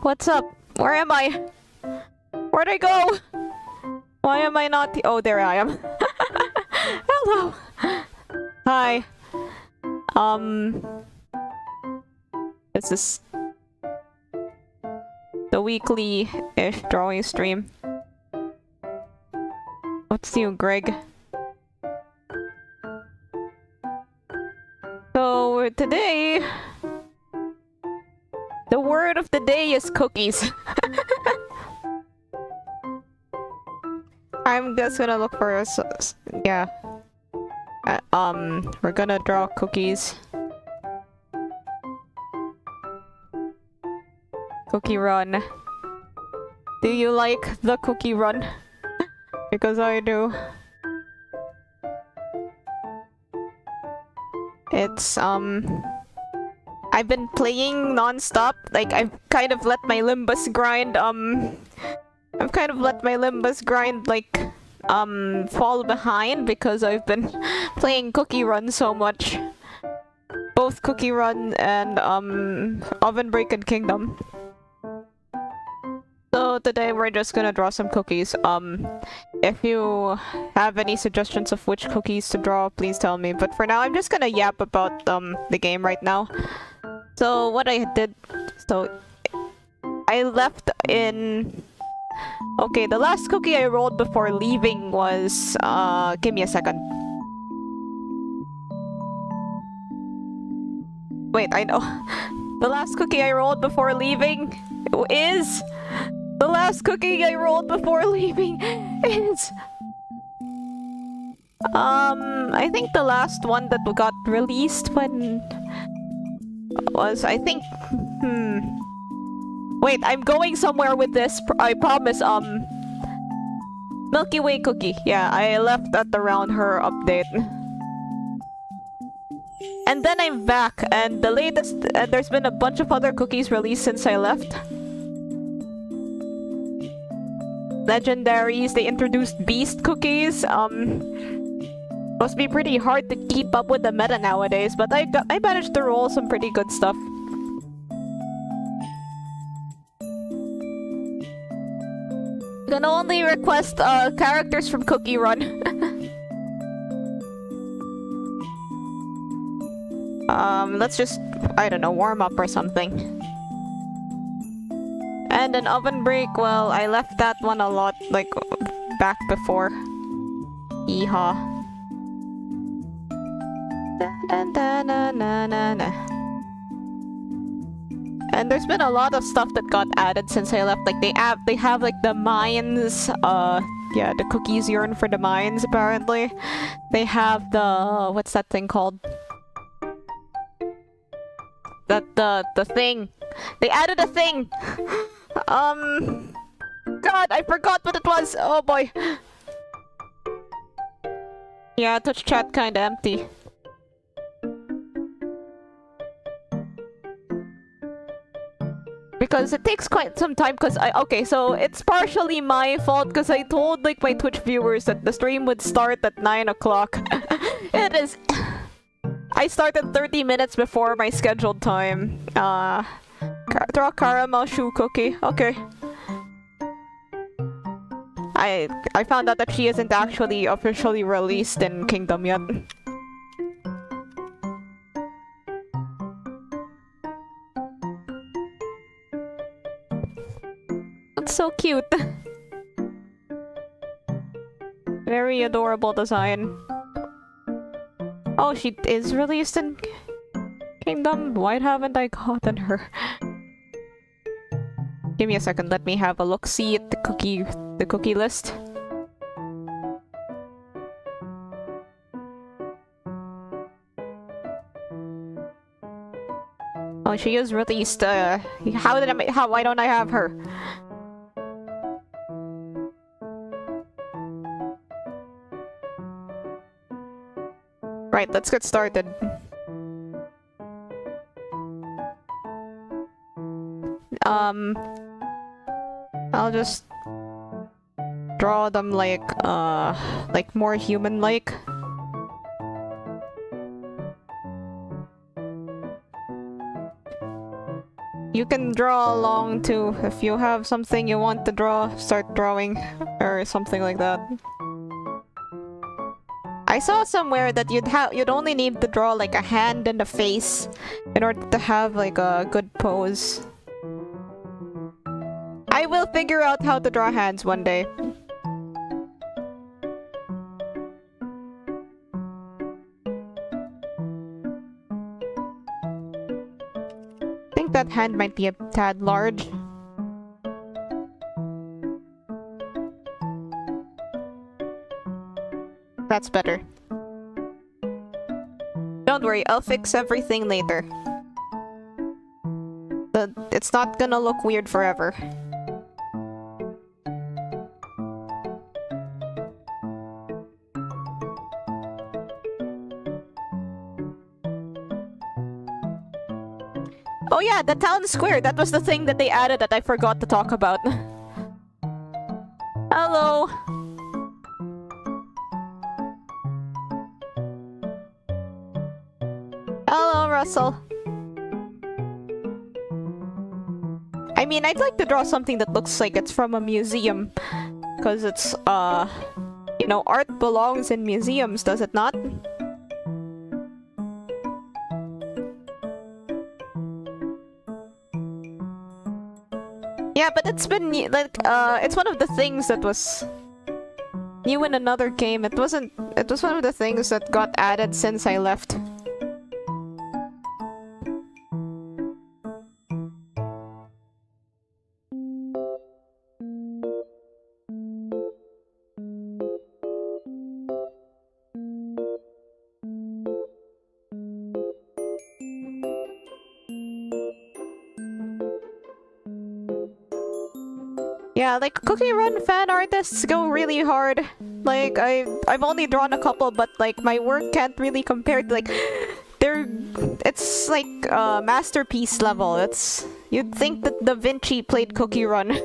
what's up? Where am I? Where'd I go? Why am I not? Oh, there I am. Hello. Hi. This is the weekly-ish drawing stream. What's new, Greg? So today, the word of the day is cookies. I'm just gonna look for us. Yeah. We're gonna draw cookies. Cookie run. Do you like the cookie run? Because I do. It's I've been playing non-stop. Like I've kind of let my limbus grind like fall behind because I've been playing Cookie Run so much. Both Cookie Run and Oven Break and Kingdom. So today we're just gonna draw some cookies. If you have any suggestions of which cookies to draw, please tell me. But for now, I'm just gonna yap about the game right now. So what I did, so I left in. Okay, the last cookie I rolled before leaving was give me a second. Wait, I know. The last cookie I rolled before leaving is. The last cookie I rolled before leaving is... I think the last one that got released when... was, I think... Wait, I'm going somewhere with this, I promise, Milky Way cookie. Yeah, I left at around her update. And then I'm back, and the latest... there's been a bunch of other cookies released since I left. Legendaries, they introduced beast cookies. Must be pretty hard to keep up with the meta nowadays, but I managed to roll some pretty good stuff. You can only request characters from Cookie Run. Let's just, I don't know, warm up or something. And an Oven Break, well, I left that one a lot, like, back before. Yeehaw. And there's been a lot of stuff that got added since I left. Like, they have like, the mines, yeah, the cookies yearn for the mines, apparently. They have the... what's that thing called? The thing. They added a thing! God, I forgot what it was! Oh boy! Yeah, Twitch chat kinda empty. Because it takes quite some time, because okay, so it's partially my fault, because I told, like, my Twitch viewers that the stream would start at 9 o'clock. It is... I started 30 minutes before my scheduled time. Draw caramel shoe cookie. Okay. I found out that she isn't actually officially released in Kingdom yet. That's so cute. Very adorable design. Oh, she is released in Kingdom? Why haven't I gotten her? Give me a second, let me have a look-see at the cookie list. Oh, she is released, why don't I have her? Right, let's get started. I'll just draw them like more human-like. You can draw along too. If you have something you want to draw, start drawing. Or something like that. I saw somewhere that you'd only need to draw like a hand and a face in order to have like a good pose. I will figure out how to draw hands one day. I think that hand might be a tad large. That's better. Don't worry, I'll fix everything later. It's not gonna look weird forever. Oh yeah, the town square! That was the thing that they added that I forgot to talk about. Hello! Hello, Russell. I mean, I'd like to draw something that looks like it's from a museum. Because it's, you know, art belongs in museums, does it not? Yeah, but it's been, like, it's one of the things that was new in another game. It was one of the things that got added since I left. Yeah, like Cookie Run fan artists go really hard. Like I've only drawn a couple, but like my work can't really compare to like it's like masterpiece level. You'd think that Da Vinci played Cookie Run.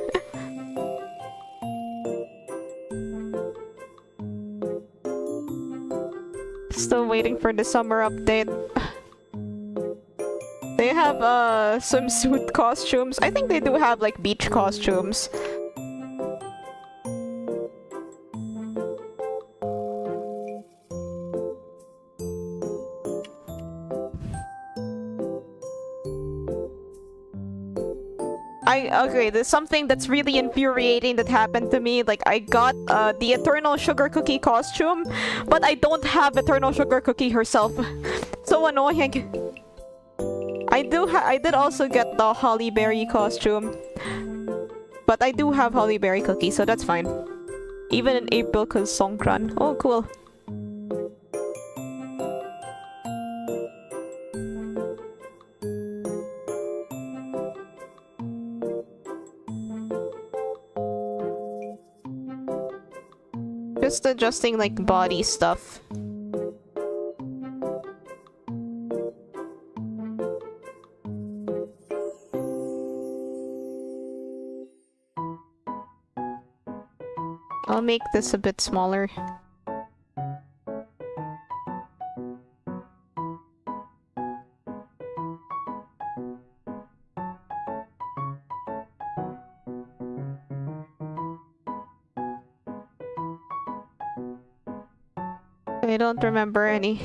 Still waiting for the summer update. They have swimsuit costumes. I think they do have like beach costumes. Okay, there's something that's really infuriating that happened to me. Like, I got the Eternal Sugar Cookie costume, but I don't have Eternal Sugar Cookie herself. So annoying. I did also get the Holly Berry costume, but I do have Holly Berry Cookie, so that's fine. Even in April, cause Songkran. Oh, cool. Just adjusting like body stuff. I'll make this a bit smaller. I don't remember any.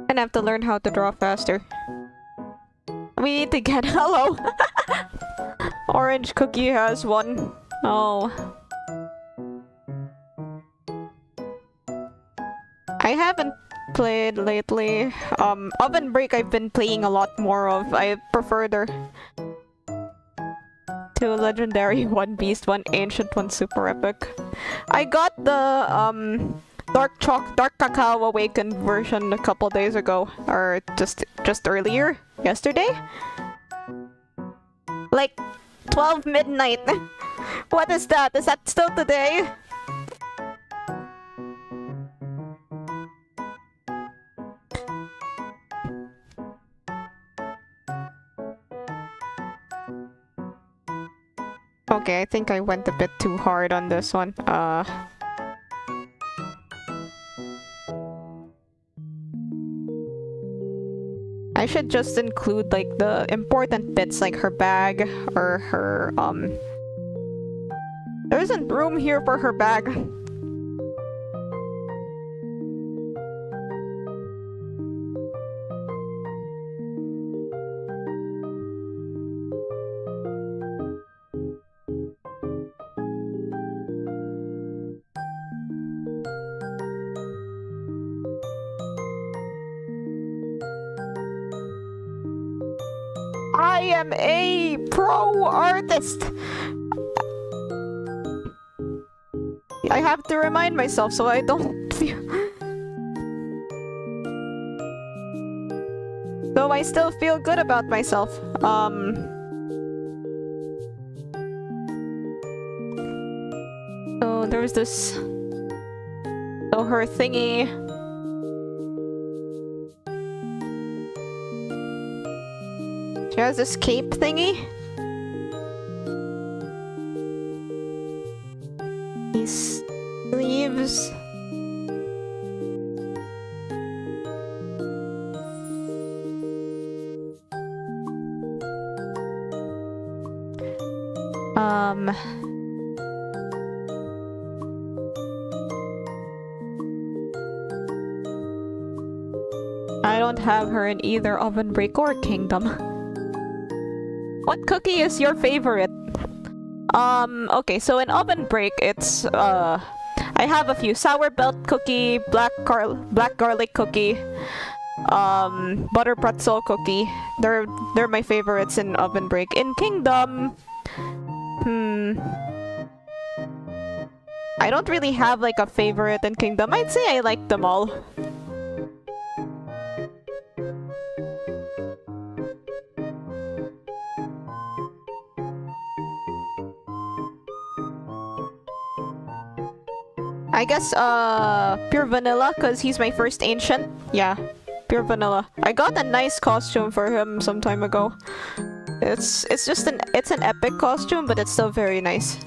And I have to learn how to draw faster. We need to get hello. Orange Cookie has one. Oh. I haven't played lately. Oven Break I've been playing a lot more of. I prefer their two legendary, one beast, one ancient, one super epic. I got the Dark Cacao Awakened version a couple days ago, or just earlier, yesterday? Like 12 midnight. What is that? Is that still today? Okay, I think I went a bit too hard on this one. I should just include like the important bits like her bag or her there isn't room here for her bag. I am a pro artist! I have to remind myself so I don't feel... Though I still feel good about myself. So there's this... So her thingy... She has this cape thingy. These sleeves. I don't have her in either Oven Break or Kingdom. What cookie is your favorite? Okay, so in Oven Break, it's, I have a few. Sour belt cookie, black garlic cookie, butter pretzel cookie. They're my favorites in Oven Break. In Kingdom, I don't really have like a favorite in Kingdom. I'd say I like them all. I guess, pure vanilla, cause he's my first ancient. Yeah, pure vanilla. I got a nice costume for him some time ago. It's just an epic costume, but it's still very nice.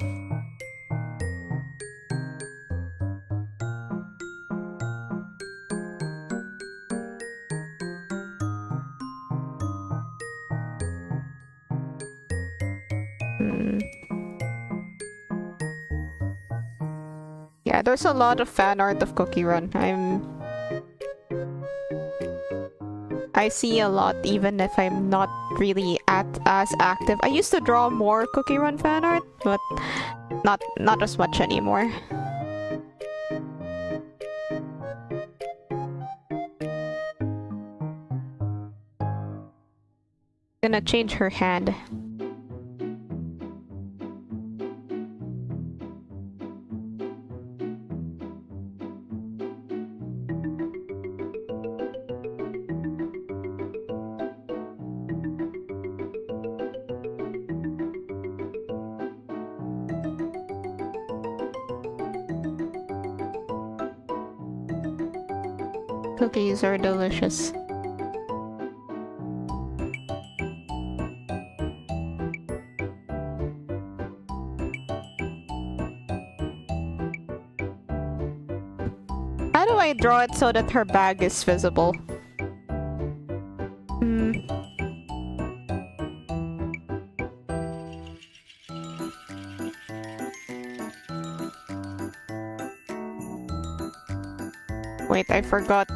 Yeah, there's a lot of fan art of Cookie Run. I see a lot even if I'm not really as active. I used to draw more Cookie Run fan art, but not as much anymore. Gonna change her hand. Cookies are delicious. How do I draw it so that her bag is visible? Wait, I forgot.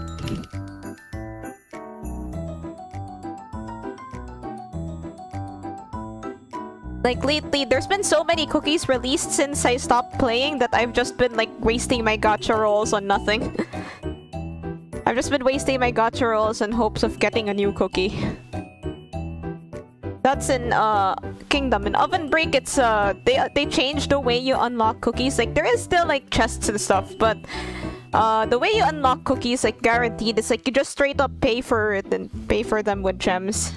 Like lately, there's been so many cookies released since I stopped playing that I've just been like wasting my gacha rolls on nothing. I've just been wasting my gacha rolls in hopes of getting a new cookie. That's in Kingdom. In Oven Break, it's they changed the way you unlock cookies. Like there is still like chests and stuff, but the way you unlock cookies, like guaranteed, it's like you just straight up pay for it and pay for them with gems.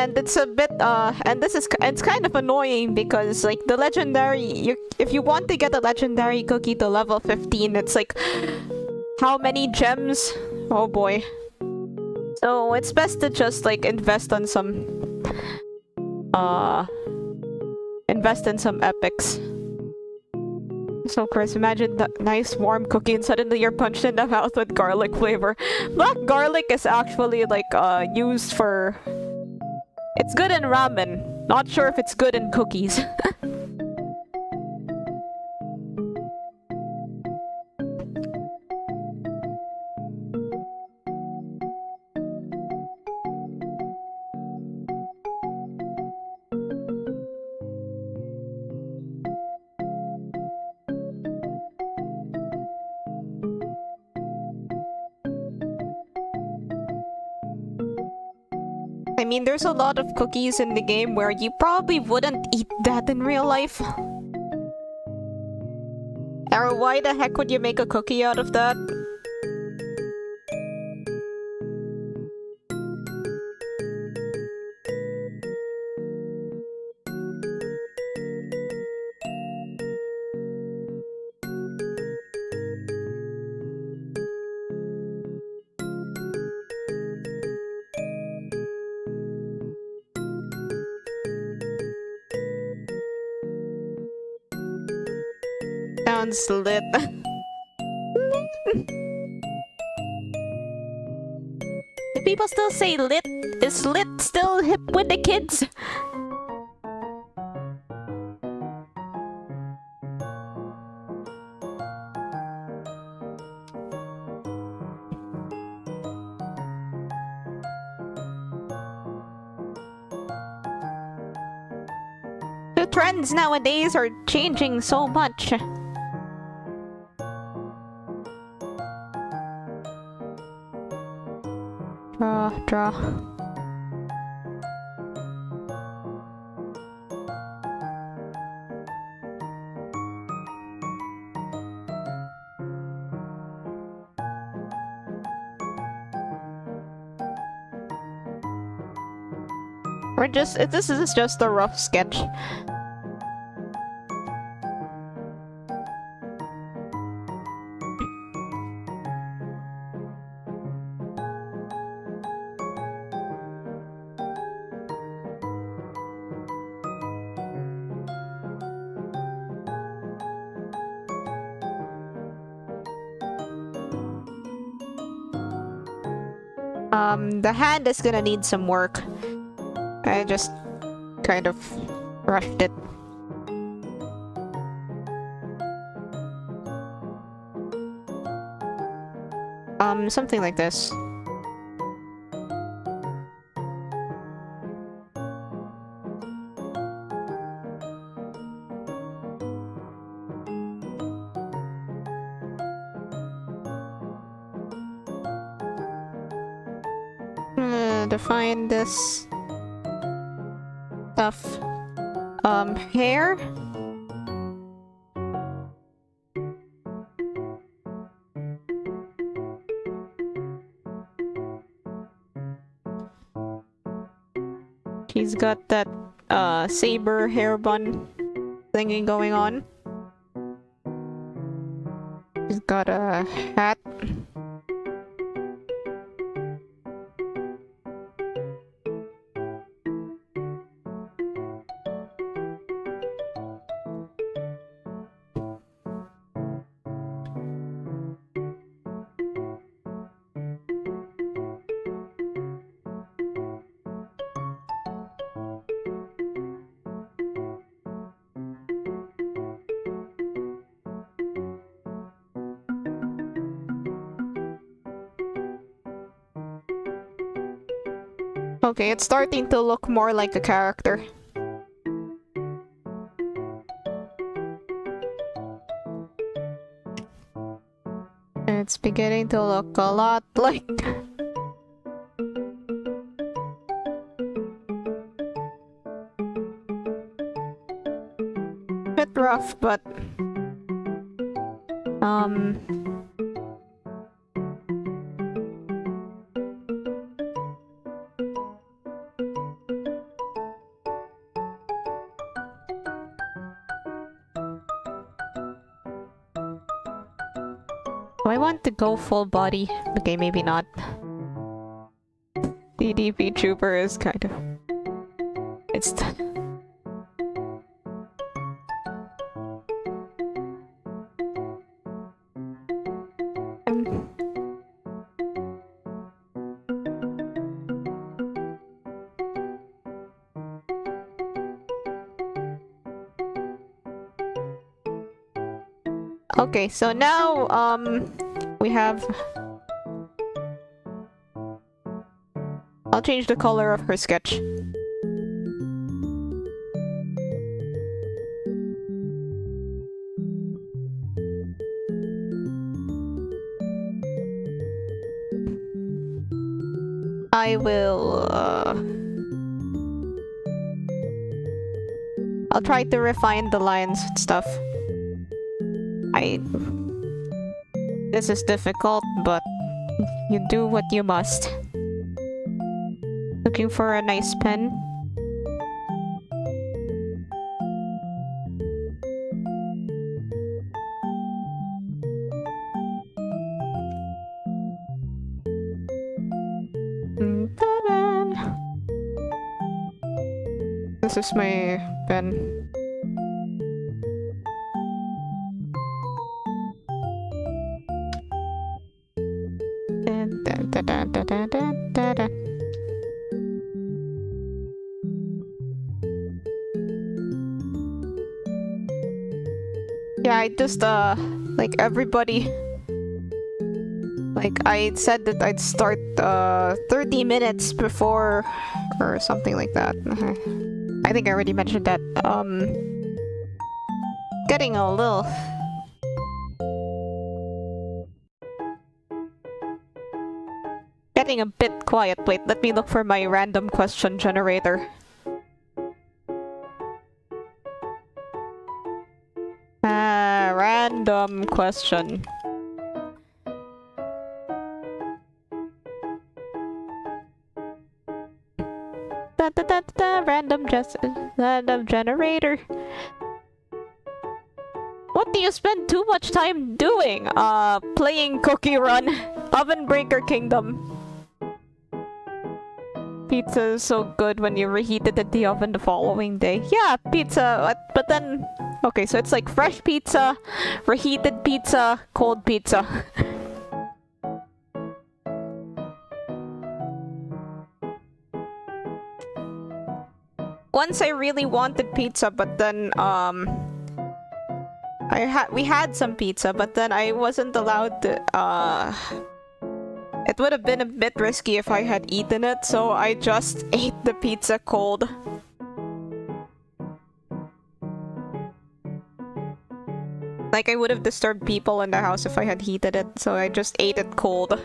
and it's a bit and it's kind of annoying because like the legendary, if you want to get a legendary cookie to level 15, it's like how many gems? Oh boy. So it's best to just like invest in some epics. So Chris, imagine that nice warm cookie and suddenly you're punched in the mouth with garlic flavor. Black garlic is actually like used for... It's good in ramen. Not sure if it's good in cookies. I mean, there's a lot of cookies in the game where you probably wouldn't eat that in real life. Or why the heck would you make a cookie out of that? Sounds lit. Do people still say lit? Is lit still hip with the kids? The trends nowadays are changing so much. Draw. This is just a rough sketch. The hand is gonna need some work. I just kind of rushed it. Something like this. Define this stuff. Hair? She's got that saber hair bun thingy going on. She's got a hat. Okay, it's starting to look more like a character. It's beginning to look a lot like... bit rough, but... Do I want to go full body? Okay, maybe not. DDP Trooper is kind of... It's... Okay, so now, we have... I'll change the color of her sketch. I will, I'll try to refine the lines and stuff. This is difficult, but you do what you must. Looking for a nice pen. This is my pen. Yeah, I just, like everybody... Like, I said that I'd start, 30 minutes before... or something like that. I think I already mentioned that. Getting a little... Getting a bit quiet. Wait, let me look for my random question generator. Random question. Random generator. What do you spend too much time doing? Playing Cookie Run, Oven Breaker Kingdom. Pizza is so good when you reheat it in the oven the following day. Yeah, pizza, but then... Okay, so it's like fresh pizza, reheated pizza, cold pizza. Once I really wanted pizza, but then, we had some pizza, but then I wasn't allowed to, it would have been a bit risky if I had eaten it, so I just ate the pizza cold. Like, I would have disturbed people in the house if I had heated it, so I just ate it cold.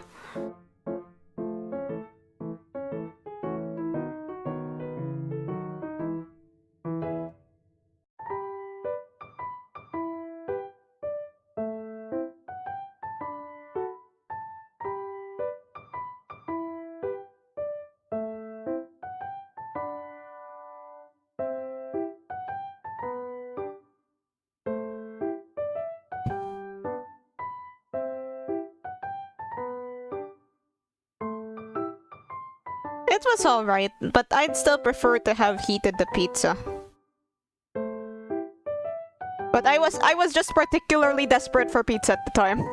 It was alright, but I'd still prefer to have heated the pizza. But I was just particularly desperate for pizza at the time.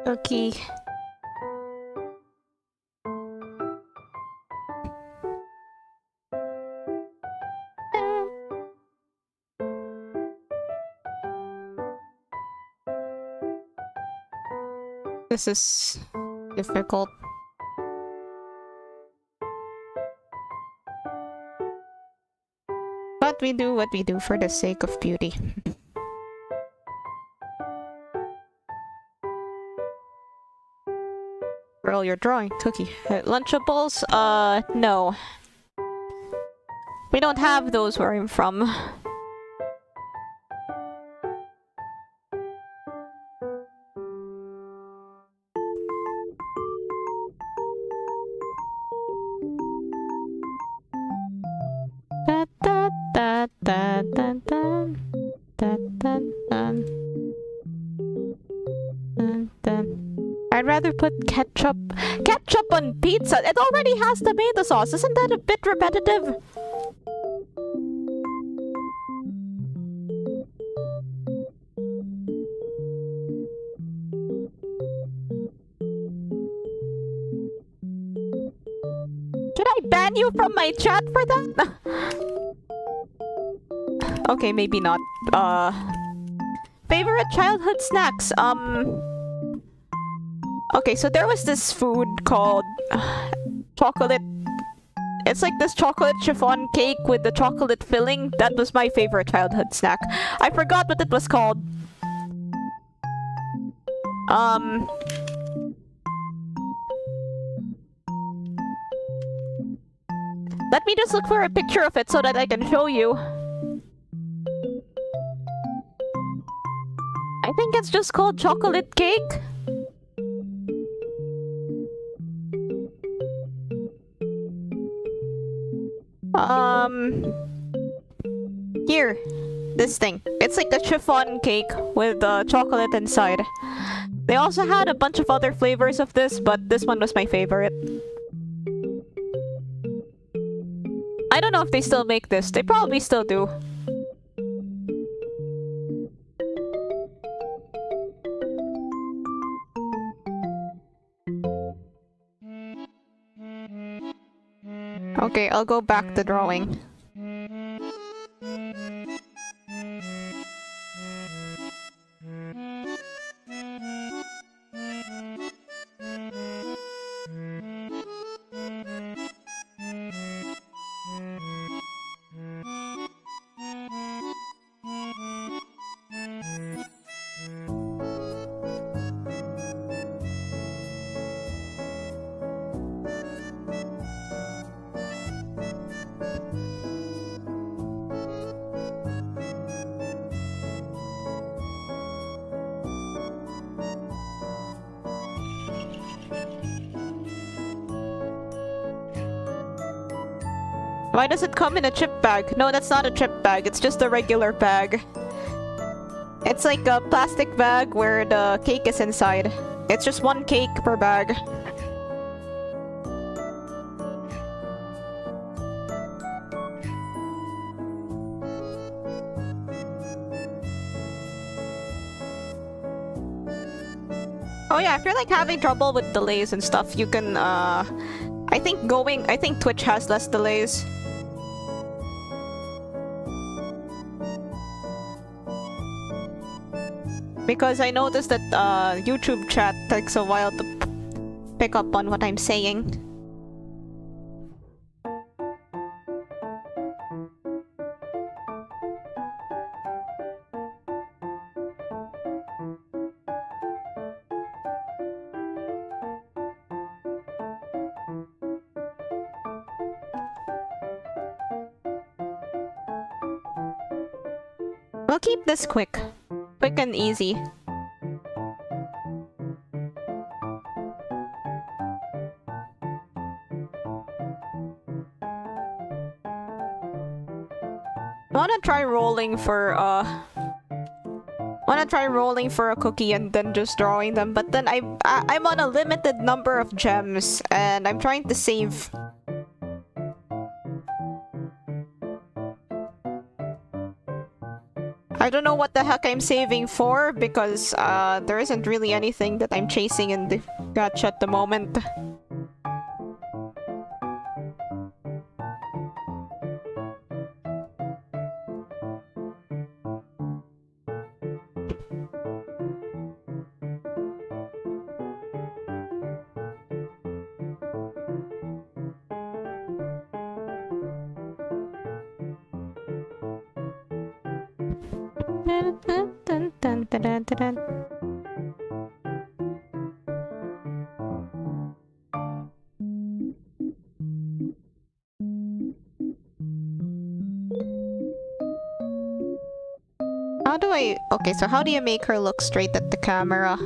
Okay. This is difficult. we do what we do for the sake of beauty. Girl, you're drawing cookie. Lunchables? No. We don't have those where I'm from. Da, da, da, da, da, da. Da, da, da. Da, da. I'd rather put ketchup on pizza. It already has tomato sauce. Isn't that a bit repetitive? Should I ban you from my chat for that? Okay, maybe not. Favorite childhood snacks? Okay, so there was this food called chocolate. It's like this chocolate chiffon cake with the chocolate filling. That was my favorite childhood snack. I forgot what it was called. Let me just look for a picture of it so that I can show you. I think it's just called chocolate cake. Here. This thing. It's like a chiffon cake with chocolate inside. They also had a bunch of other flavors of this, but this one was my favorite. I don't know if they still make this. They probably still do. Okay, I'll go back to drawing. Why does it come in a chip bag? No, that's not a chip bag. It's just a regular bag. It's like a plastic bag where the cake is inside. It's just one cake per bag. Oh yeah, if you're like having trouble with delays and stuff, you can I think Twitch has less delays. Because I noticed that YouTube chat takes a while to pick up on what I'm saying. We'll keep this quick. Quick and easy. I wanna try rolling for a cookie and then just drawing them, but then I'm on a limited number of gems and I'm trying to save. I don't know what the heck I'm saving for because there isn't really anything that I'm chasing in the gacha at the moment. How do I... Okay, so how do you make her look straight at the camera?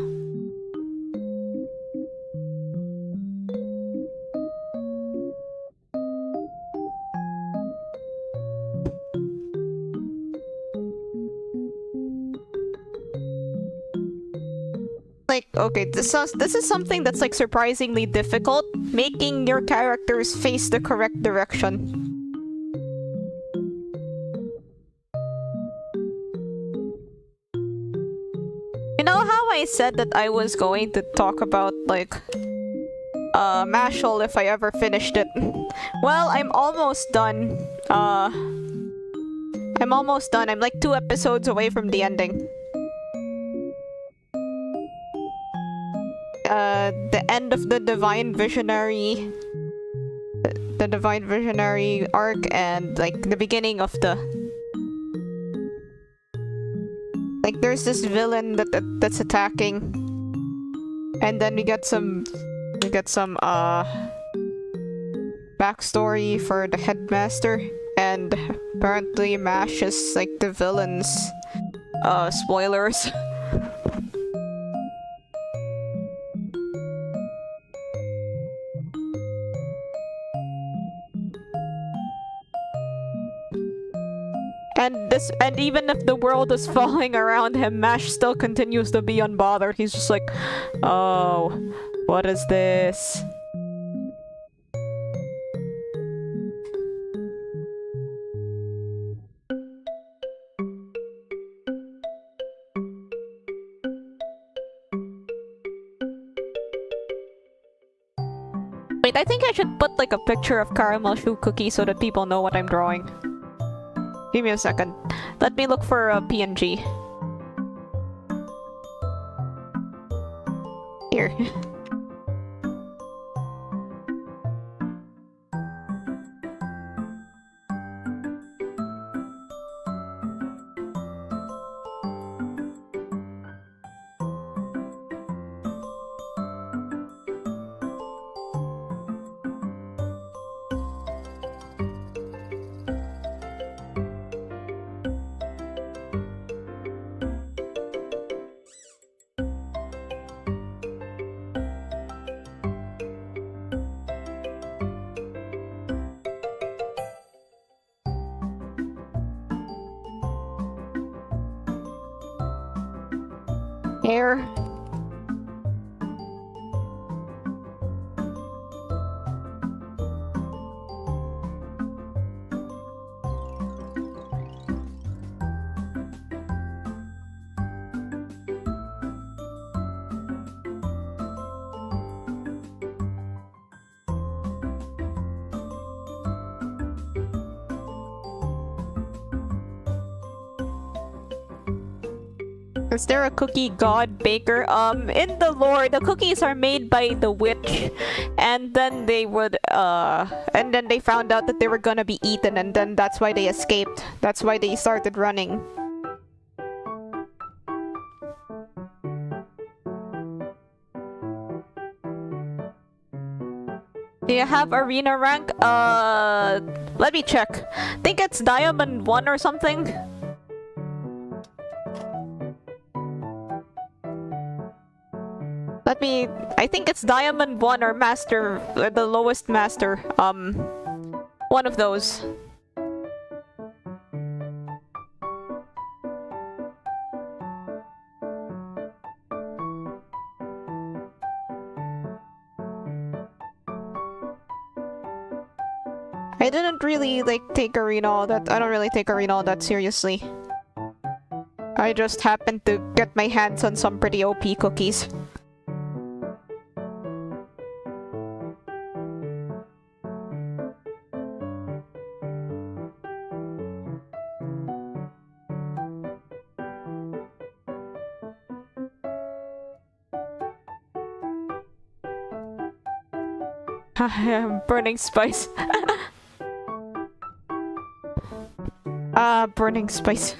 Like, okay, this is something that's like surprisingly difficult, making your characters face the correct direction. You know how I said that I was going to talk about like Mashal if I ever finished it? Well, I'm almost done. I'm almost done. I'm like 2 episodes away from the ending. The end of the Divine Visionary... The Divine Visionary arc and like the beginning of the... Like there's this villain that's attacking. And then we get some backstory for the headmaster. And apparently Mash is like the villain's spoilers. And even if the world is falling around him, Mash still continues to be unbothered. He's just like, oh, what is this? Wait, I think I should put like a picture of caramel shoe cookie so that people know what I'm drawing. Give me a second. Let me look for a PNG. Here. Hair. Is there a cookie god baker? In the lore, the cookies are made by the witch, and then they would, and then they found out that they were gonna be eaten, and then that's why they escaped. That's why they started running. Do you have arena rank? Let me check. I think it's Diamond 1 or something. I think it's Diamond 1 or Master, the lowest Master. One of those. I didn't really like take arena all that. I don't really take arena all that seriously. I just happened to get my hands on some pretty OP cookies. Burning spice. Burning spice.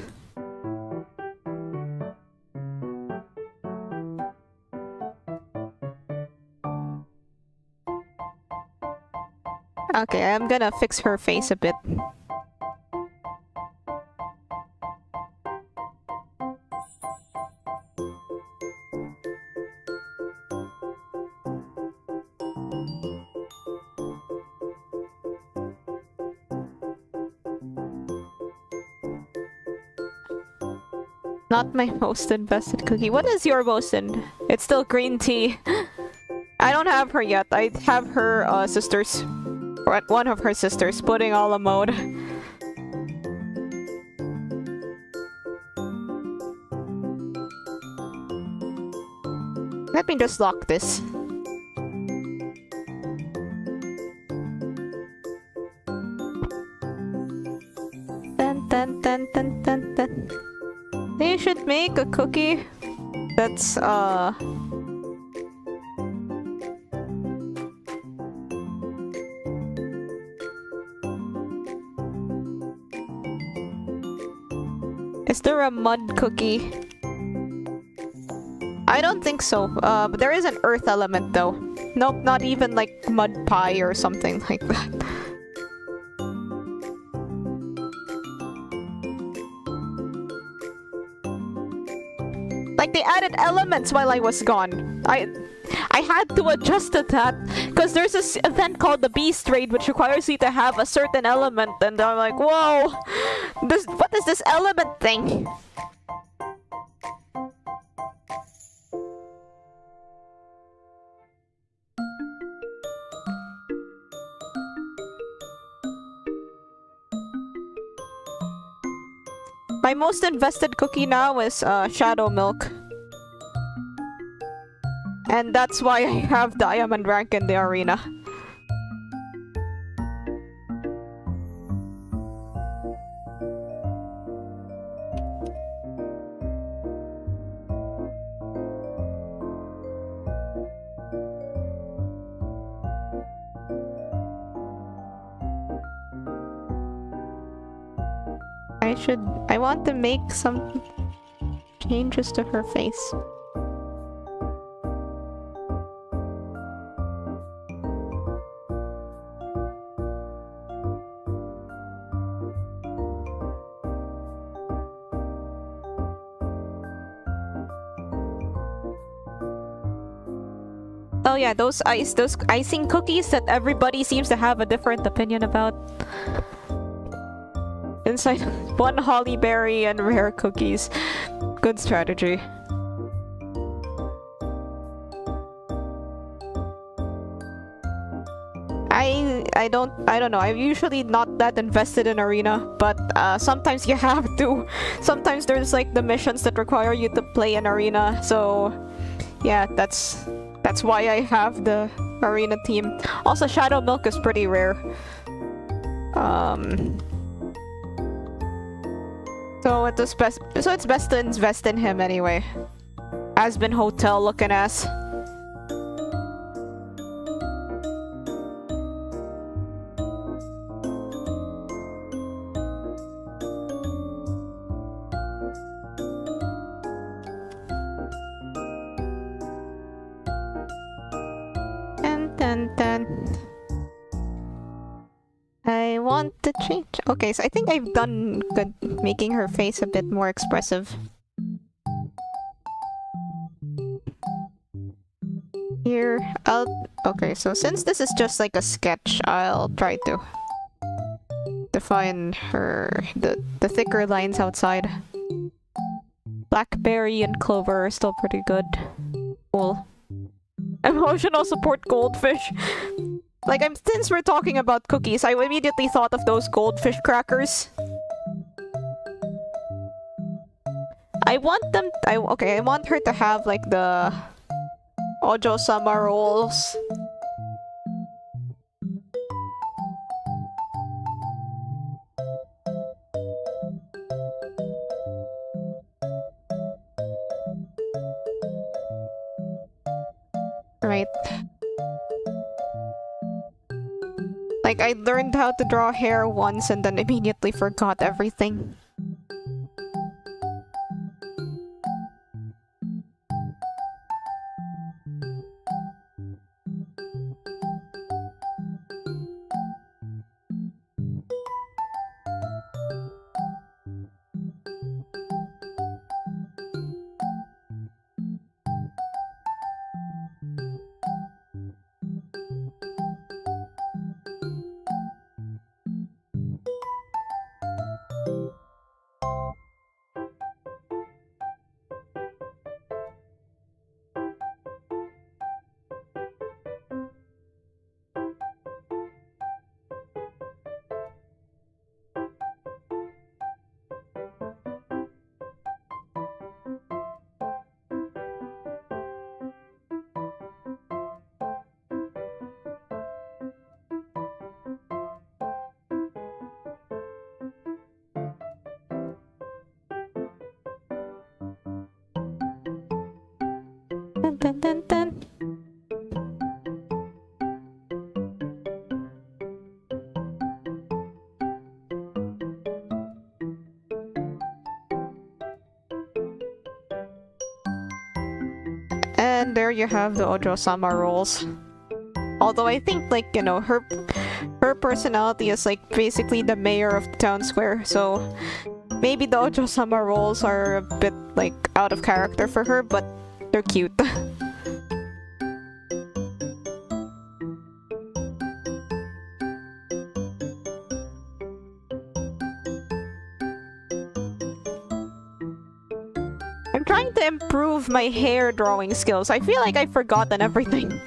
Okay, I'm gonna fix her face a bit. Not my most invested cookie. What is your most in? It's still green tea. I don't have her yet. I have her sisters. Or one of her sisters putting all a mode. Let me just lock this. Dun, dun, dun, dun, dun, dun. They should make a cookie that's is there a mud cookie? I don't think so. But there is an earth element though. Nope, not even like mud pie or something like that. Like they added elements while I was gone. I had to adjust to that because there's this event called the Beast Raid which requires you to have a certain element, and I'm like, whoa, what is this element thing? My most invested cookie now is Shadow Milk. And that's why I have diamond rank in the arena. I want to make some changes to her face. Oh yeah, those icing cookies that everybody seems to have a different opinion about. Inside one holly berry and rare cookies. Good strategy. I don't know. I'm usually not that invested in arena, but sometimes you have to. Sometimes there's like the missions that require you to play in arena. So yeah, that's why I have the arena team. Also, Shadow Milk is pretty rare. So it's best to invest in him anyway. Has been hotel looking ass. I want to change. Okay, so I think I've done good making her face a bit more expressive. Here, okay, so since this is just like a sketch, I'll try to define the thicker lines outside. Blackberry and clover are still pretty good. Cool. Emotional support goldfish. Like, since we're talking about cookies, I immediately thought of those goldfish crackers. I want them. I want her to have like the Ojo-sama rolls. Right. Like, I learned how to draw hair once and then immediately forgot everything. Dun, dun, dun, dun. And there you have the Ojo-sama rolls. Although I think, like, you know, her personality is like basically the mayor of the town square, so maybe the Ojo-sama rolls are a bit like out of character for her, but they're cute. I'm trying to improve my hair drawing skills. I feel like I've forgotten everything.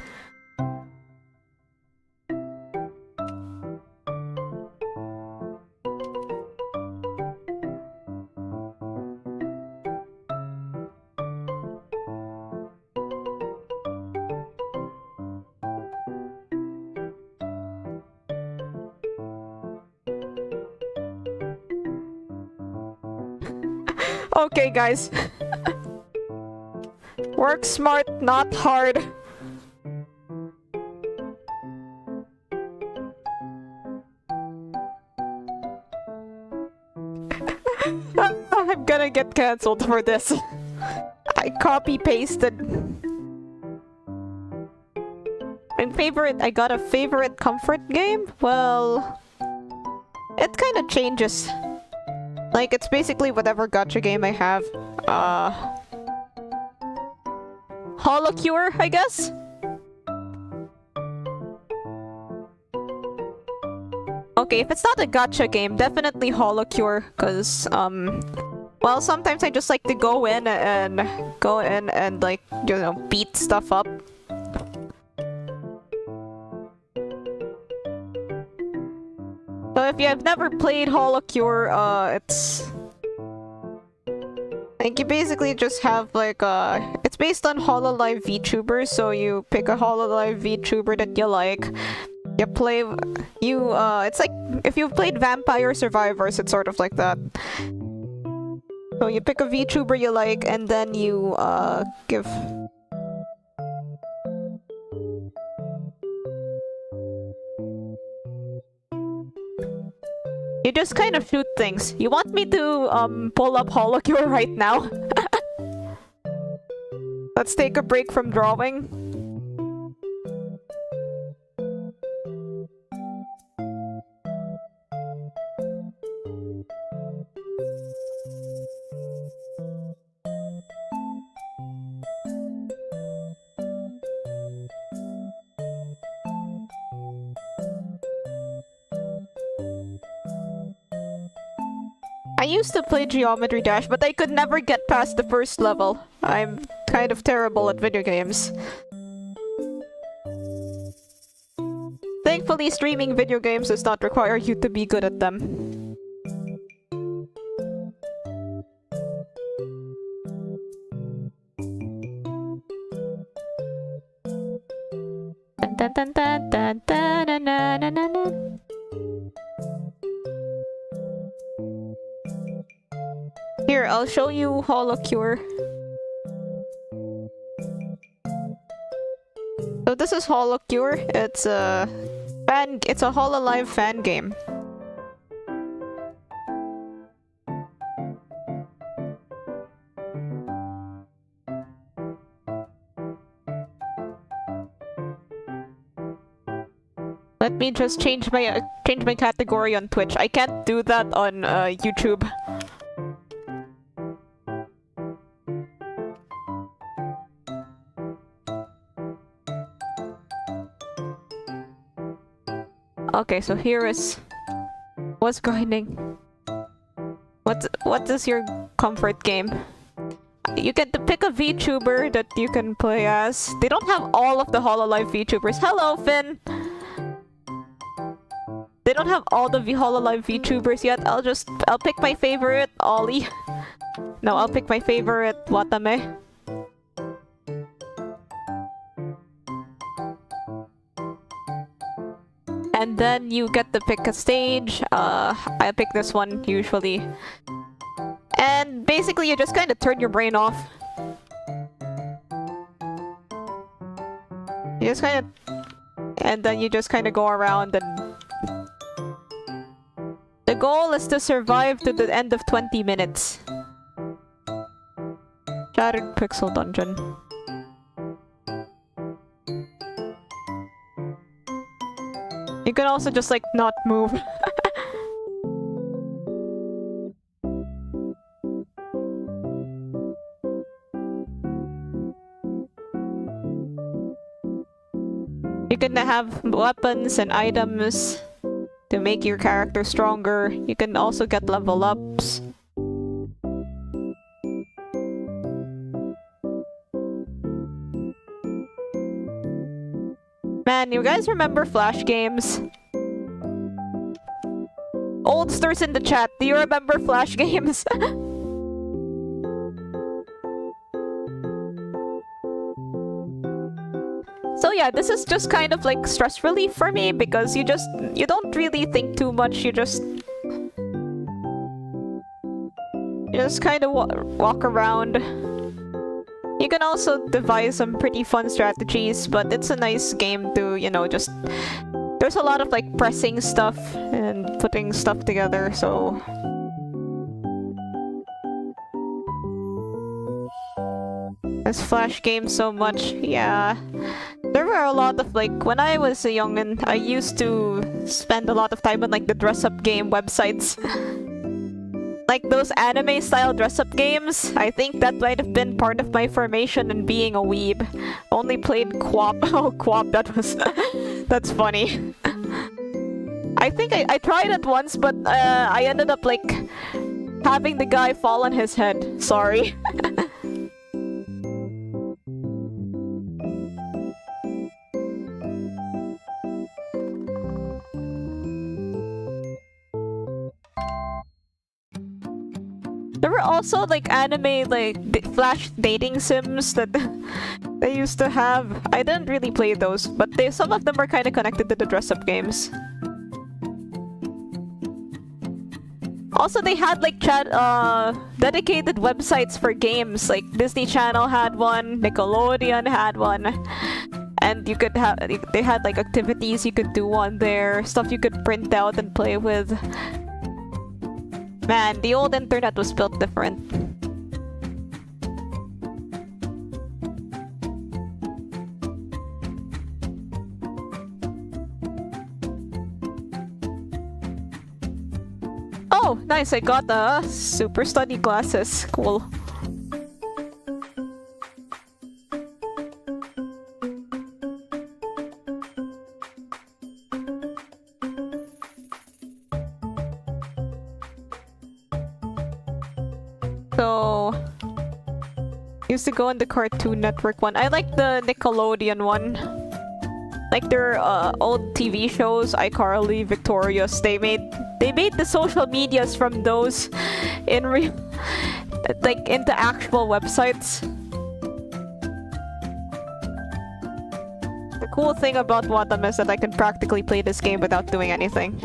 Okay, guys. Work smart, not hard. I'm gonna get cancelled for this. I copy-pasted. I got a favorite comfort game? Well, it kind of changes. Like, it's basically whatever gacha game I have. Holocure, I guess? Okay, if it's not a gacha game, definitely Holocure, cause, well, sometimes I just like to go in and like, you know, beat stuff up. So if you have never played Holocure, it's like you basically just have like it's based on Hololive VTubers, so you pick a Hololive VTuber that you like. You play it's like if you've played Vampire Survivors, it's sort of like that. So you pick a VTuber you like and then you give You just kind of shoot things. You want me to pull up Holocure right now? Let's take a break from drawing. I used to play Geometry Dash, but I could never get past the first level. I'm kind of terrible at video games. Thankfully, streaming video games does not require you to be good at them. Dun, dun, dun, dun, dun, dun, dun, dun, dun, dun. Here, I'll show you Holocure. So this is Holocure. It's a Hololive fan game. Let me just change my category on Twitch. I can't do that on YouTube. Okay, so here is what's grinding. What is your comfort game? You get to pick a VTuber that you can play as. They don't have all of the Hololive VTubers. Hello, Finn! They don't have all the Hololive VTubers yet. I'll pick my favorite, Ollie. No, I'll pick my favorite, Watame. And then you get to pick a stage. I pick this one usually. And basically you just kind of turn your brain off. You just kind of... And then you just kind of go around and... The goal is to survive to the end of 20 minutes. Shattered Pixel Dungeon. You can also just like not move. You can have weapons and items to make your character stronger. You can also get level ups. Man, you guys remember Flash games? Oldsters in the chat, do you remember Flash games? So yeah, this is just kind of like stress relief for me because you don't really think too much, you just kind of walk around. You can also devise some pretty fun strategies, but it's a nice game to, you know, just... There's a lot of like pressing stuff and putting stuff together, so... This Flash game so much, yeah. There were a lot of like, when I was a youngin', I used to spend a lot of time on like the dress-up game websites. Like those anime-style dress-up games. I think that might have been part of my formation in being a weeb. Only played QWOP. Oh, QWOP, that was... That's funny. I think I tried it once, but I ended up like having the guy fall on his head. Sorry. There were also like anime like Flash dating sims that they used to have. I didn't really play those, but some of them are kind of connected to the dress-up games. Also, they had like dedicated websites for games. Like Disney Channel had one, Nickelodeon had one, and you could have they had like activities you could do on there, stuff you could print out and play with. Man, the old internet was built different. Oh, nice, I got the super study glasses. Cool. So, used to go on the Cartoon Network one. I like the Nickelodeon one. Like their old TV shows, iCarly, Victorious. They made the social medias from those in real, like into actual websites. The cool thing about Watam is that I can practically play this game without doing anything.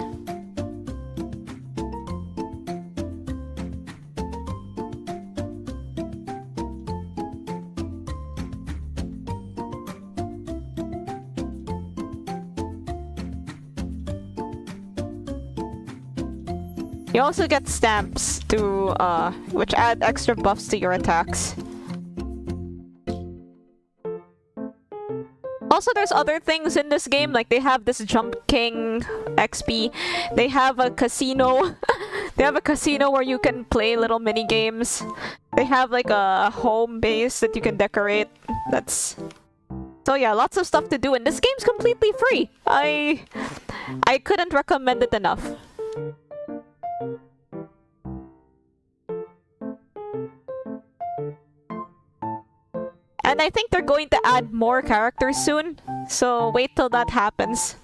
You also get stamps to, which add extra buffs to your attacks. Also, there's other things in this game, like they have this Jump King XP. They have a casino. They have a casino where you can play little mini games. They have like a home base that you can decorate. So yeah, lots of stuff to do, and this game's completely free. I couldn't recommend it enough. And I think they're going to add more characters soon, so wait till that happens.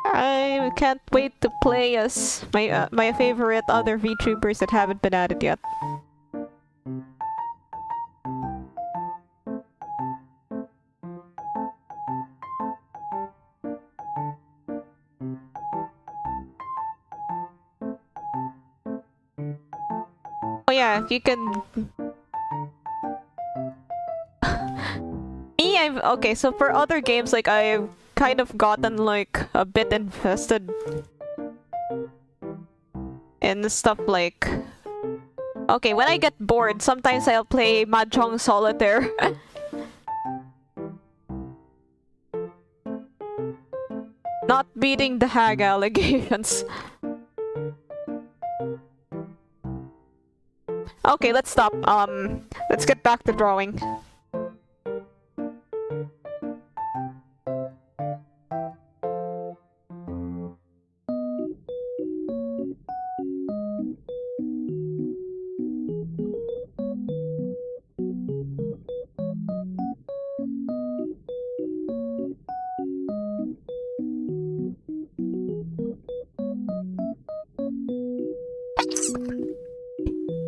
I can't wait to play as my favorite other VTubers that haven't been added yet. Oh yeah, Yeah, if you can... Me, okay, so for other games, like, I've kind of gotten, like, a bit invested in stuff like... Okay, when I get bored, sometimes I'll play Mahjong Solitaire. Not beating the hag allegations. Okay, let's stop. Let's get back to drawing.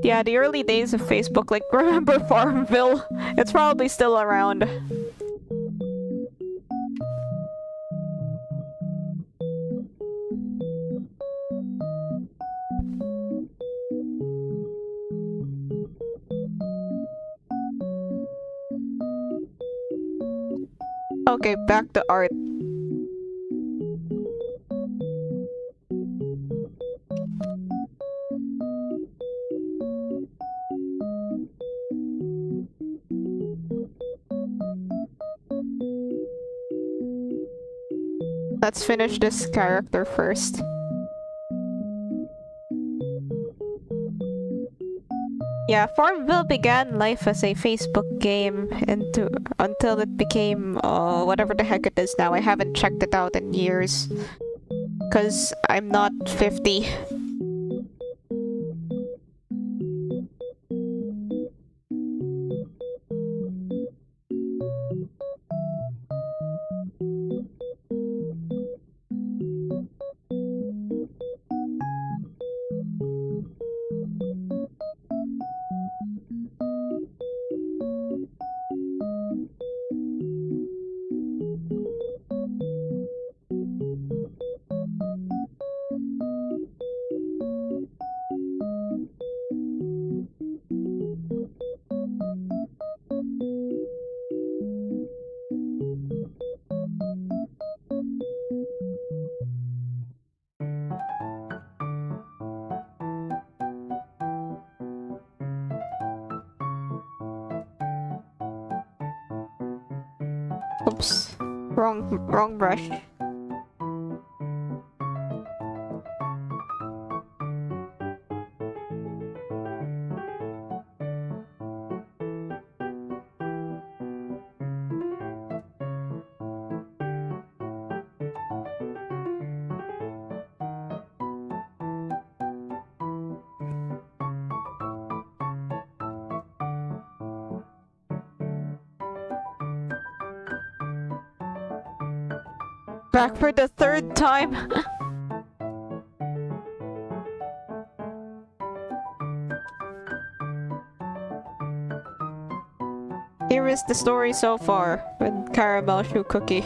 Yeah, the early days of Facebook, like, remember Farmville? It's probably still around. Okay, back to art. Let's finish this character first. Yeah, Farmville began life as a Facebook game until it became whatever the heck it is now. I haven't checked it out in years. 'Cause I'm not 50. Oops. Wrong brush. Back for the third time. Here is the story so far with Caramel Shoe Cookie.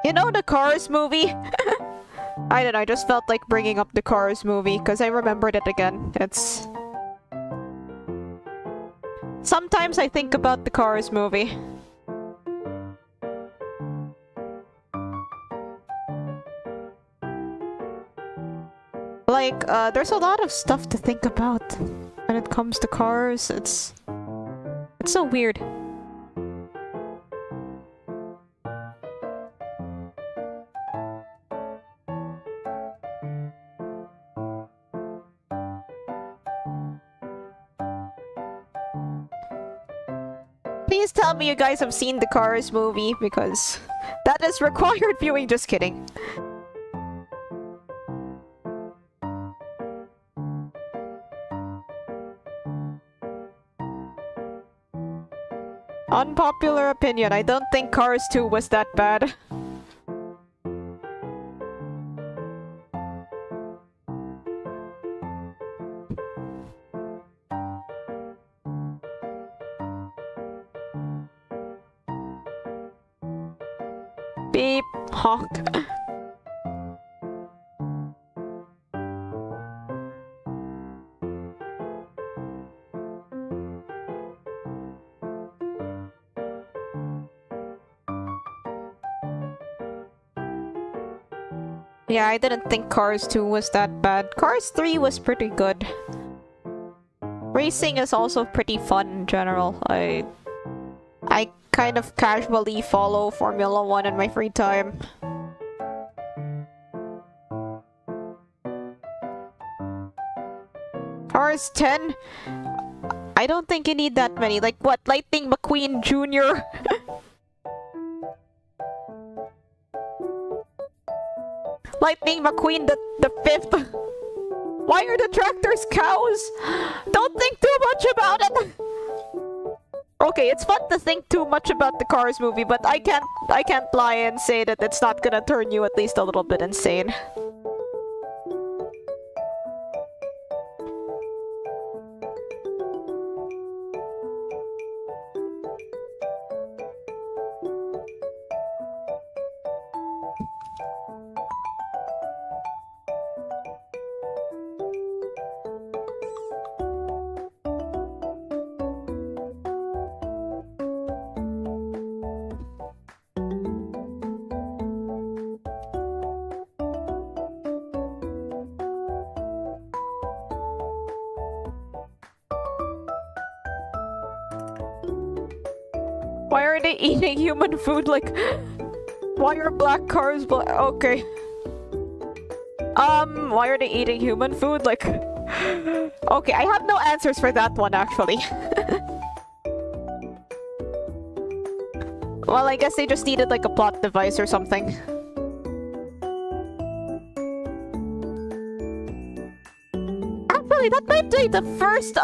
You know the Cars movie? I don't know, I just felt like bringing up the Cars movie because I remembered it again. It's... Sometimes I think about the Cars movie. Like, there's a lot of stuff to think about when it comes to cars. It's so weird. Please tell me you guys have seen the Cars movie, because that is required viewing. Just kidding. Unpopular opinion, I don't think Cars 2 was that bad. Beep. Honk. Yeah, I didn't think Cars 2 was that bad. Cars 3 was pretty good. Racing is also pretty fun in general. I kind of casually follow Formula 1 in my free time. Cars 10? I don't think you need that many. Like what? Lightning McQueen Jr.? Lightning McQueen the 5th? Why are the tractors cows? Don't think too much about it! Okay, it's fun to think too much about the Cars movie, but I can't lie and say that it's not gonna turn you at least a little bit insane. Why are they eating human food? Like, why are black cars black? Okay. Why are they eating human food? Like, okay, I have no answers for that one, actually. Well, I guess they just needed, like, a plot device or something. Actually, that might be the first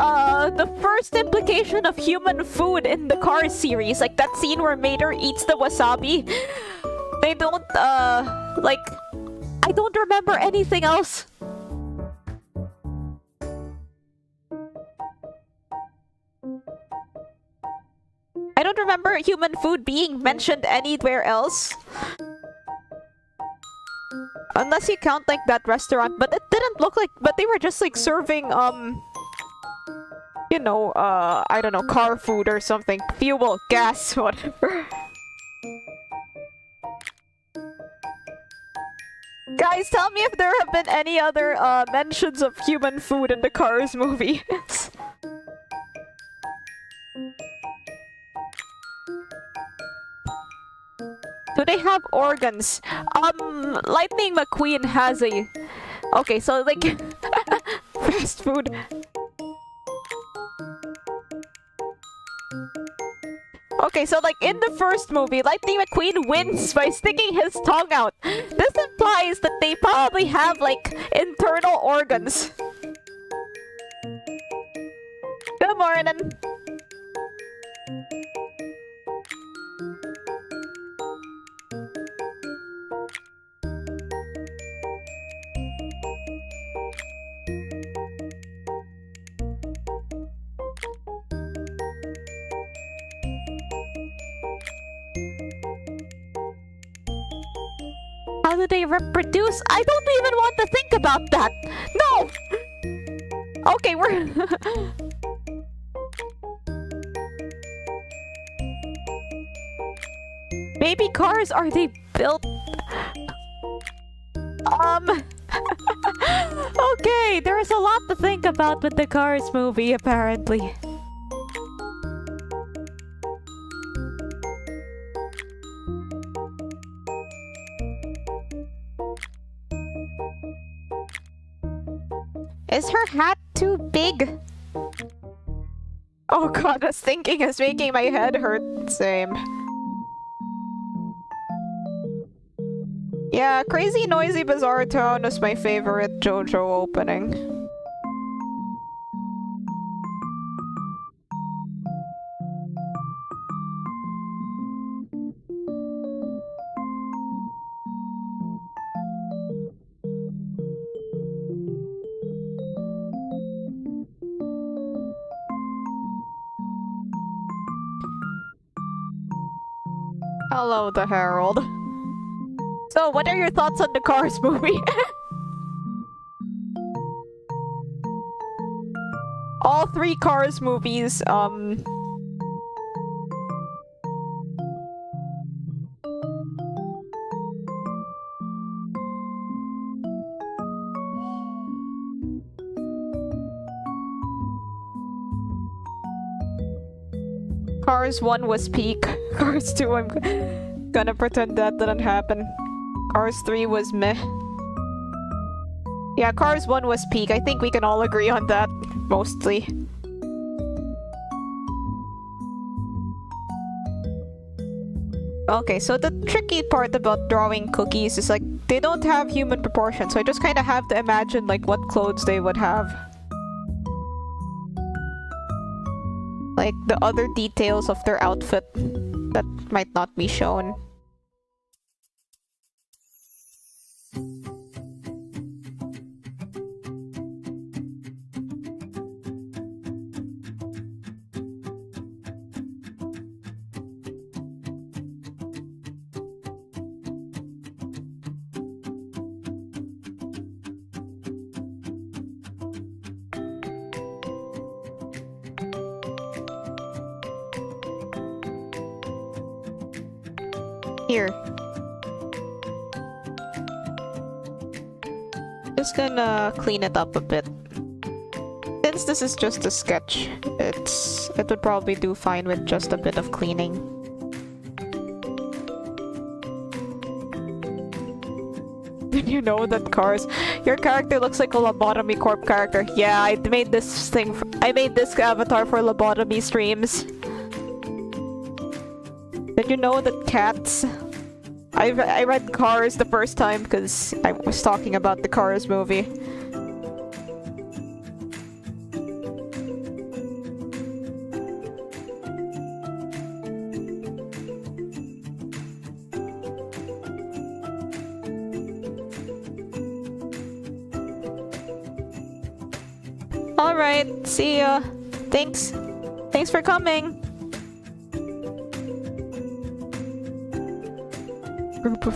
implication of human food in the Cars series. Like, that scene where Mater eats the wasabi. They don't, like... I don't remember anything else. I don't remember human food being mentioned anywhere else. Unless you count, like, that restaurant. But it didn't look like... But they were just, like, serving, you know, I don't know, car food or something. Fuel, gas, whatever. Guys, tell me if there have been any other, mentions of human food in the Cars movie. Do they have organs? Lightning McQueen has a... Okay, so, like... fast food. Okay, so like in the first movie, Lightning McQueen wins by sticking his tongue out. This implies that they probably have like internal organs. Good morning. How do they reproduce? I don't even want to think about that. No! Okay, we're... Baby cars, are they built? Okay, Okay, there's a lot to think about with the Cars movie, apparently. Is her hat too big? Oh god, this thinking is making my head hurt. Same. Yeah, Crazy Noisy Bizarre Town is my favorite JoJo opening. Hello, the Herald. So, what are your thoughts on the Cars movie? All three Cars movies, Cars 1 was peak. Cars 2, I'm gonna pretend that didn't happen. Cars 3 was meh. Yeah, Cars 1 was peak. I think we can all agree on that, mostly. Okay, so the tricky part about drawing cookies is like, they don't have human proportions, so I just kind of have to imagine like what clothes they would have. Like the other details of their outfit that might not be shown. Here. Just gonna clean it up a bit. Since this is just a sketch, it would probably do fine with just a bit of cleaning. Did you know that Cars? Your character looks like a Lobotomy Corp character. Yeah, I made this avatar for lobotomy streams. Did you know that cats? I read Cars the first time because I was talking about the Cars movie. Alright, see ya. Thanks for coming. Group of...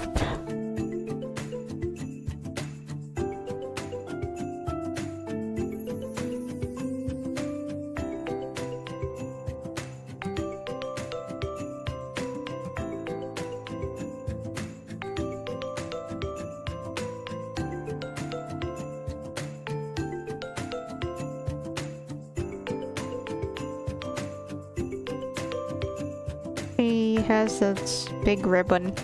He has this big ribbon.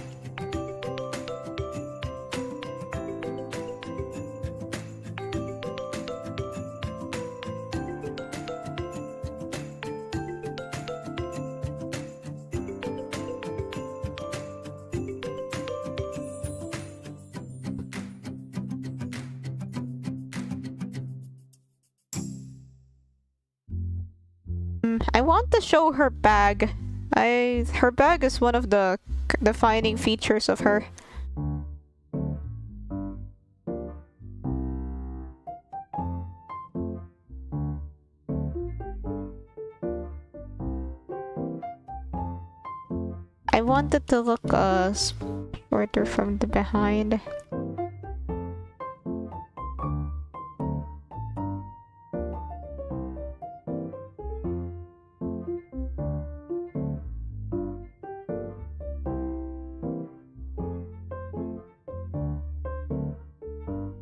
I want to show her bag. Her bag is one of the defining features of her. I want it to look shorter from the behind.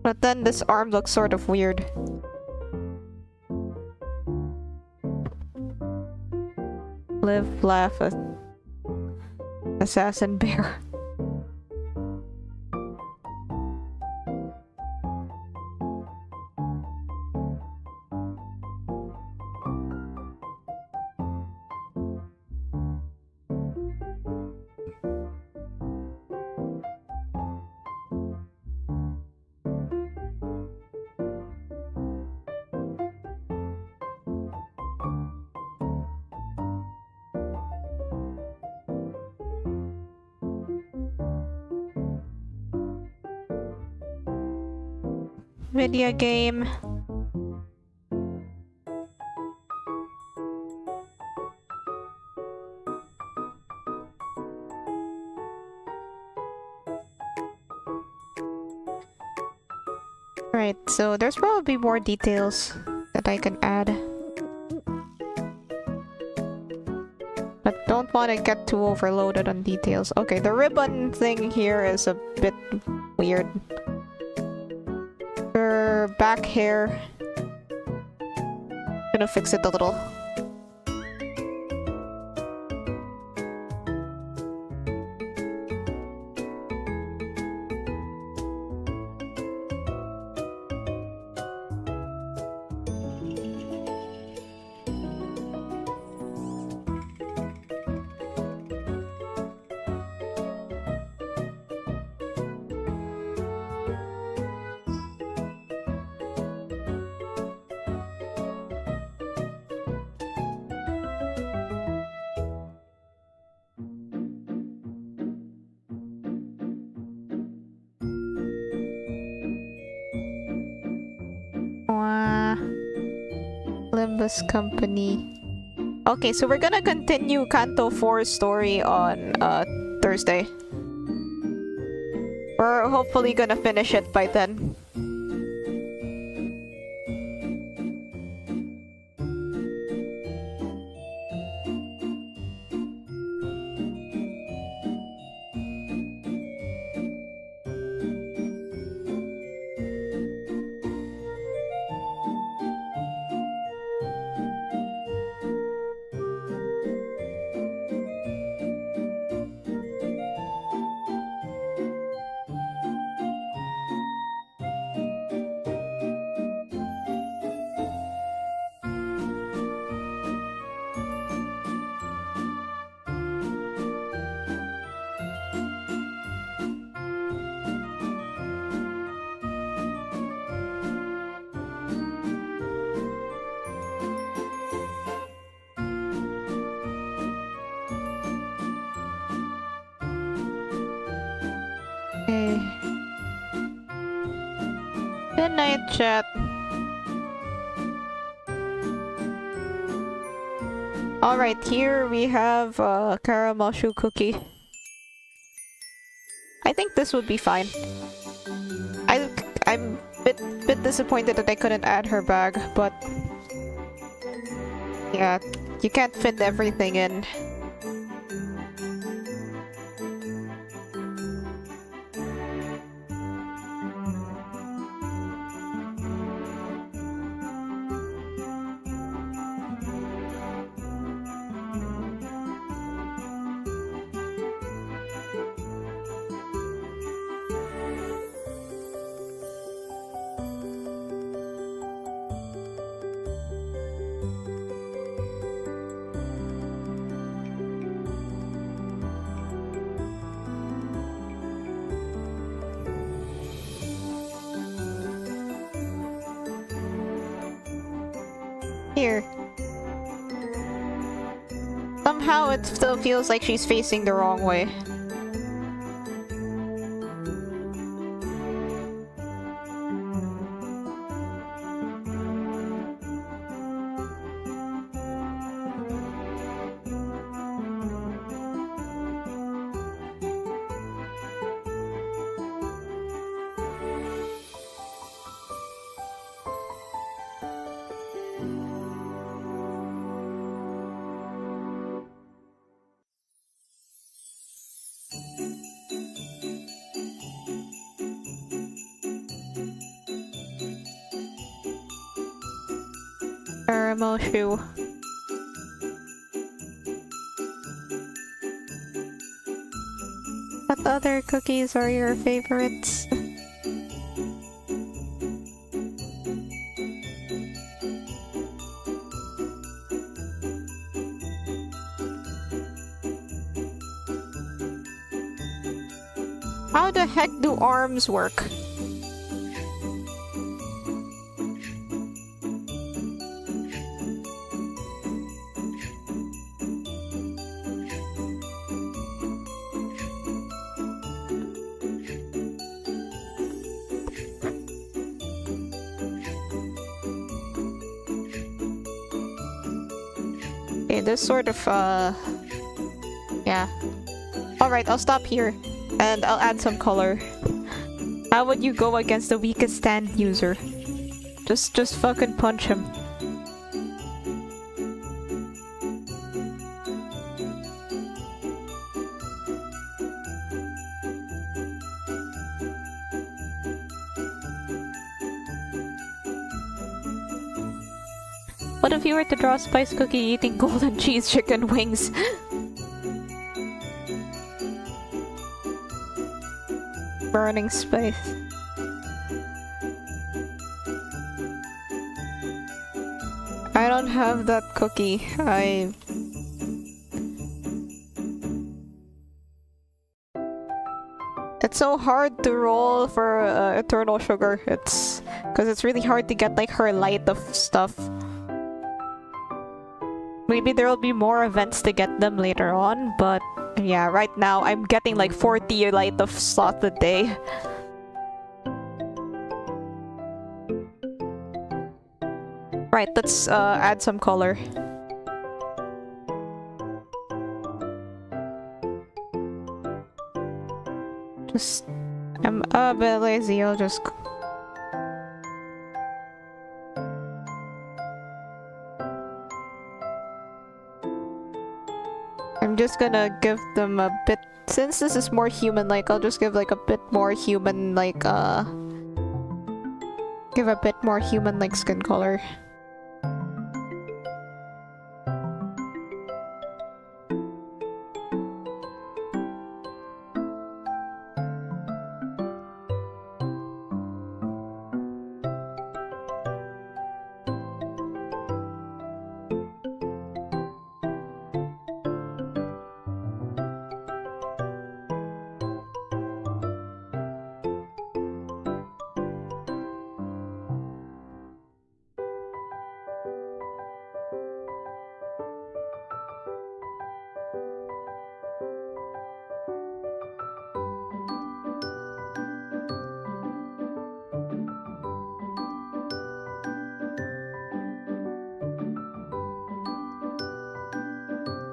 But then this arm looks sort of weird. Live, laugh, assassin bear. Video game. Right, so there's probably more details that I can add. But don't want to get too overloaded on details. Okay, the ribbon thing here is a bit weird. Her back hair. Gonna fix it a little. Limbus Company. Okay, so we're gonna continue Kanto 4's story on Thursday. We're hopefully gonna finish it by then. Okay. Good night, chat. Alright, here we have caramel shoe cookie. I think this would be fine. I'm a bit disappointed that I couldn't add her bag, but yeah, you can't fit everything in. Here. Somehow it still feels like she's facing the wrong way. Caramel shoe. other cookies are your favorites? How the heck do arms work? Okay, this sort of, yeah. Alright, I'll stop here. And I'll add some color. How would you go against the weakest stand user? Just fucking punch him. What if you were to draw a spice cookie eating golden cheese chicken wings? Burning spice. I don't have that cookie. It's so hard to roll for eternal sugar. It's because it's really hard to get like her light of stuff. Maybe there'll be more events to get them later on, but yeah, right now I'm getting like 40 light of slots a day. Right, let's add some color. I'm a bit lazy, I'll just... I'm just gonna give them a bit... Since this is more human-like, I'll just give like a bit more human-like, give a bit more human-like skin color.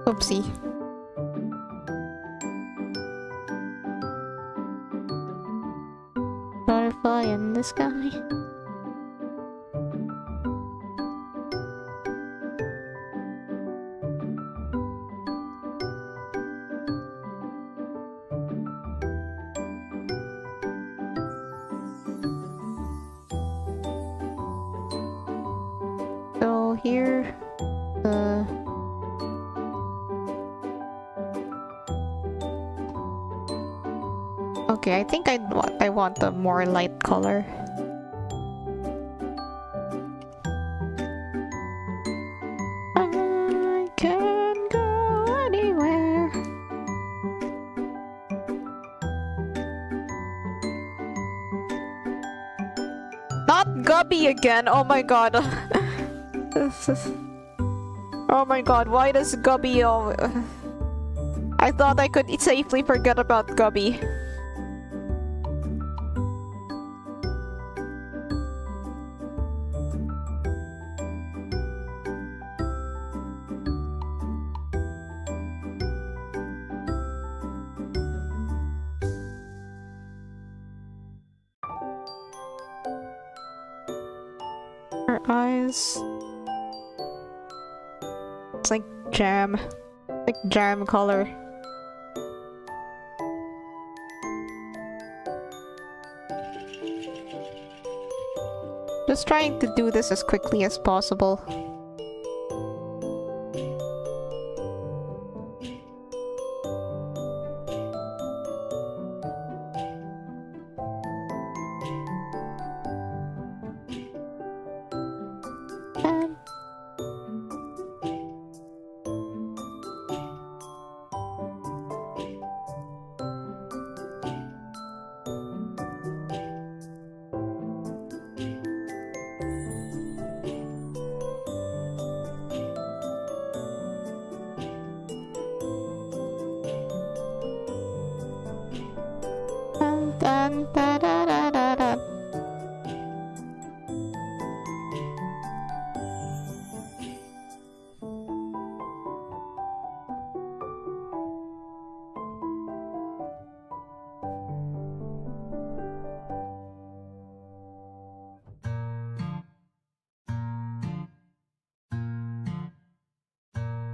Oopsie. Butterfly in the sky. So here, okay, I think I want a more light color. I can go anywhere. Not Gubby again! Oh my god. Oh my god, why does Gubby... I thought I could safely forget about Gubby. Her eyes... It's like jam. Like jam color. Just trying to do this as quickly as possible.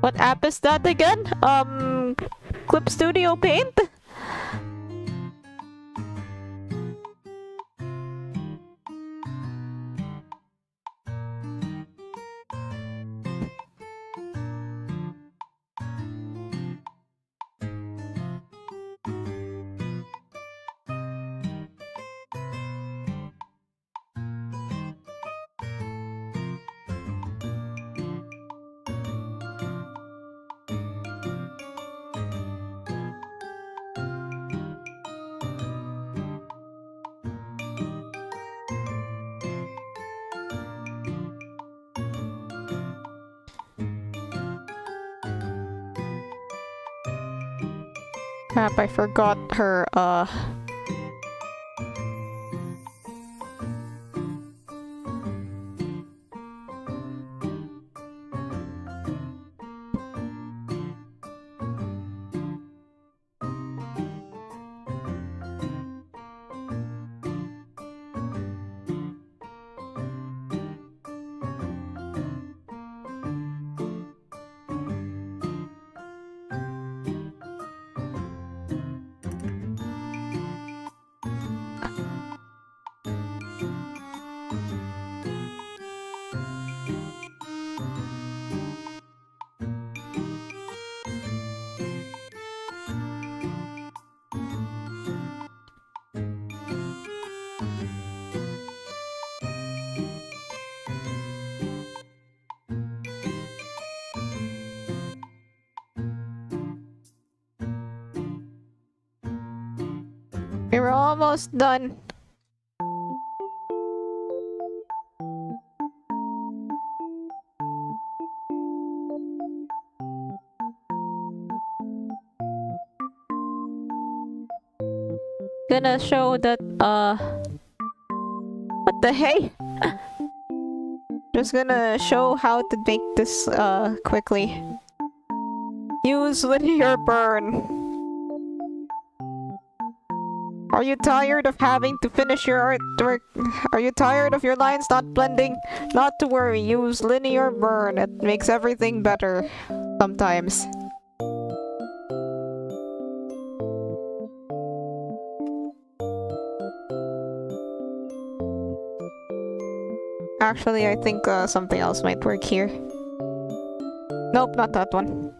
What app is that again? Clip Studio Paint? Crap, I forgot her, we're almost done. Gonna show that, what the hey? Just gonna show how to make this, quickly. Use linear burn. Are you tired of having to finish your artwork? Are you tired of your lines not blending? Not to worry, use linear burn. It makes everything better. Sometimes. Actually, I think something else might work here. Nope, not that one.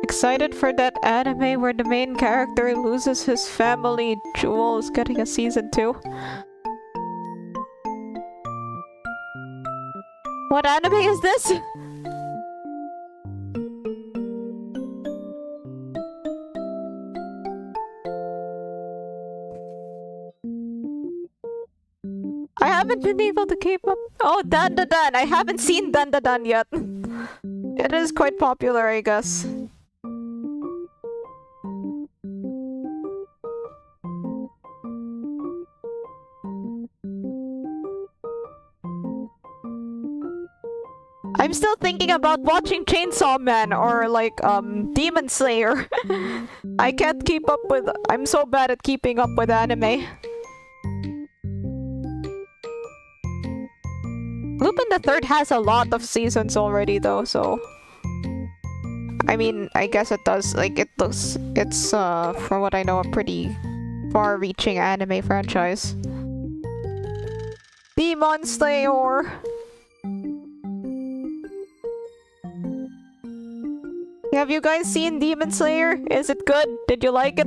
Excited for that anime where the main character loses his family jewels getting a season 2? What anime is this? I haven't been able to keep up. Oh, Dandadan! I haven't seen Dandadan yet. It is quite popular, I guess. I'm still thinking about watching Chainsaw Man or like Demon Slayer. I can't keep up with. I'm so bad at keeping up with anime. Lupin the Third has a lot of seasons already though, so I mean, I guess it does. Like it's from what I know, a pretty far-reaching anime franchise. Demon Slayer. Have you guys seen Demon Slayer? Is it good? Did you like it?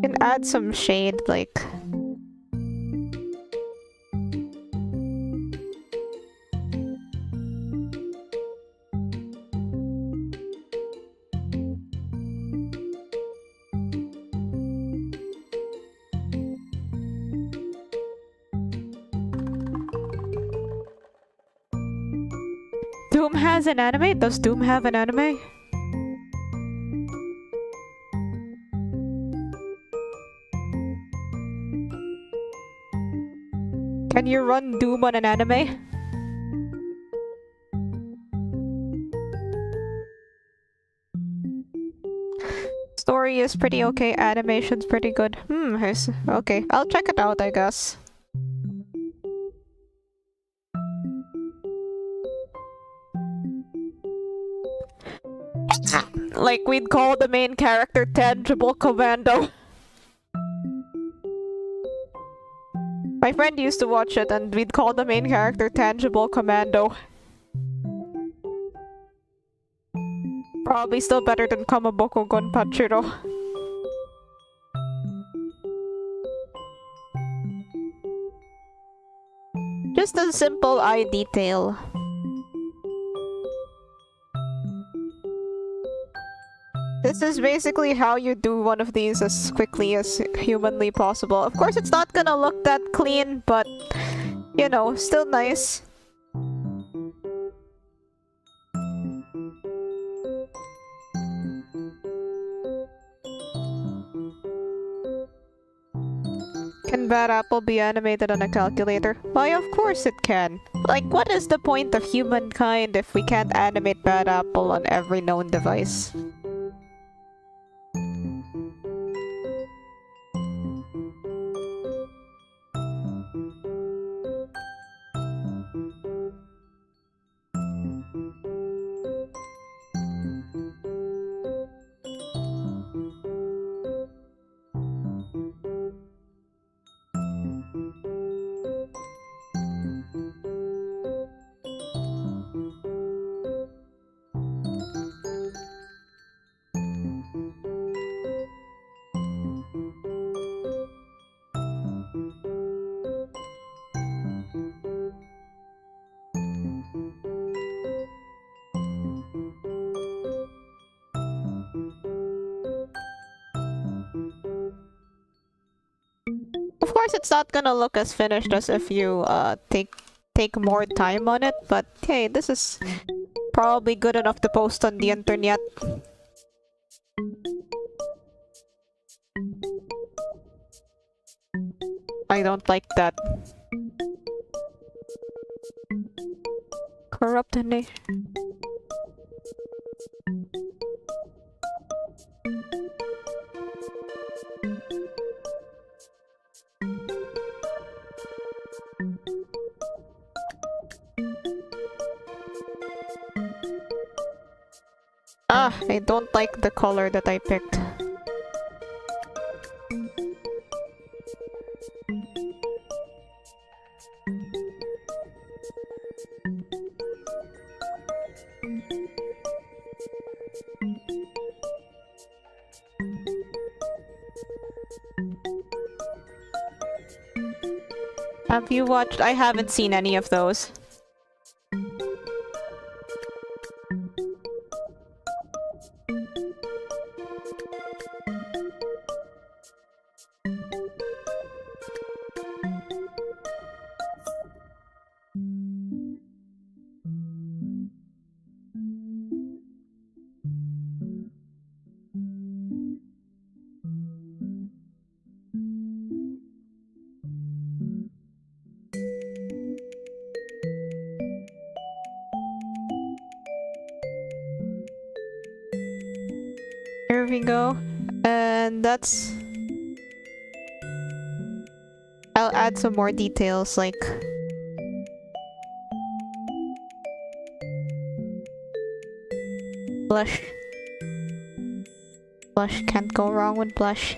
Can add some shade, like... Doom has an anime? Does Doom have an anime? Can you run Doom on an anime? Story is pretty okay, animation's pretty good. Okay, I'll check it out, I guess. Like, we'd call the main character Tangible Commando. My friend used to watch it, and we'd call the main character Tangible Commando. Probably still better than Kamaboko Gonpachiro. Just a simple eye detail. This is basically how you do one of these as quickly as humanly possible. Of course, it's not gonna look that clean, but, you know, still nice. Can Bad Apple be animated on a calculator? Why, of course it can. Like, what is the point of humankind if we can't animate Bad Apple on every known device? Of course, it's not gonna look as finished as if you take more time on it, but hey, this is probably good enough to post on the internet. I don't like that. Corrupt nation. I don't like the color that I picked. Have you watched? I haven't seen any of those. Here we go. And that's... I'll add some more details, like... Blush. Blush, can't go wrong with blush.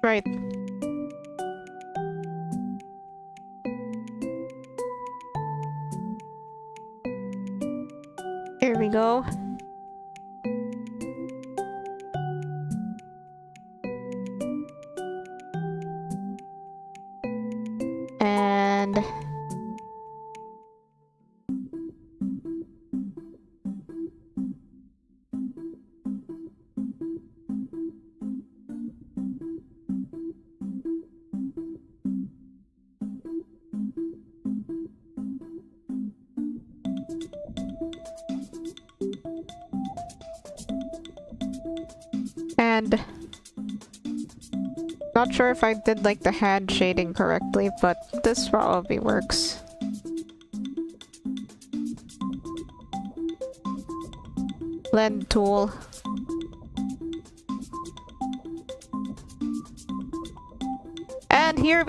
Right. Here we go. And not sure if I did like the hand shading correctly, but this probably works. Blend tool.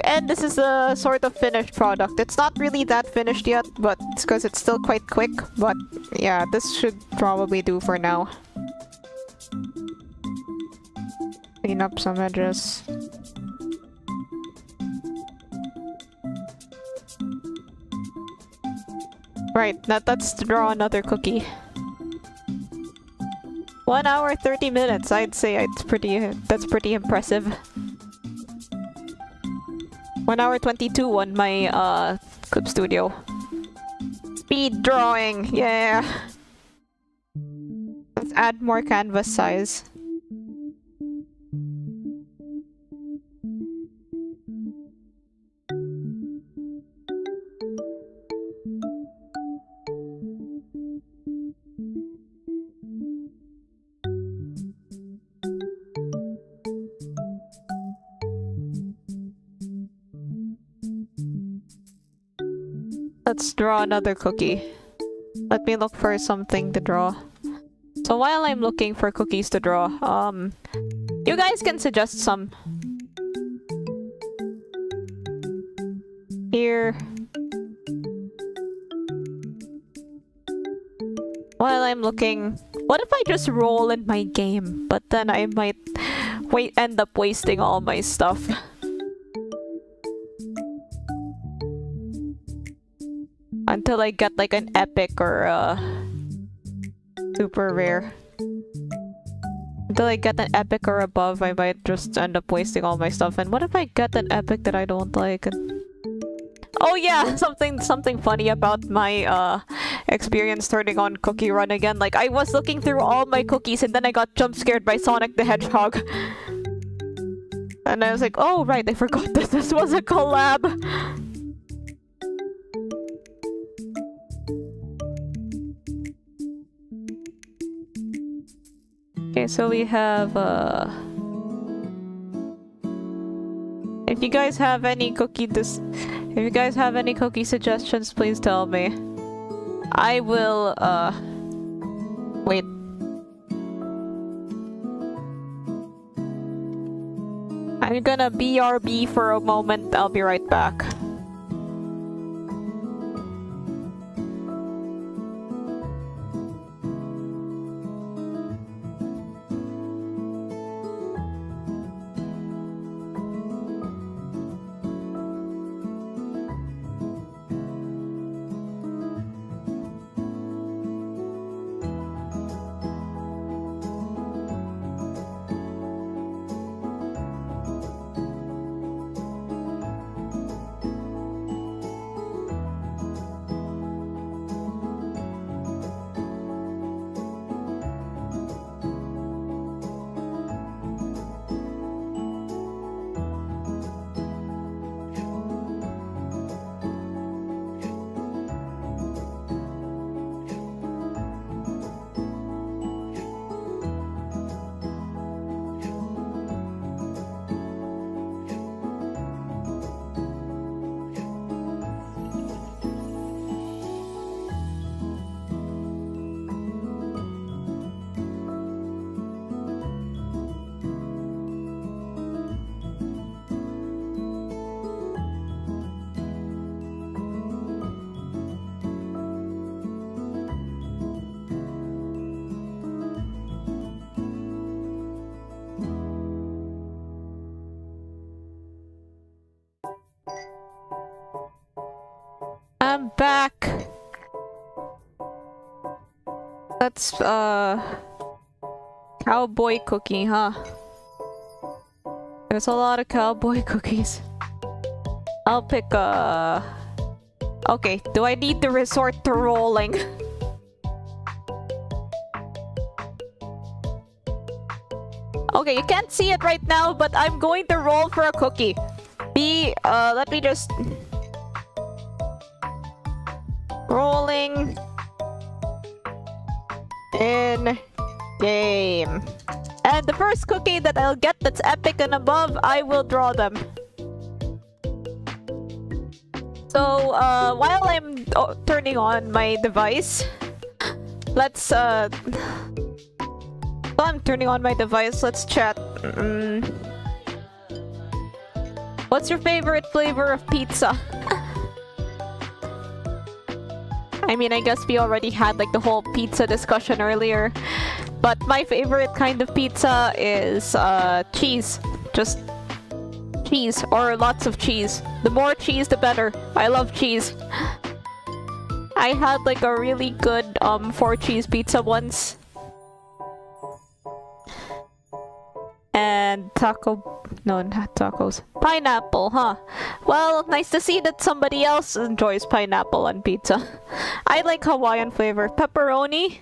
And this is a sort of finished product. It's not really that finished yet, but it's because it's still quite quick. But yeah, this should probably do for now. Clean up some edges. Right, now let's draw another cookie. 1 hour 30 minutes. I'd say that's pretty impressive. 1 hour 22 on my Clip Studio. Speed drawing, yeah. Let's add more canvas size. Let's draw another cookie. Let me look for something to draw. So while I'm looking for cookies to draw, you guys can suggest some. Here. While I'm looking, what if I just roll in my game? But then I might end up wasting all my stuff. Until I get like an epic or super rare. Until I get an epic or above, I might just end up wasting all my stuff. And what if I get an epic that I don't like? Oh yeah, something funny about my experience turning on Cookie Run again. Like, I was looking through all my cookies and then I got jump scared by Sonic the Hedgehog. And I was like, oh right, I forgot that this was a collab. Okay, so we have if you guys have any cookie suggestions, please tell me. I will wait. I'm gonna BRB for a moment. I'll be right back. back. That's cowboy cookie, huh? There's a lot of cowboy cookies. I'll pick okay, do I need to resort to rolling? Okay, you can't see it right now, but I'm going to roll for a cookie. Let me just... Rolling... in... game. And the first cookie that I'll get that's epic and above, I will draw them. So, while I'm turning on my device, let's, while I'm turning on my device, let's chat. What's your favorite flavor of pizza? I mean, I guess we already had like the whole pizza discussion earlier. But my favorite kind of pizza is cheese. Just cheese, or lots of cheese. The more cheese, the better. I love cheese. I had like a really good 4-cheese pizza once. And no, not tacos. Pineapple, huh? Well, nice to see that somebody else enjoys pineapple on pizza. I like Hawaiian flavor. Pepperoni?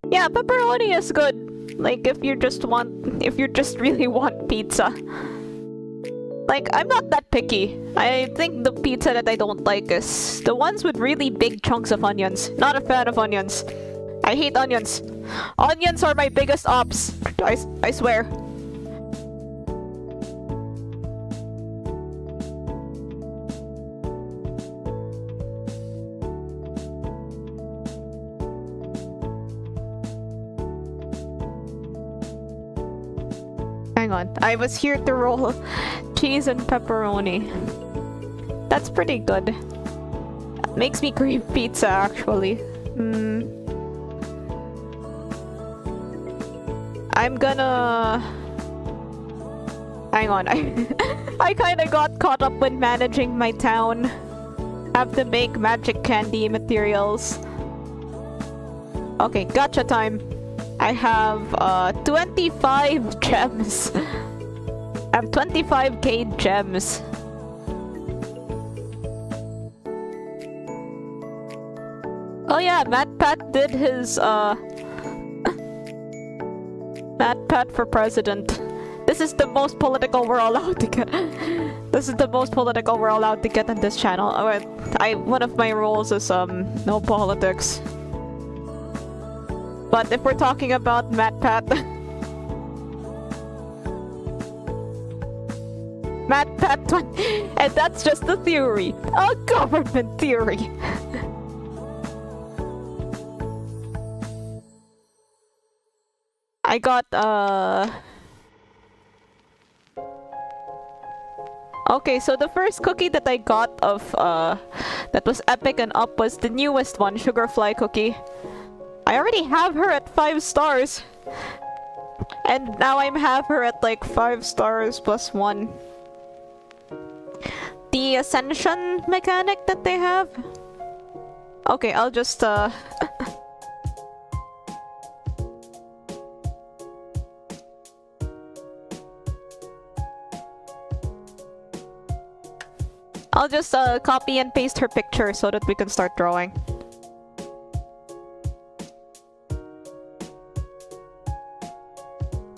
Yeah, pepperoni is good. Like, if you just really want pizza. Like, I'm not that picky. I think the pizza that I don't like is the ones with really big chunks of onions. Not a fan of onions. I hate onions. Onions are my biggest ops. I swear. Hang on, I was here to roll cheese and pepperoni. That's pretty good. Makes me crave pizza, actually. I'm gonna... Hang on, I kinda got caught up when managing my town. Have to make magic candy materials. Okay, gotcha time. I have 25 gems. I have 25k gems. Oh yeah, MatPat did his MatPat for president. This is the most political we're allowed to get. This is the most political we're allowed to get on this channel. Alright, one of my roles is no politics. But if we're talking about MatPat... MatPat... And that's just a theory. A government theory. I got, Okay, so the first cookie that I got of, that was epic and up was the newest one, Sugarfly cookie. I already have her at 5 stars. And now I'm have her at like 5 stars plus 1. The ascension mechanic that they have? Okay, I'll just I'll just copy and paste her picture so that we can start drawing.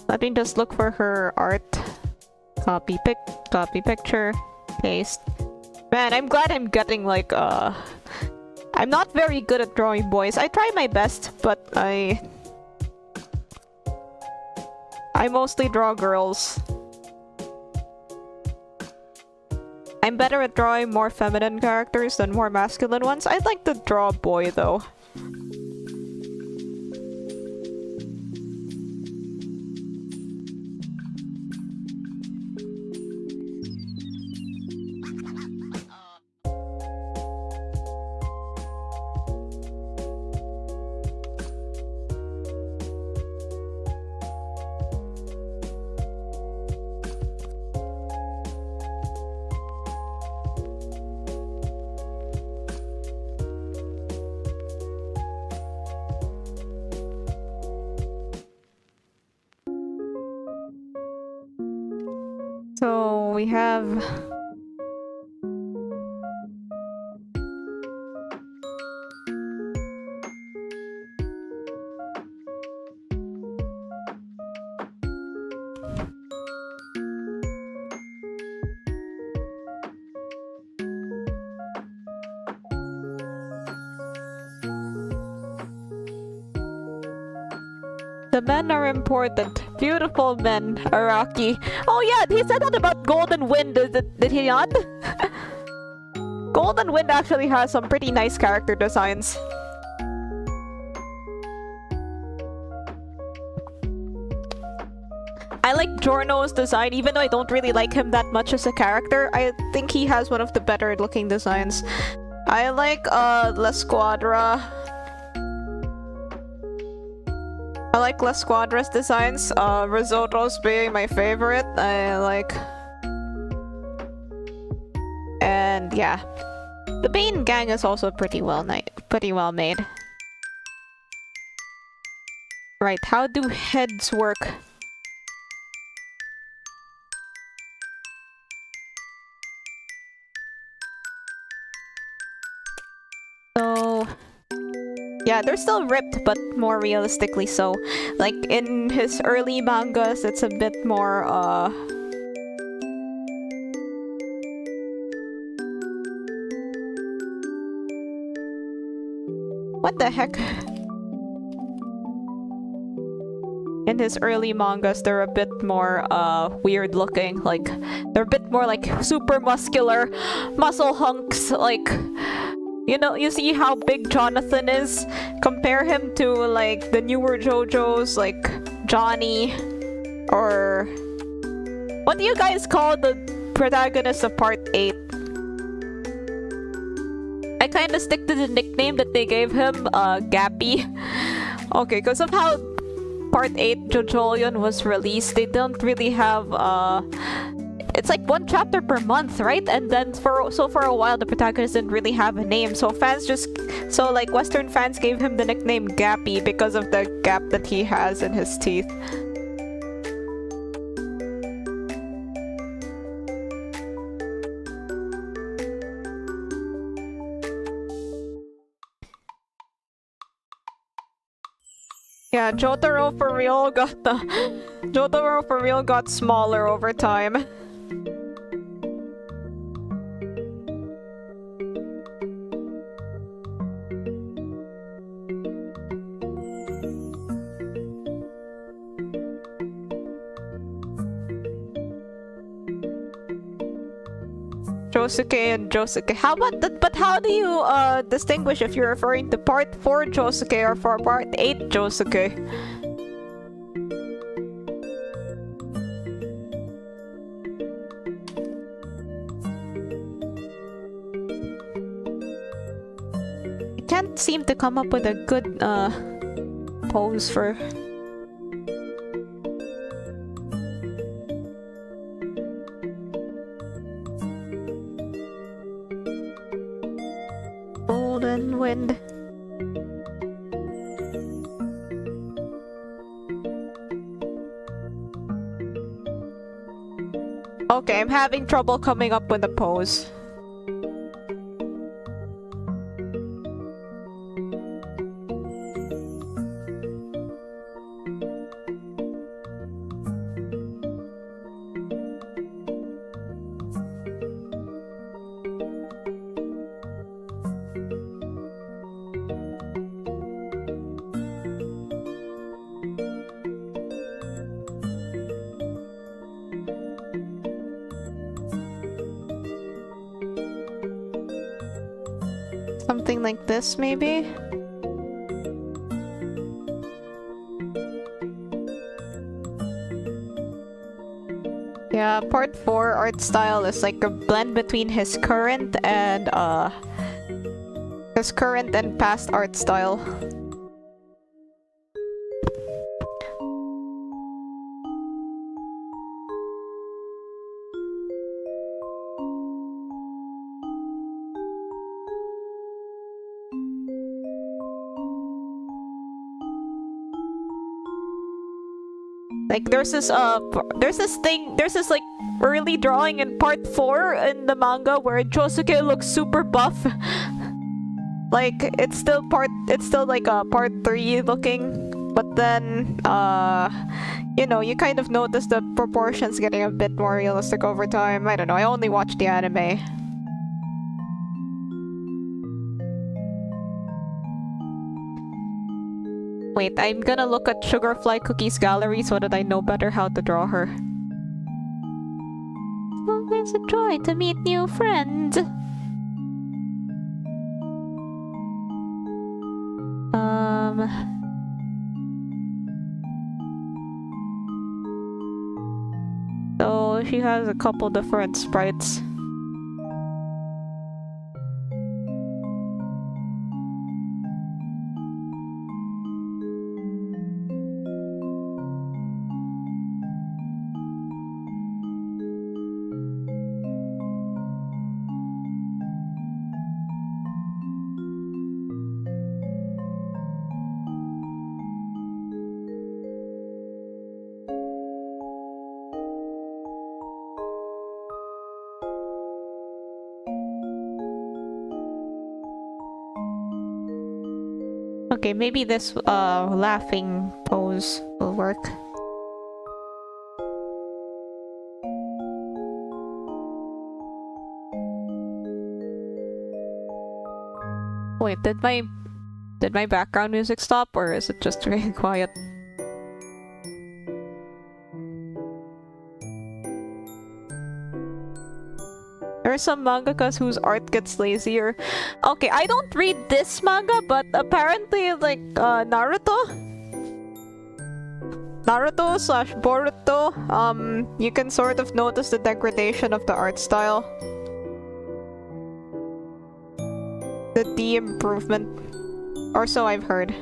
Let me just look for her art. Copy picture, paste. Man, I'm glad I'm getting like I'm not very good at drawing boys. I try my best, but I mostly draw girls. I'm better at drawing more feminine characters than more masculine ones. I'd like to draw a boy though. we have... The men are important. Beautiful men, Araki. Oh yeah, he said that about Golden Wind, did he not? Golden Wind actually has some pretty nice character designs. I like Giorno's design, even though I don't really like him that much as a character. I think he has one of the better looking designs. I like La Squadra. I like La Squadra's designs, Risotto's being my favorite. I like... And yeah. The Bane gang is also pretty well made. Right, how do heads work? So... Yeah, they're still ripped, but more realistically so. Like, in his early mangas, it's a bit more, What the heck? In his early mangas, they're a bit more, weird looking. Like, they're a bit more, like, super muscular muscle hunks, like... You know, you see how big Jonathan is? Compare him to, like, the newer JoJo's, like, Johnny, or... What do you guys call the protagonist of Part 8? I kinda stick to the nickname that they gave him, Gappy. Okay, because of how Part 8 JoJolion was released, they don't really have, it's like one chapter per month, right? And then for a while the protagonist didn't really have a name, so like Western fans gave him the nickname Gappy because of the gap that he has in his teeth. Yeah, Jotaro for real got smaller over time. Josuke and Josuke. How about that? But how do you distinguish if you're referring to Part 4 Josuke or for Part 8 Josuke? I can't seem to come up with a good pose for... Golden Wind. Okay, I'm having trouble coming up with a pose. Something like this, maybe? Yeah, Part 4 art style is like a blend between his current and past art style. Like there's this like early drawing in part 4 in the manga where Josuke looks super buff. Like, it's still like a part 3 looking, but then, you know, you kind of notice the proportions getting a bit more realistic over time. I don't know, I only watched the anime. Wait, I'm gonna look at Sugarfly Cookie's gallery so that I know better how to draw her. Always a joy to meet new friends. So she has a couple different sprites. Okay, maybe this laughing pose will work. Wait, did my background music stop, or is it just really quiet? There are some mangakas whose art gets lazier. Okay, I don't read this manga, but apparently, like, Naruto slash Boruto, you can sort of notice the degradation of the art style. The de-improvement. Or so I've heard.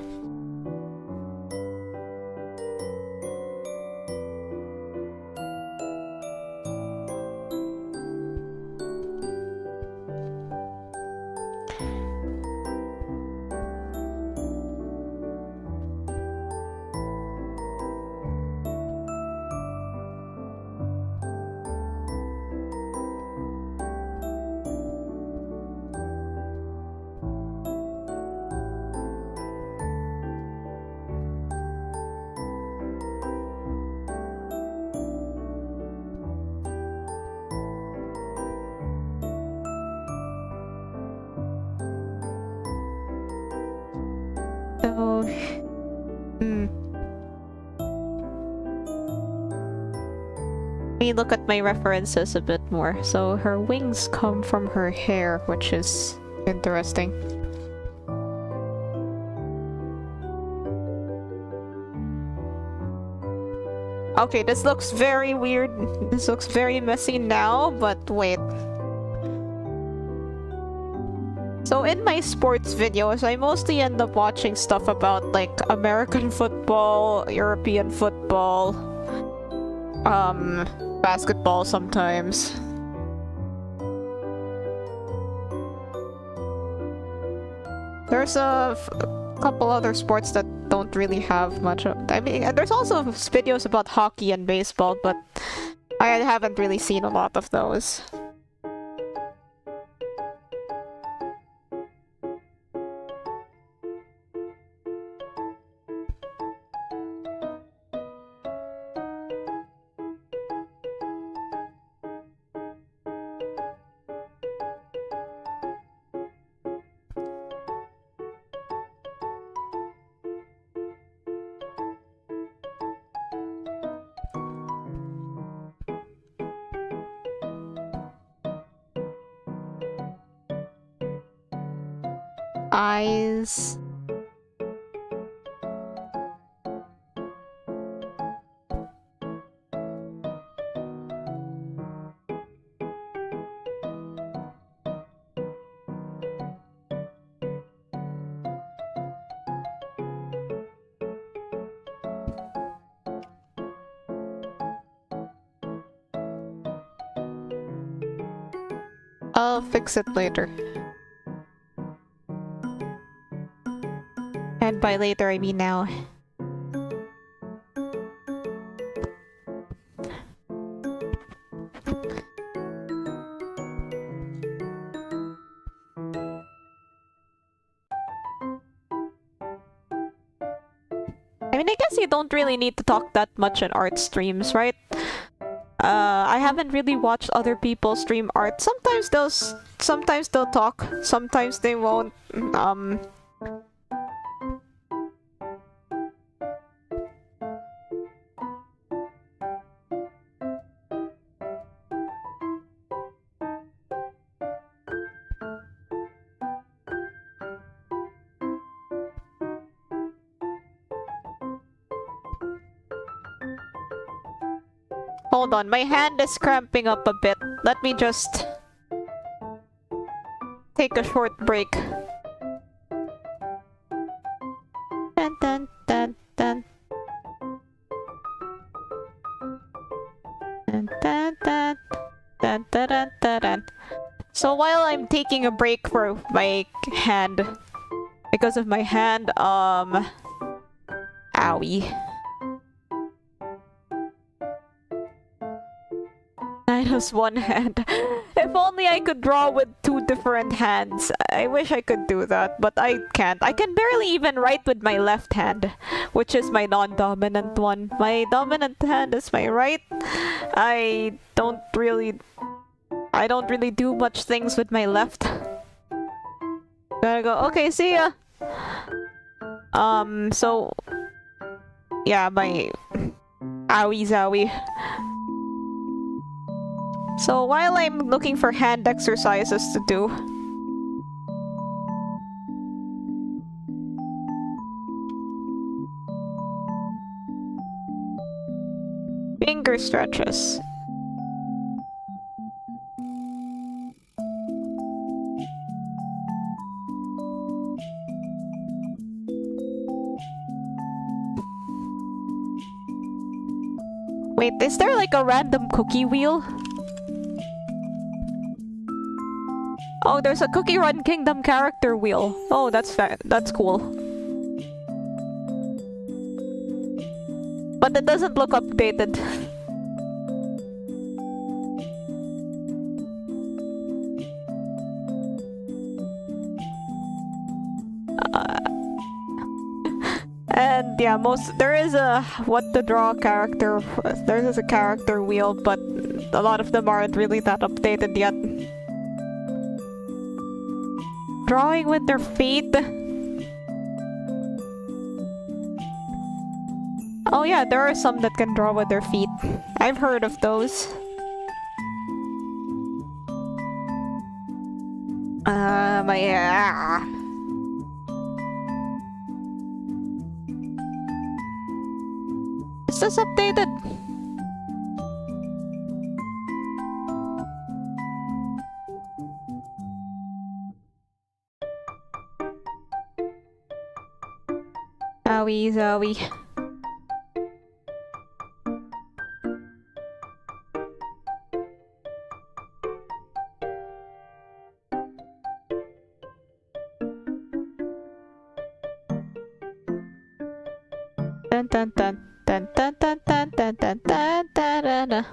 Let me look at my references a bit more. So her wings come from her hair, which is interesting. Okay, this looks very weird. This looks very messy now, but wait. So in my sports videos, I mostly end up watching stuff about like American football, European football, basketball sometimes. There's a couple other sports that don't really have much of, I mean, there's also videos about hockey and baseball, but I haven't really seen a lot of those. Eyes. I'll fix it later. And by later, I mean now. I mean, I guess you don't really need to talk that much in art streams, right? I haven't really watched other people stream art. Sometimes they'll talk, sometimes they won't. Hold on, my hand is cramping up a bit. Let me just take a short break. Dun, dun, dun, dun. Dun, dun, dun. Dun, dun, dun, dun, dun. So while I'm taking a break for my hand, because of my hand, owie. Minus one hand. If only I could draw with two different hands. I wish I could do that, but I can't. I can barely even write with my left hand, which is my non-dominant one. My dominant hand is my right. I don't really do much things with my left. Gotta go. Okay, see ya. So yeah, my owie zowie. So while I'm looking for hand exercises to do, finger stretches. Wait, is there like a random cookie wheel? Oh, there's a Cookie Run Kingdom character wheel. Oh, that's cool. But it doesn't look updated. And yeah, there is a what to draw character. There is a character wheel, but a lot of them aren't really that updated yet. Drawing with their feet. Oh yeah, there are some that can draw with their feet. I've heard of those. Yeah. Is this updated? Zowie, Zowie. Dun dun dun dun dun dun dun dun dun dun dun dun.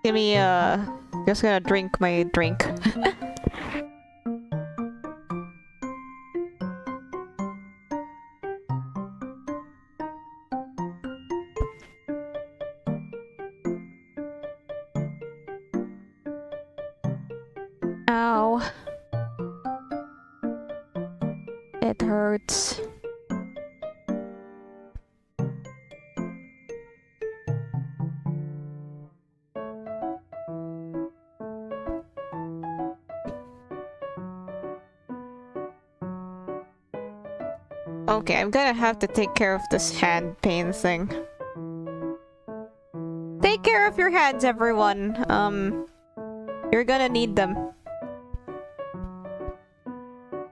Give me just gonna drink my drink. Ow. It hurts. Okay, I'm gonna have to take care of this hand pain thing. Take care of your hands, everyone. You're gonna need them.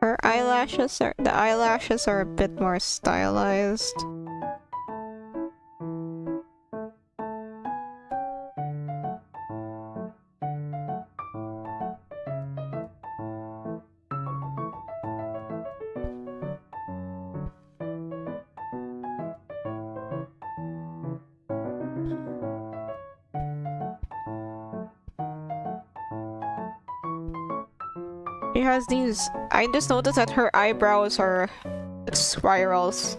The eyelashes are a bit more stylized. She has these. I just noticed that her eyebrows are spirals.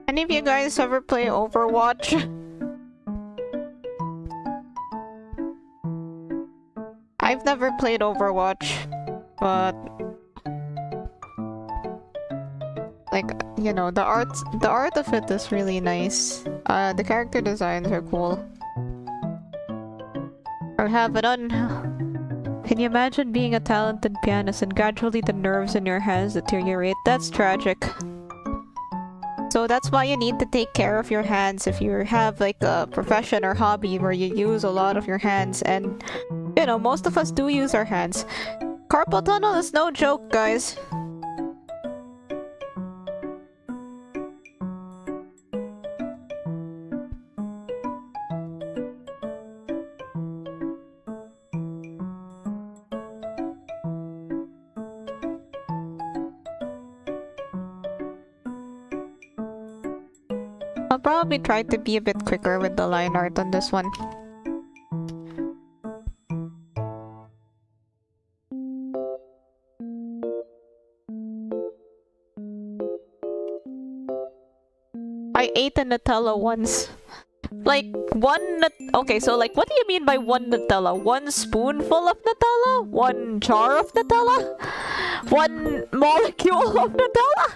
Any of you guys ever play Overwatch? I've never played Overwatch, but like, you know, the art of it is really nice. The character designs are cool. Or have it on. Can you imagine being a talented pianist and gradually the nerves in your hands deteriorate? That's tragic. So that's why you need to take care of your hands if you have like a profession or hobby where you use a lot of your hands, and you know, most of us do use our hands. Carpal tunnel is no joke, guys. I'll probably try to be a bit quicker with the line art on this one. I ate a Nutella once. Like, okay, so like, what do you mean by one Nutella? One spoonful of Nutella? One jar of Nutella? One molecule of Nutella?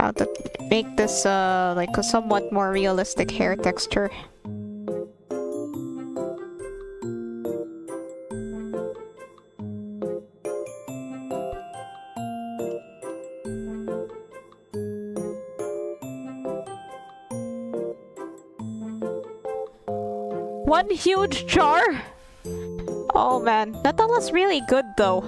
How to make this like a somewhat more realistic hair texture. One huge jar? Oh man, Nutella's really good though.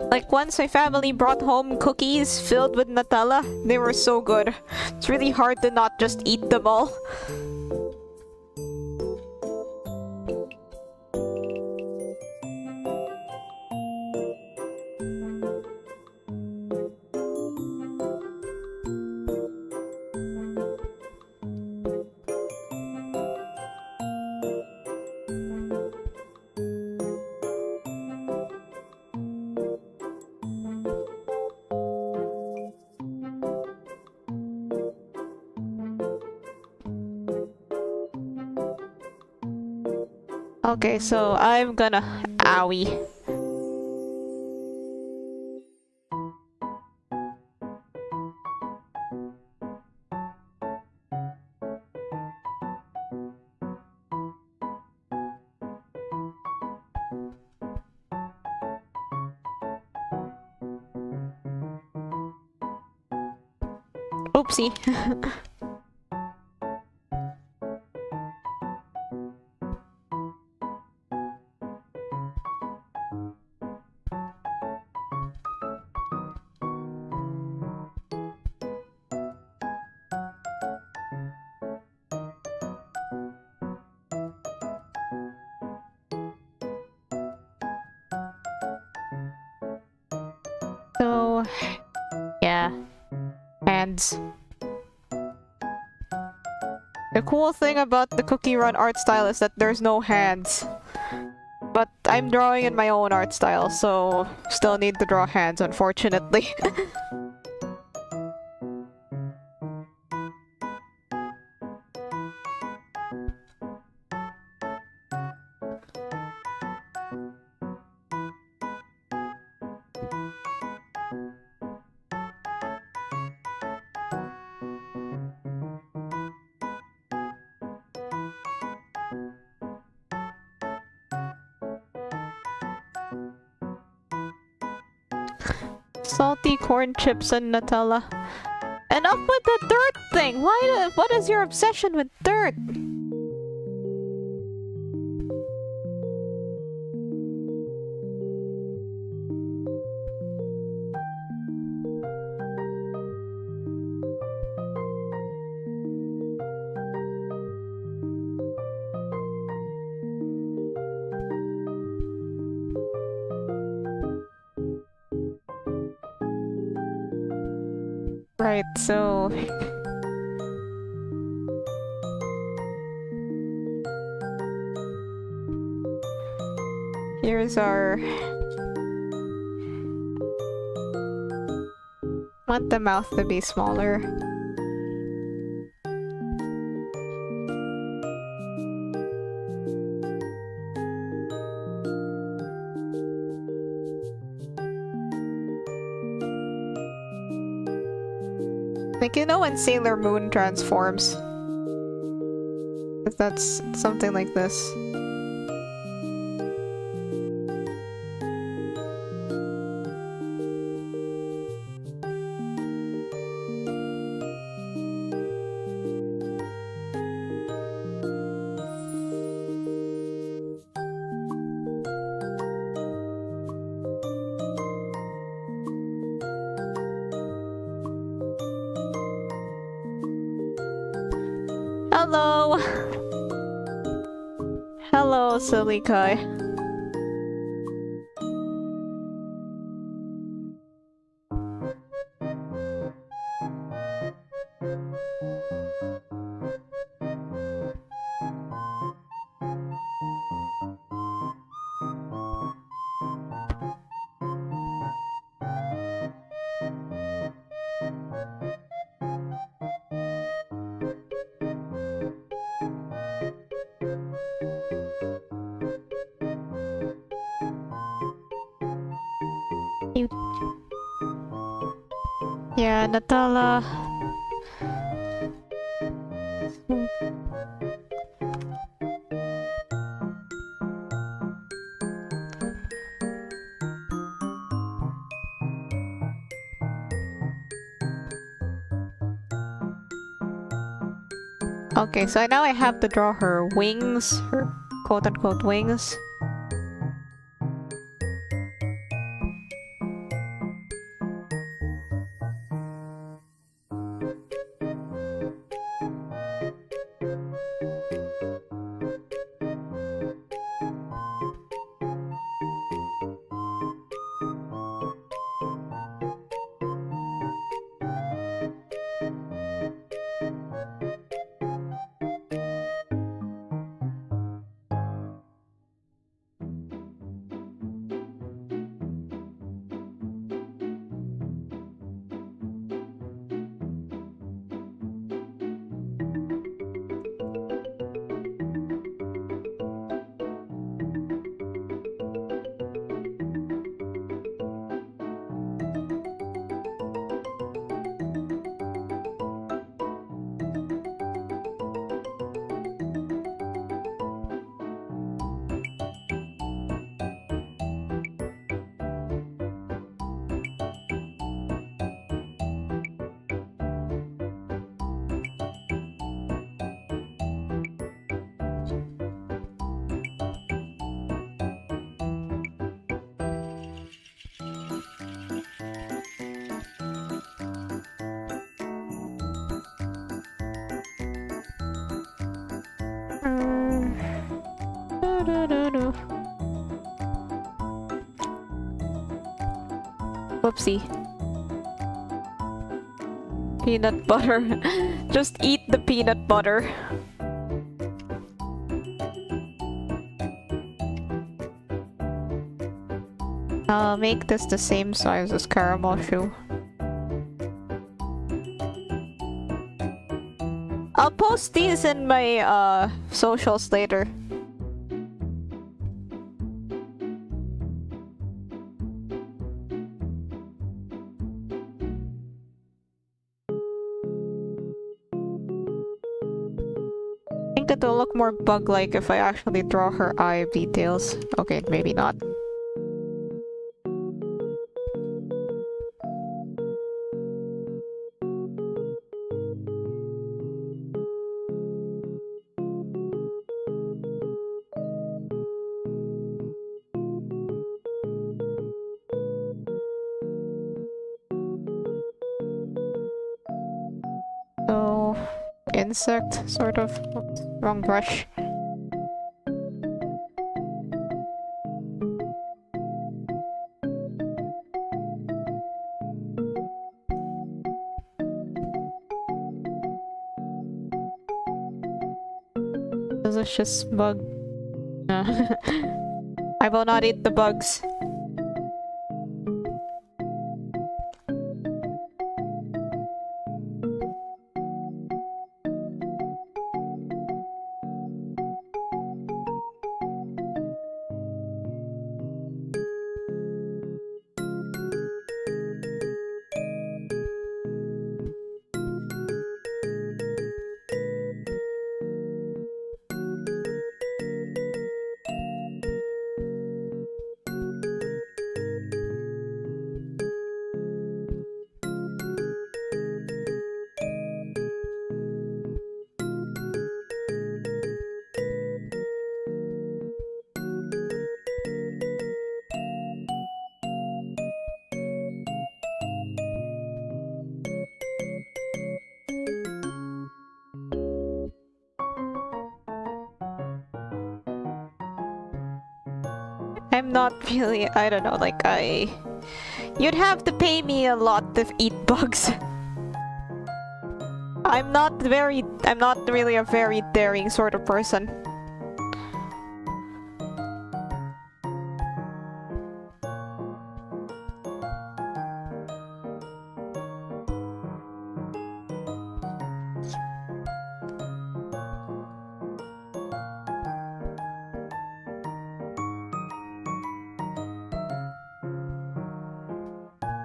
Like once my family brought home cookies filled with Nutella, they were so good. It's really hard to not just eat them all. Okay, so I'm gonna... Owie. Oopsie. So, yeah, hands. The cool thing about the cookie run art style is that there's no hands. But I'm drawing in my own art style, so still need to draw hands, unfortunately. Salty corn chips and Nutella. Enough with the dirt thing! What is your obsession with dirt? Right, so... here's our... want the mouth to be smaller. Like, you know when Sailor Moon transforms? That's something like this. Hello! Hello, silly Kai. Yeah, Natala. Okay, so now I have to draw her wings, her quote-unquote wings. Whoopsie. Peanut butter. Just eat the peanut butter. I'll make this the same size as Caramel Shoe. I'll post these in my socials later. I think it'll look more bug-like if I actually draw her eye details. Okay, maybe not. insect, sort of. Oops, wrong brush. Delicious bug. I will not eat the bugs. I'm not really, I don't know, like you'd have to pay me a lot to eat bugs. I'm not really a very daring sort of person.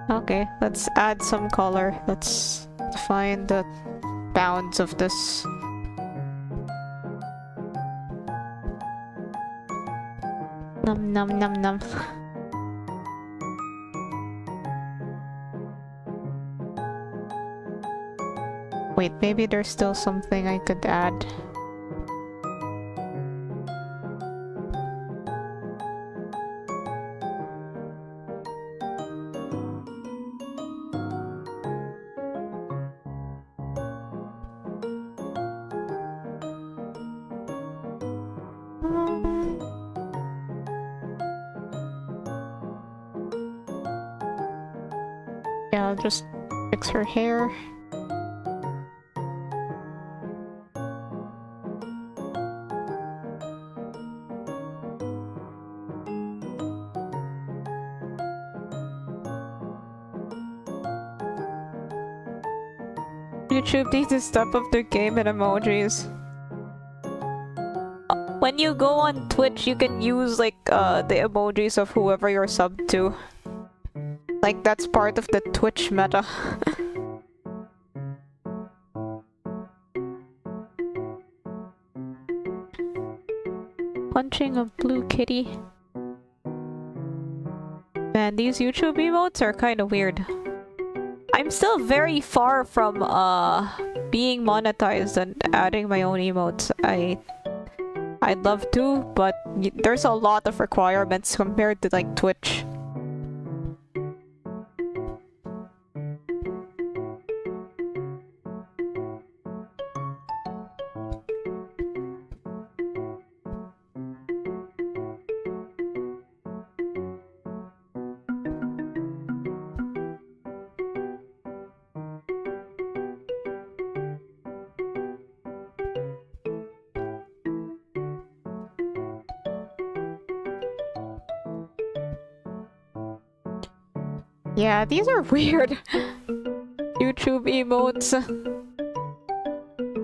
Okay, let's add some color. Let's define the bounds of this. Num num num num. Wait, maybe there's still something I could add. Yeah, I'll just fix her hair. YouTube needs to step up their game in emojis. When you go on Twitch, you can use like the emojis of whoever you're subbed to. Like, that's part of the Twitch meta. Punching a blue kitty. Man, these YouTube emotes are kind of weird. I'm still very far from being monetized and adding my own emotes. I'd love to, but there's a lot of requirements compared to like Twitch. Yeah, these are weird. YouTube emotes.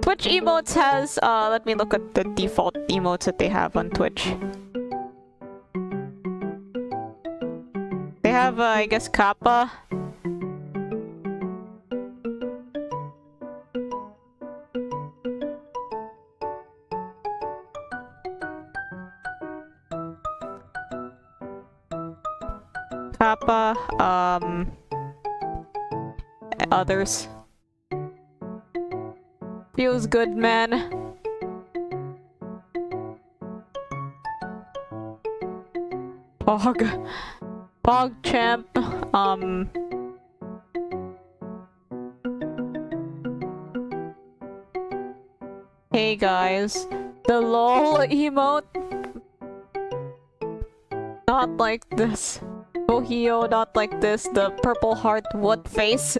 Twitch emotes has, let me look at the default emotes that they have on Twitch. They have, I guess, Kappa. Kappa, others. Feels good, man. Pog champ, Hey guys, the lol emote. Not like this. Bohio, not like this. The purple heart what face.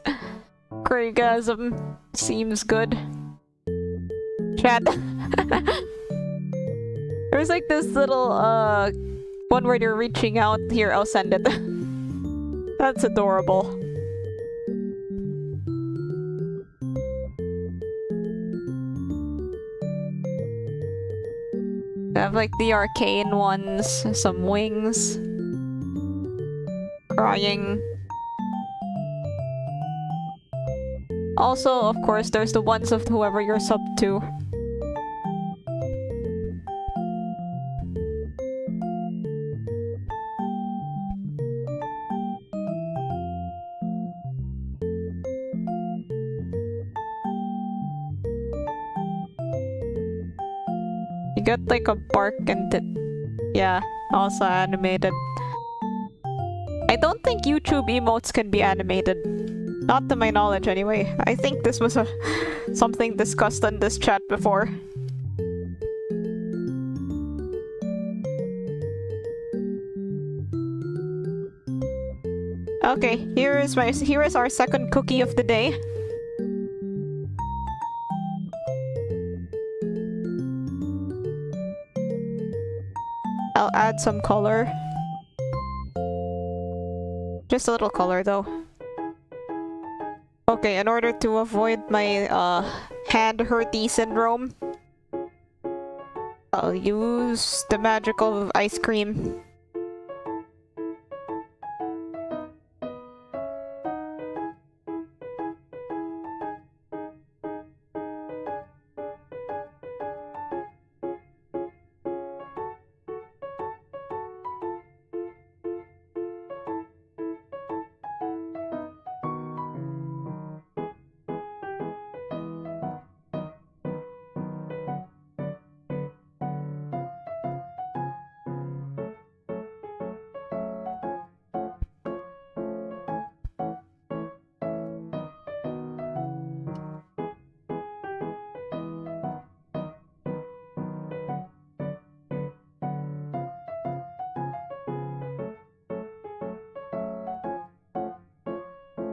Craigasm seems good. Chat. There's like this little one where you're reaching out. Here, I'll send it. That's adorable. I have like the arcane ones, some wings. Crying. Also, of course, there's the ones of whoever you're sub to. You get like a bark and yeah, also animated. I don't think YouTube emotes can be animated. Not to my knowledge anyway. I think this was something discussed in this chat before. Okay, here is our second cookie of the day. I'll add some color. Just a little color though. Okay, in order to avoid my hand hurty syndrome, I'll use the magical ice cream.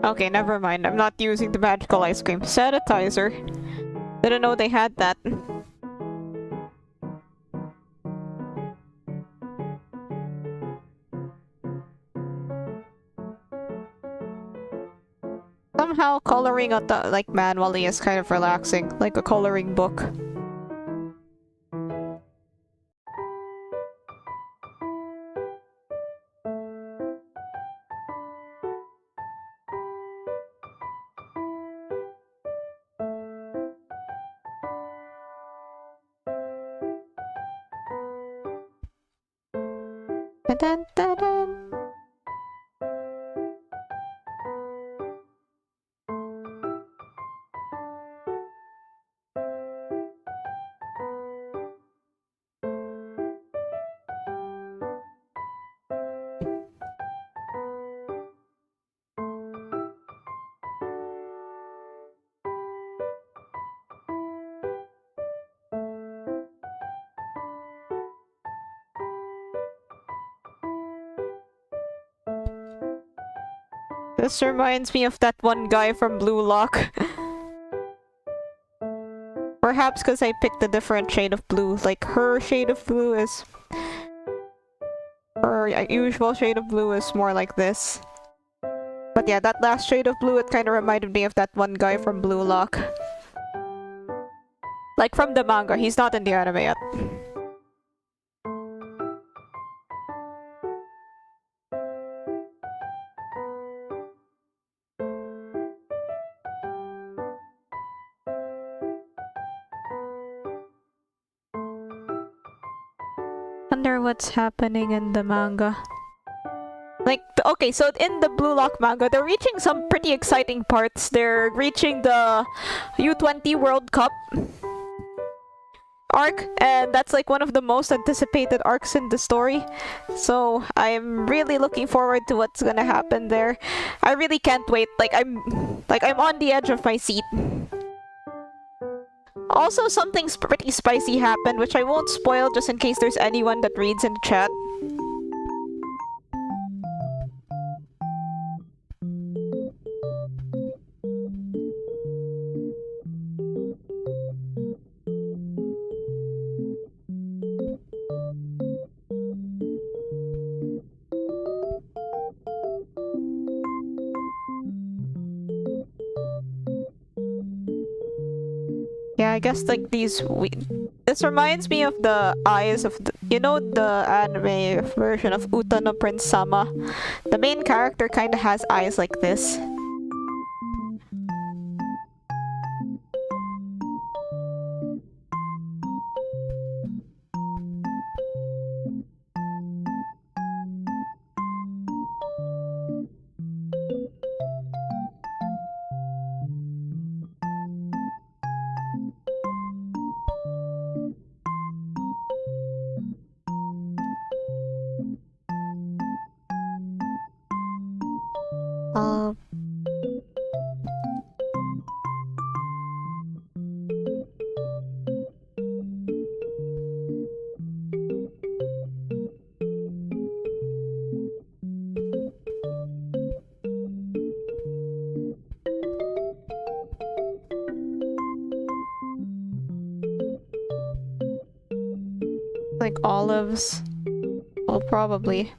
Okay, never mind. I'm not using the magical ice cream. Sanitizer. Didn't know they had that. Somehow coloring at the like manually is kind of relaxing, like a coloring book. Dun, dun, dun. This reminds me of that one guy from Blue Lock. Perhaps because I picked a different shade of blue. Like, her shade of blue is... her usual shade of blue is more like this. But yeah, that last shade of blue, it kind of reminded me of that one guy from Blue Lock. Like, from the manga. He's not in the anime yet. Wonder what's happening in the manga. Like, okay, so in the Blue Lock manga, they're reaching some pretty exciting parts. They're reaching the U20 World Cup arc, and that's like one of the most anticipated arcs in the story. So I'm really looking forward to what's gonna happen there. I really can't wait. I'm on the edge of my seat. Also, something pretty spicy happened, which I won't spoil just in case there's anyone that reads in the chat. Yeah, I guess like these. This reminds me of the eyes of you know the anime version of Uta no Prince Sama. The main character kind of has eyes like this. Like olives. Well, probably.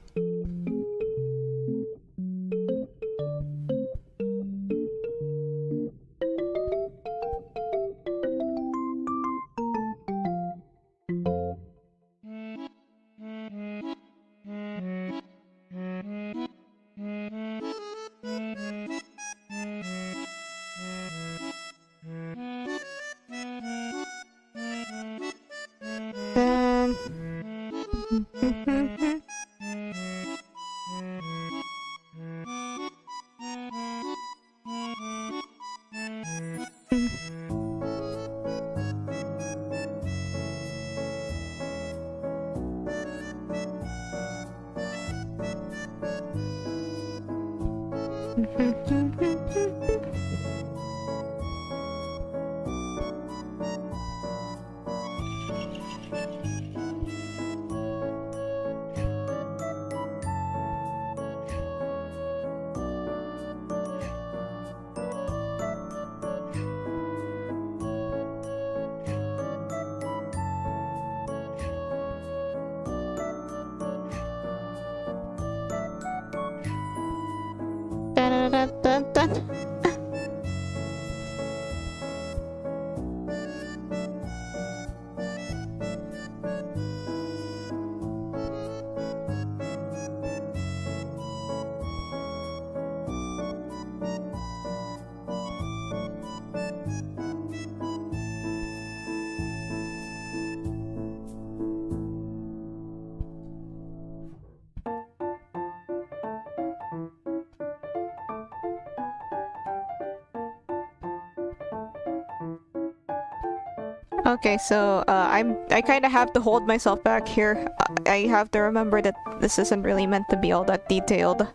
Okay, so I kind of have to hold myself back here. I have to remember that this isn't really meant to be all that detailed.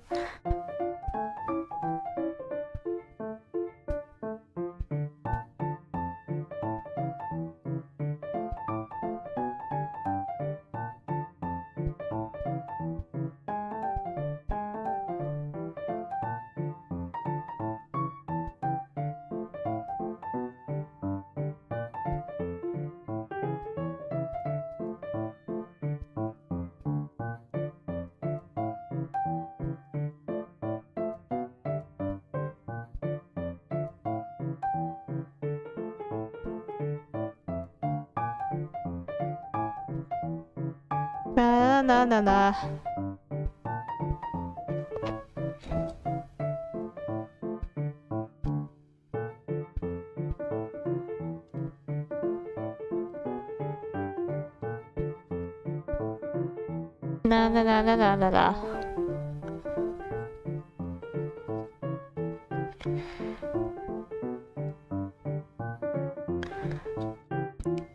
Na.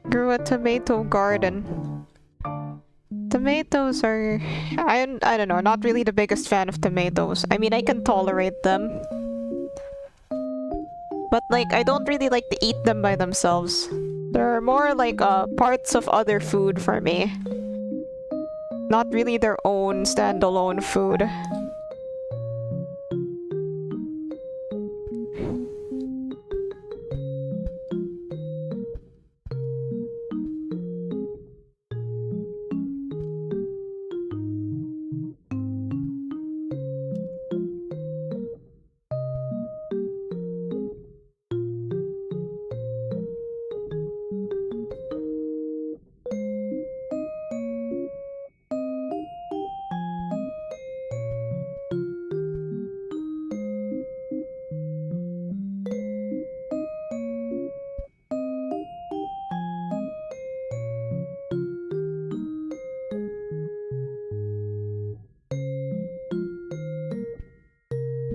Grew a tomato garden. Tomatoes are... I don't know, not really the biggest fan of tomatoes. I mean, I can tolerate them. But like, I don't really like to eat them by themselves. They're more like parts of other food for me. Not really their own standalone food.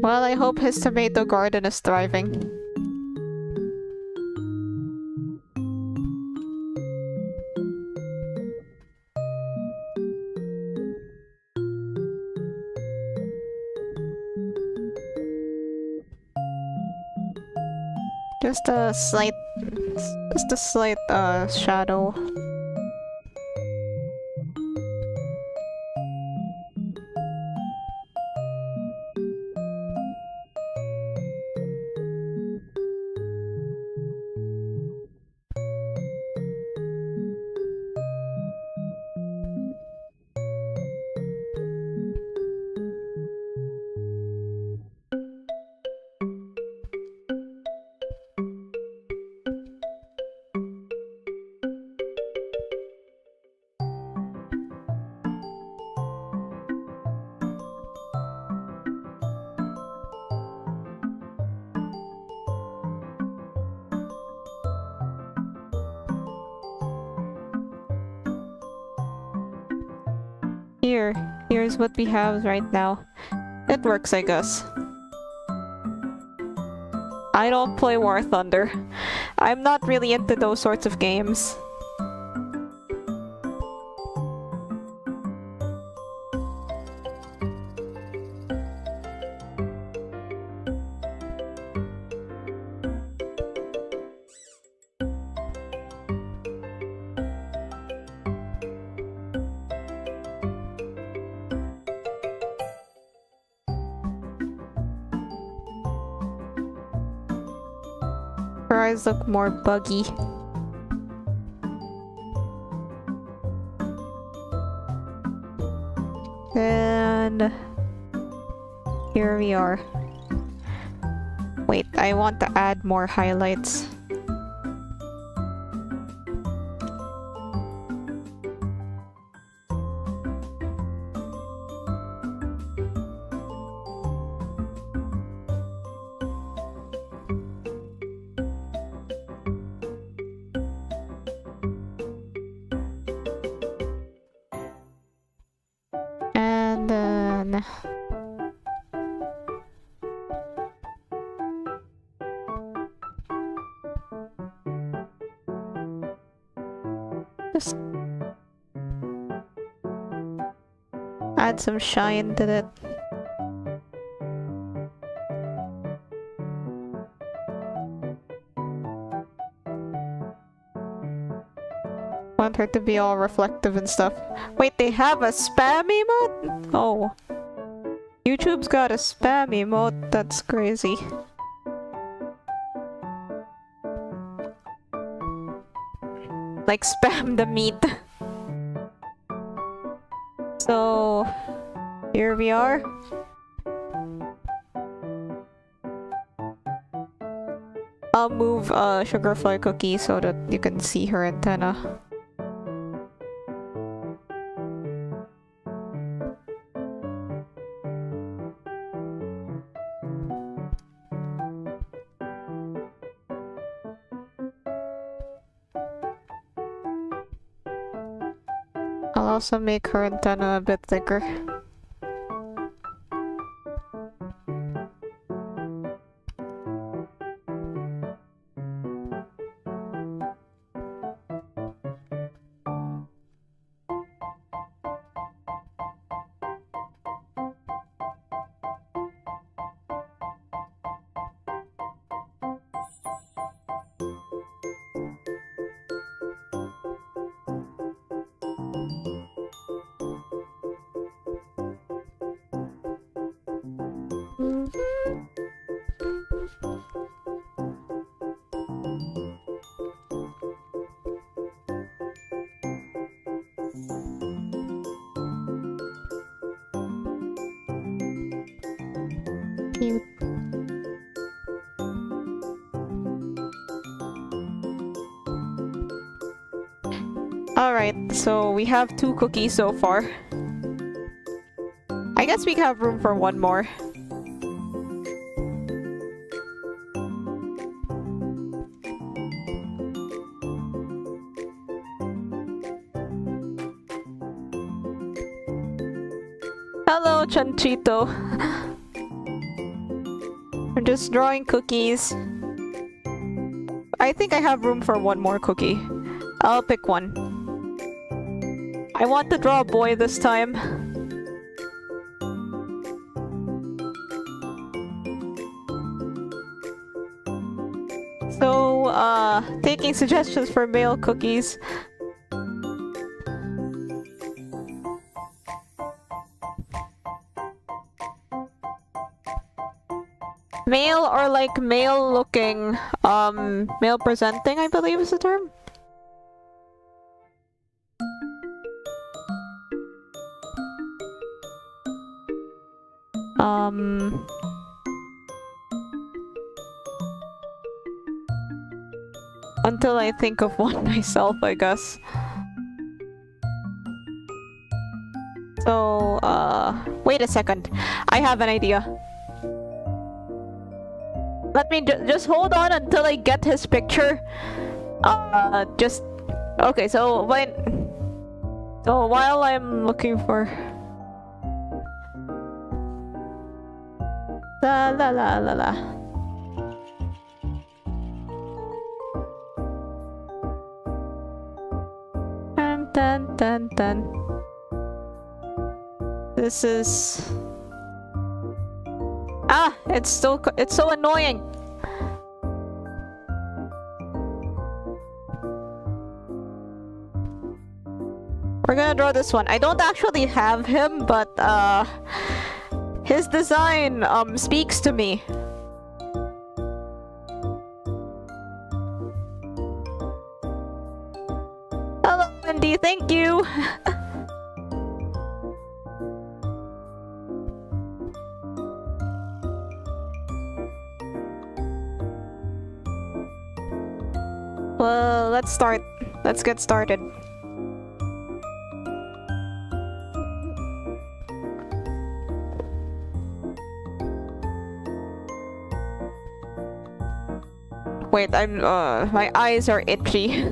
Well, I hope his tomato garden is thriving. Just a slight shadow. Here's what we have right now. It works, I guess. I don't play War Thunder. I'm not really into those sorts of games. Her eyes look more buggy. And here we are. Wait, I want to add more highlights. And then just add some shine to it. Want her to be all reflective and stuff. Wait, they have a spam emote? Oh. YouTube's got a spam emote? That's crazy. Like spam the meat. So here we are. I'll move Sugarfly Cookie so that you can see her antenna. I'll also make her antenna a bit thicker. Cute. Alright, so we have 2 cookies so far. I guess we have room for one more. Hello, Chanchito. I'm just drawing cookies. I think I have room for one more cookie. I'll pick one. I want to draw a boy this time. So, taking suggestions for male cookies. Male or like male looking, male presenting, I believe is the term. Until I think of one myself, I guess. So, wait a second. I have an idea. Let me just hold on until I get his picture. Okay, so while I'm looking for... La la la la la. Dun dun dun dun. This is... Ah! It's so annoying! We're gonna draw this one. I don't actually have him, but his design speaks to me. Hello, Wendy, thank you! Well, let's get started. Wait, my eyes are itchy.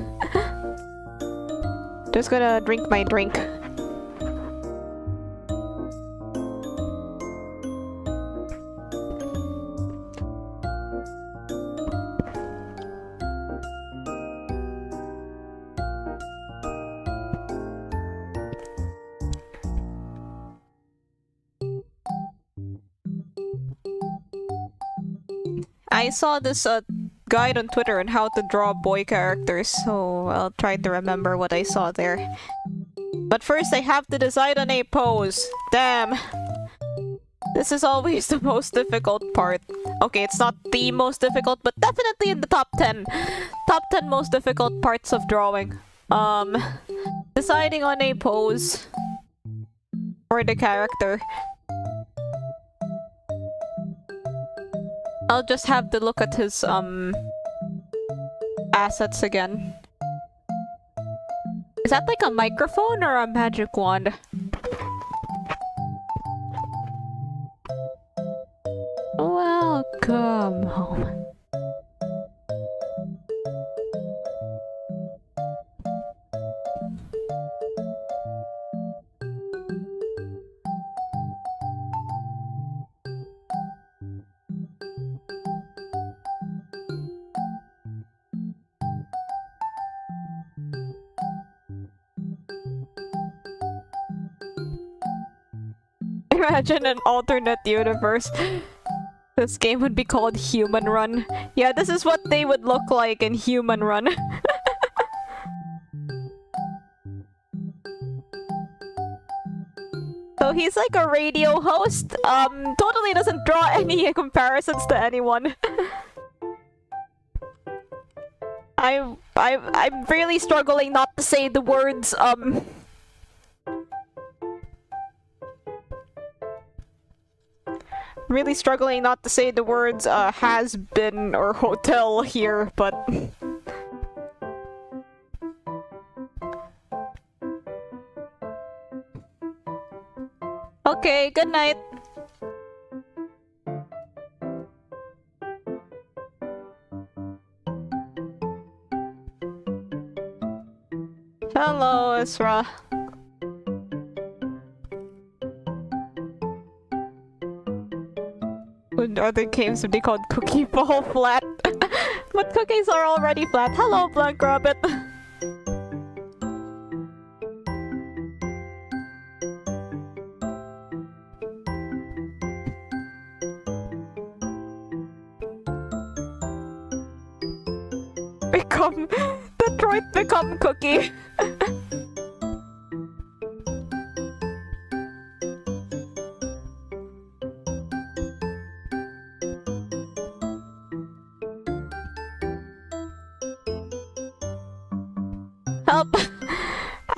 Just gonna drink my drink. I saw this guide on Twitter on how to draw boy characters, so I'll try to remember what I saw there. But first I have to decide on a pose. Damn. This is always the most difficult part. Okay, it's not the most difficult, but definitely in the top 10. Top 10 most difficult parts of drawing. Deciding on a pose for the character. I'll just have to look at his, assets again. Is that like a microphone or a magic wand? Welcome home. Imagine an alternate universe. This game would be called Human Run. Yeah, this is what they would look like in Human Run. So he's like a radio host. Totally doesn't draw any comparisons to anyone. I'm really struggling not to say the words, really struggling not to say the words has been or hotel here, but... Okay, good night. Hello, Isra. Other games would be called Cookie Ball Flat. But cookies are already flat. Hello, Blank Rabbit. Become Detroit become Cookie. Help!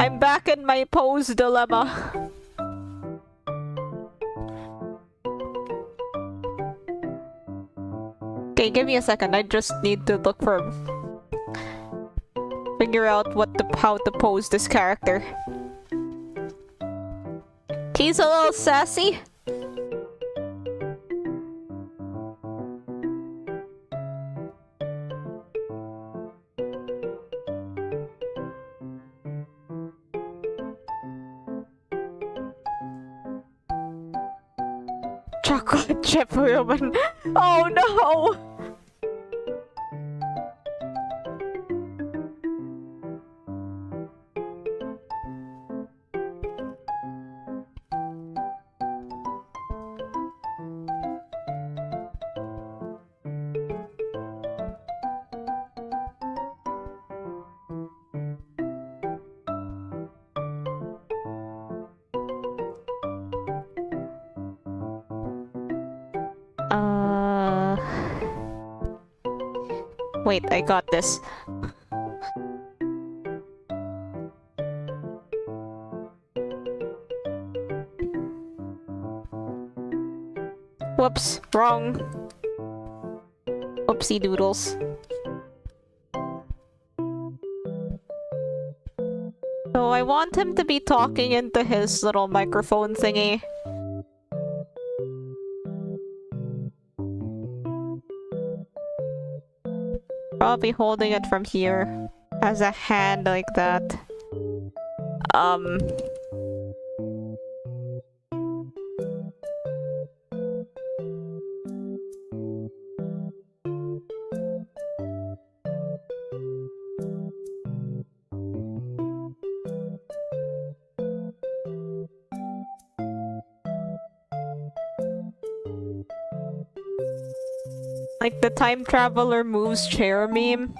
I'm back in my pose dilemma. Okay, give me a second. I just need to look for... figure out how to pose this character. He's a little sassy. Chocolate chip human. Oh no! Wait, I got this. Whoops, wrong. Oopsie doodles. So I want him to be talking into his little microphone thingy. Probably holding it from here as a hand like that. Like the time traveler moves chair meme.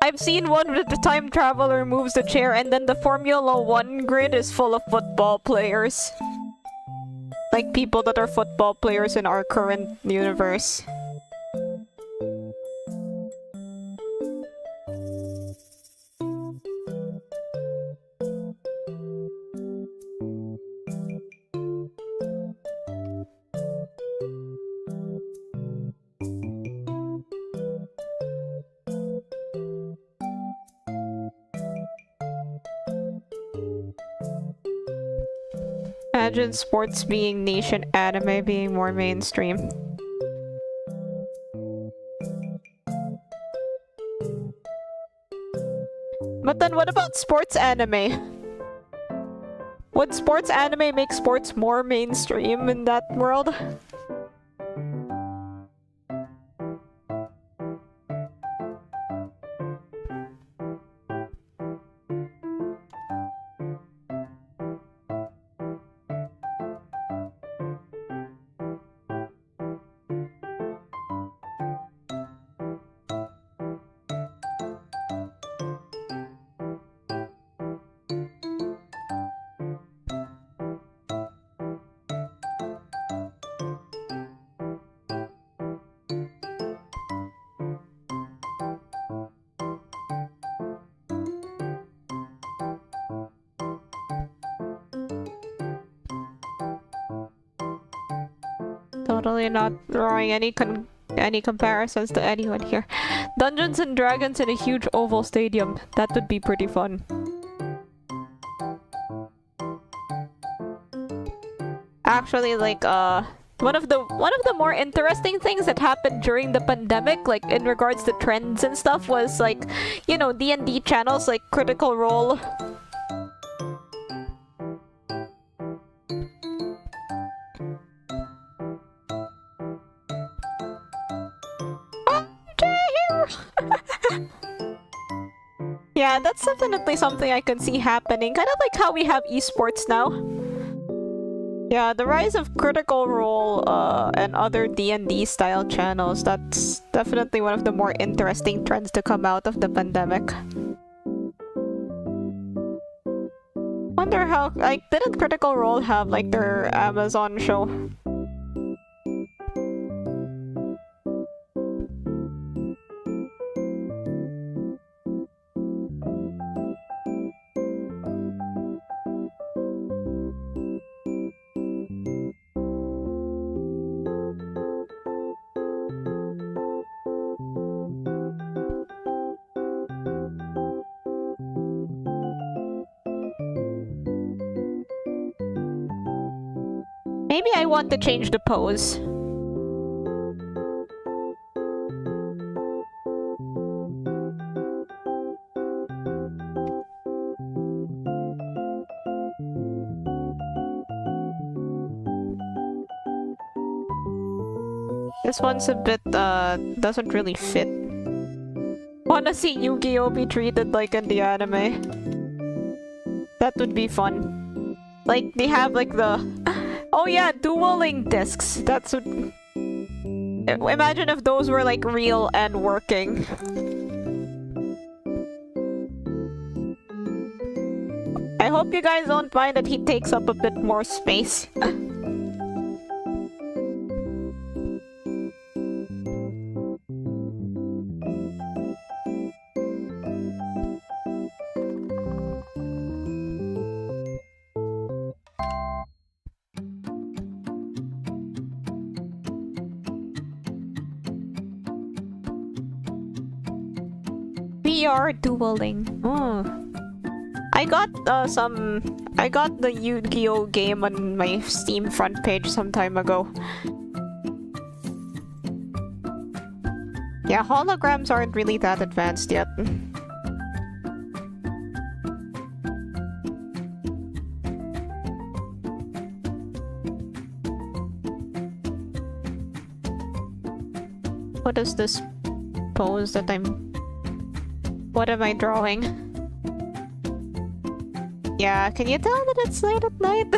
I've seen one where the time traveler moves the chair and then the Formula 1 grid is full of football players. Like people that are football players in our current universe. Imagine sports being niche and anime being more mainstream. But then what about sports anime? Would sports anime make sports more mainstream in that world? Totally not drawing any comparisons to anyone here. Dungeons and Dragons in a huge oval stadium. That would be pretty fun. Actually, like, one of the more interesting things that happened during the pandemic, like in regards to trends and stuff, was like, you know, D&D channels like Critical Role. Yeah, that's definitely something I can see happening. Kind of like how we have esports now. Yeah, the rise of Critical Role and other D&D style channels, that's definitely one of the more interesting trends to come out of the pandemic. Wonder how, like, didn't Critical Role have like their Amazon show? Maybe I want to change the pose. This one's a bit, doesn't really fit. Wanna see Yu-Gi-Oh! Be treated like in the anime. That would be fun. Like, they have like the... Oh yeah, dueling discs. That's what... Imagine if those were like real and working. I hope you guys don't mind that he takes up a bit more space. VR dueling. Oh. I got the Yu-Gi-Oh! Game on my Steam front page some time ago. Yeah, holograms aren't really that advanced yet. What is this pose that What am I drawing? Yeah, can you tell that it's late at night?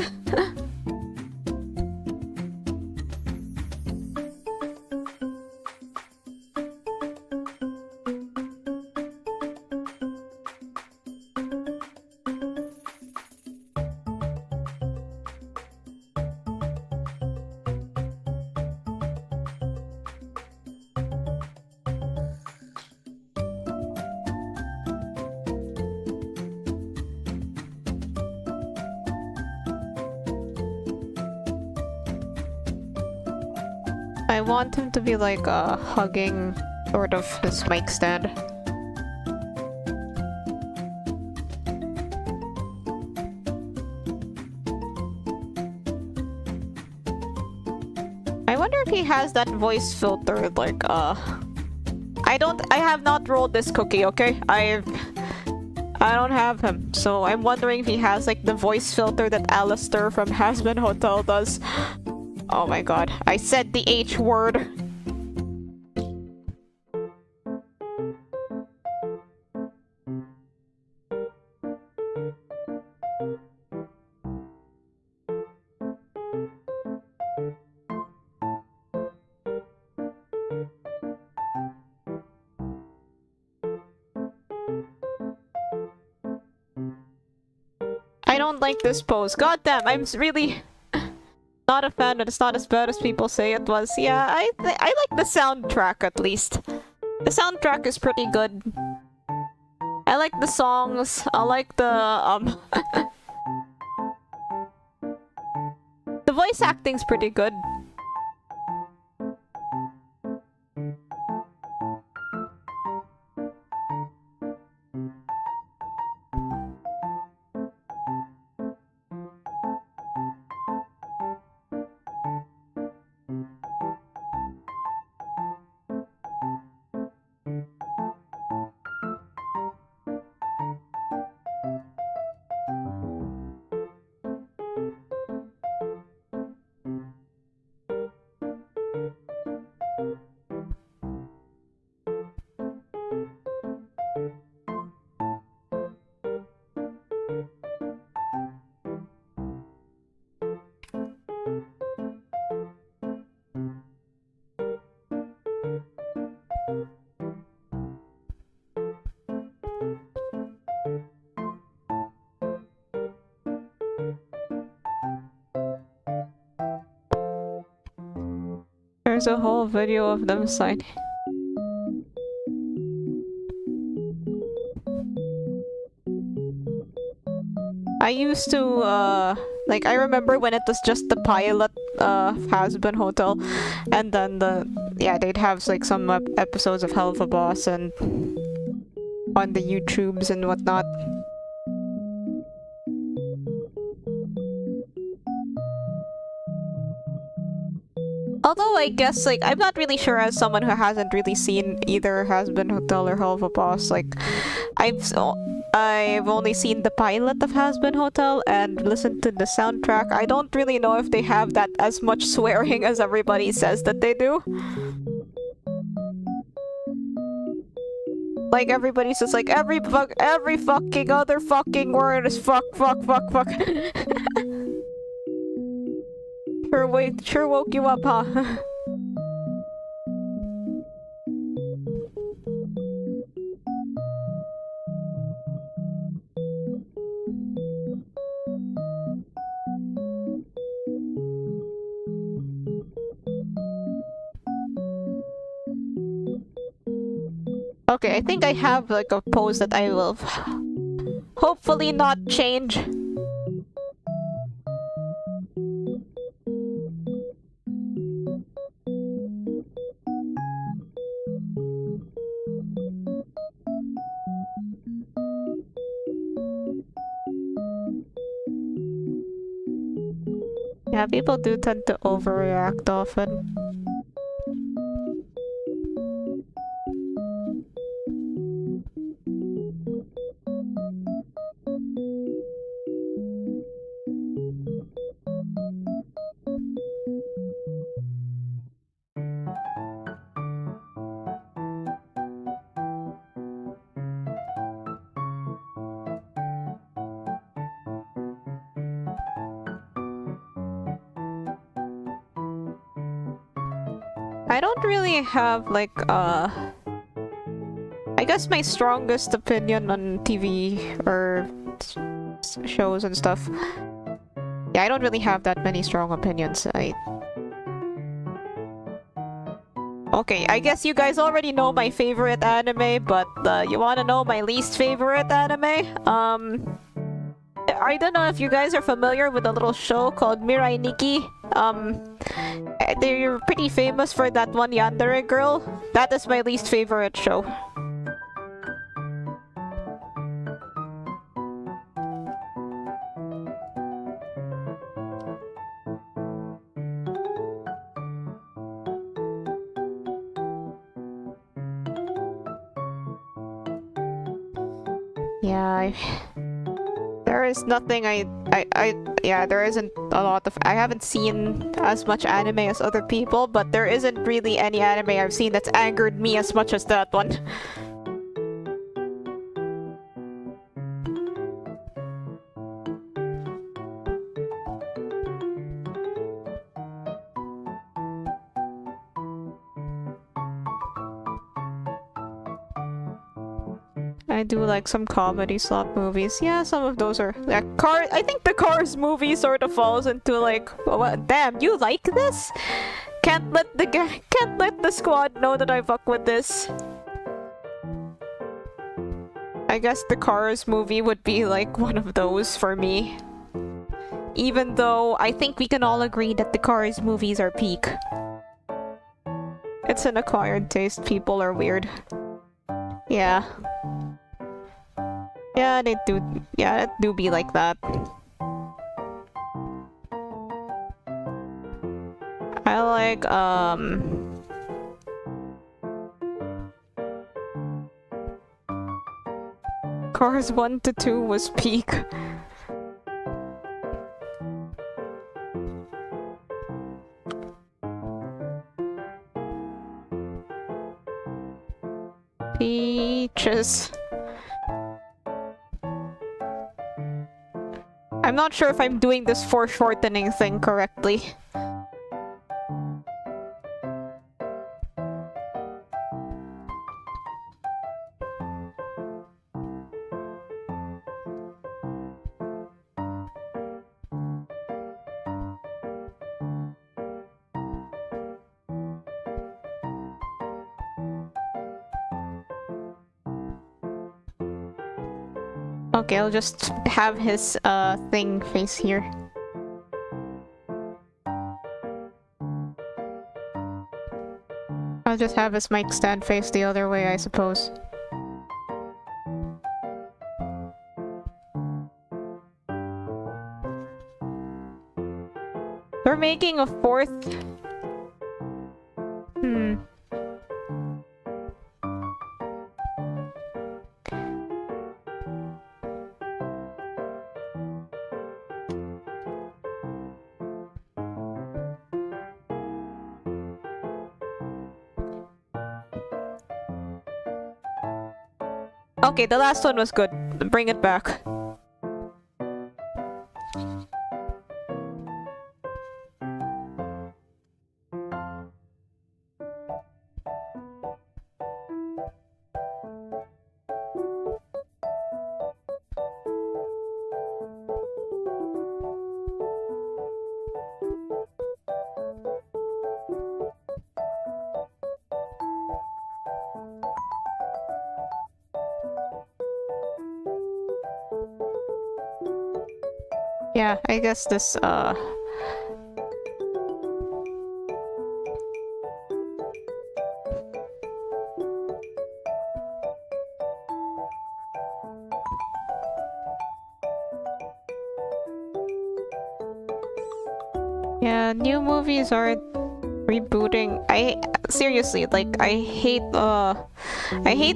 I want him to be like hugging sort of his mic stand. I wonder if he has that voice filter like I have not rolled this cookie, okay? I don't have him, so I'm wondering if he has like the voice filter that Alistair from Hazbin Hotel does. Oh my god, I said the H word. I don't like this pose. God damn, I'm really not a fan, but it's not as bad as people say it was. Yeah, I like the soundtrack at least. The soundtrack is pretty good. I like the songs. I like the the voice acting's pretty good. There's a whole video of them signing. I used to, like, I remember when it was just the pilot, Has-Been Hotel, and then yeah, they'd have, like, some episodes of Hell of a Boss and on the YouTubes and whatnot. Although I guess, like, I'm not really sure as someone who hasn't really seen either Has-Been Hotel or Hell of a Boss, like, I've only seen the pilot of Has-Been Hotel and listened to the soundtrack. I don't really know if they have that as much swearing as everybody says that they do. Like, everybody's just like, every fucking other fucking word is fuck. Sure woke you up, huh? Okay, I think I have like a pose that I will hopefully not change. Yeah, people do tend to overreact often. I don't really have like I guess my strongest opinion on TV or shows and stuff. Yeah, I don't really have that many strong opinions. Okay, I guess you guys already know my favorite anime, but you wanna know my least favorite anime? I don't know if you guys are familiar with a little show called Mirai Nikki. They're pretty famous for that one Yandere girl. That is my least favorite show. Yeah, there is nothing yeah, there isn't a lot of, I haven't seen as much anime as other people, but there isn't really any anime I've seen that's angered me as much as that one. I do like some comedy slot movies. Yeah, some of those are like I think the Cars movie sort of falls into like, what? Damn, you like this? Can't let the squad know that I fuck with this. I guess the Cars movie would be like one of those for me. Even though I think we can all agree that the Cars movies are peak. It's an acquired taste. People are weird. Yeah. Yeah, they do. Yeah, it do be like that. I like, Cars 1 to 2 was peak. Peaches. I'm not sure if I'm doing this foreshortening thing correctly. Okay, I'll just have his thing face here. I'll just have his mic stand face the other way, I suppose. We're making a fourth. Okay, the last one was good. Bring it back. Yeah, I guess this, yeah, new movies aren't rebooting. Seriously, like, I hate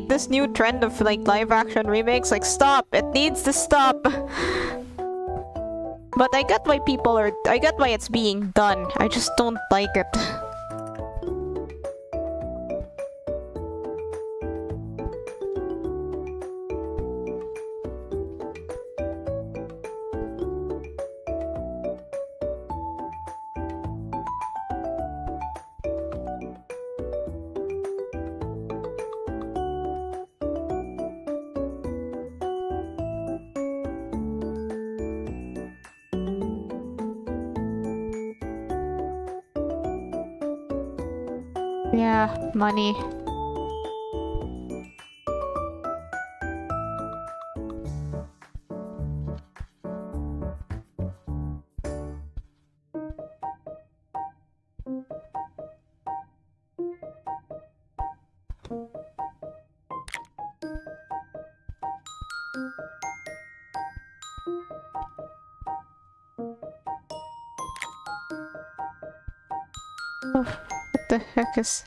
this new trend of, like, live-action remakes. Like, stop! It needs to stop! But I get why I get why it's being done. I just don't like it. Yeah, money. Oh, what the heck is...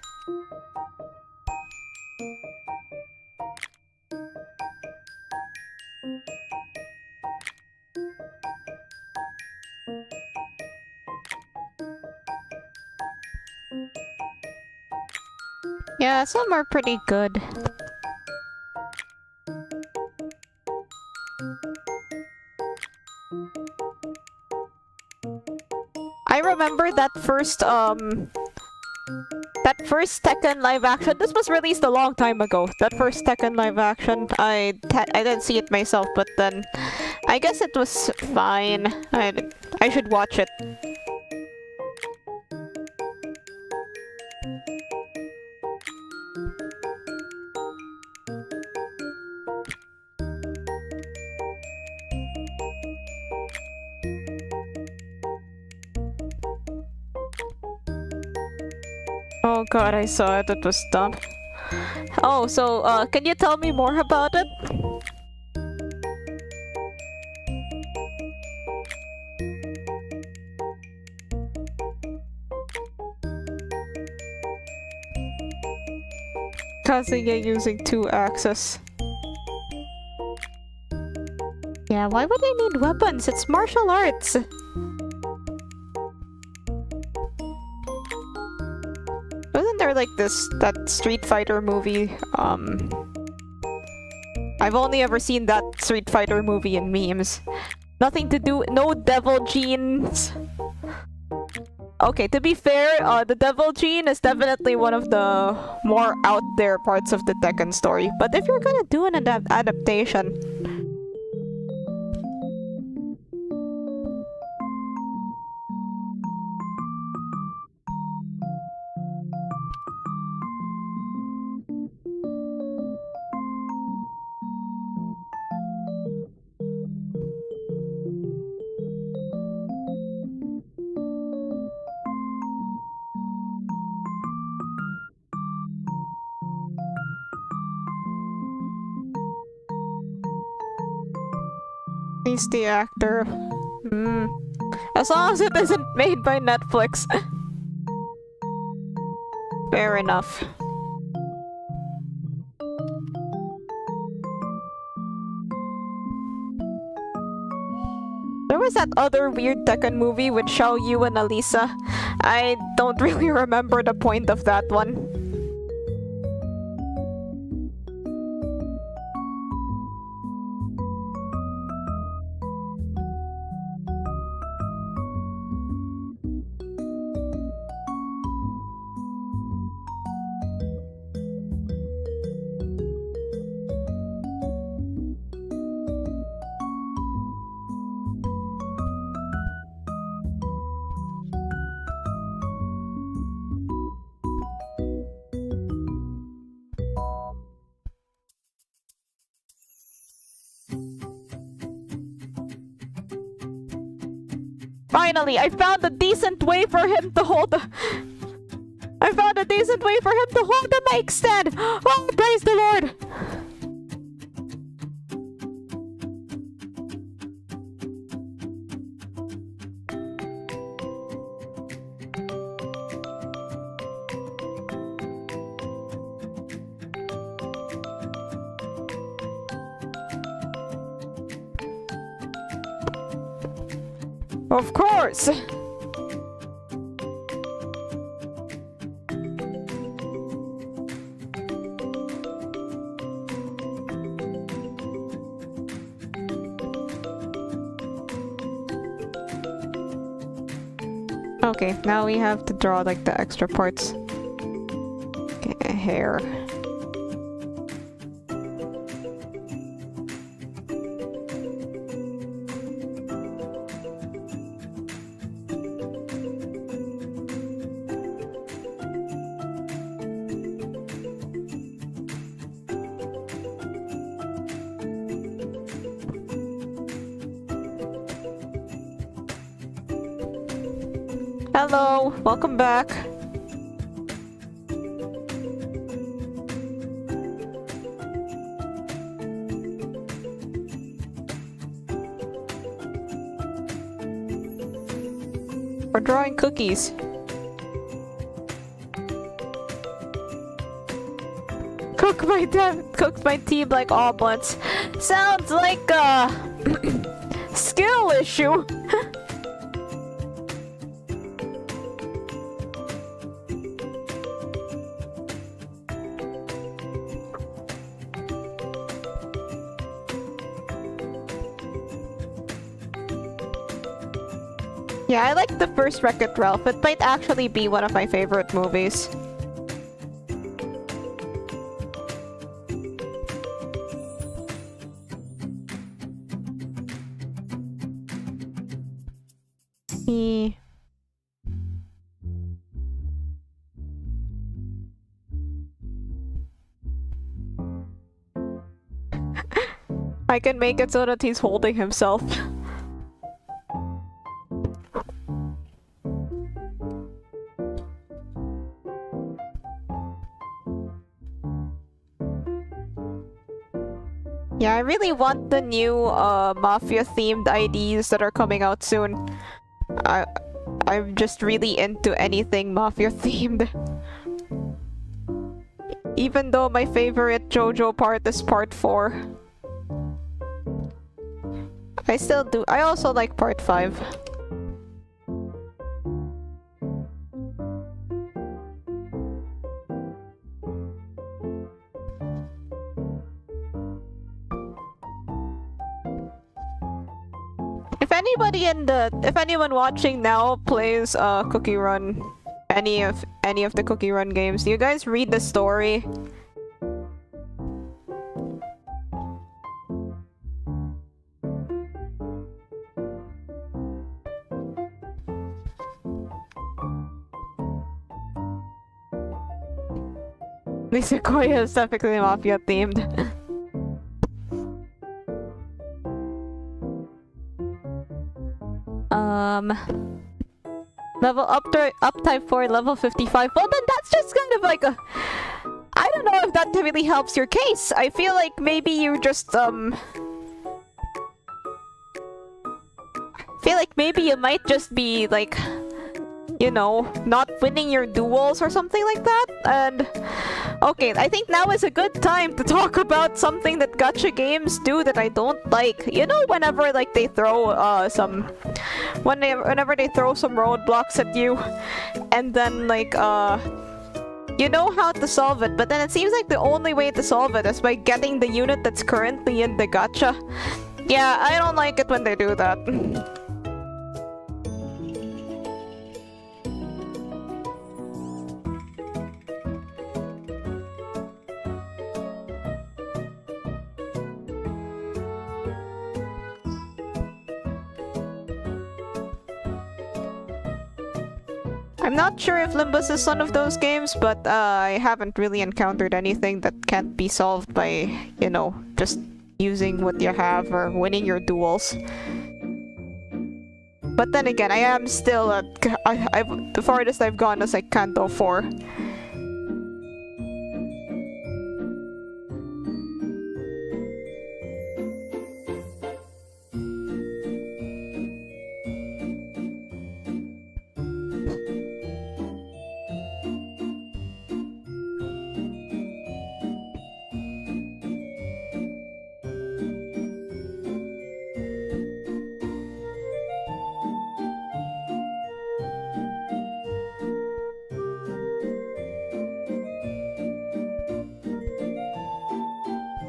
Yeah, some are pretty good. I remember that first Tekken live action. This was released a long time ago. That first Tekken live action. I didn't see it myself, but then I guess it was fine. I should watch it. Oh god, I saw it. It was dumb. Oh, so, can you tell me more about it? Kazuya using 2 axes. Yeah, why would they need weapons? It's martial arts! Wasn't there like that Street Fighter movie? I've only ever seen that Street Fighter movie in memes. Nothing to do, no devil genes. Okay, to be fair, the devil gene is definitely one of the more out there parts of the Tekken story. But if you're gonna do an adaptation... He's the actor. Hmm. As long as it isn't made by Netflix. Fair enough. There was that other weird Tekken movie with Xiao Yu and Alisa. I don't really remember the point of that one. Finally, I found a decent way for him to hold the... I found a decent way for him to hold the mic stand! Oh, praise the Lord! Of course! Okay, now we have to draw like the extra parts. Okay, hair. Hello, welcome back. We're drawing cookies. Cook my tea like omelets. Sounds like a skill issue. Yeah, I like the first Wreck-It Ralph. It might actually be one of my favorite movies. I can make it so that he's holding himself. Yeah, I really want the new mafia-themed IDs that are coming out soon. I'm just really into anything mafia-themed. Even though my favorite JoJo part is part 4. I also like part 5. If anyone watching now plays Cookie Run, any of the Cookie Run games, do you guys read the story? Nisekoi is definitely mafia themed. Level up type 4, level 55. Well, then that's just kind of like a... I don't know if that really helps your case. I feel like maybe you just, feel like maybe you might just be like, you know, not winning your duels or something like that. And okay, I think now is a good time to talk about something that gacha games do that I don't like. You know, whenever like they throw whenever they throw some roadblocks at you, and then like you know how to solve it, but then it seems like the only way to solve it is by getting the unit that's currently in the gacha. Yeah, I don't like it when they do that. I'm not sure if Limbus is one of those games, but I haven't really encountered anything that can't be solved by, you know, just using what you have or winning your duels. But then again, I am still at... the farthest I've gone is like Kanto 4.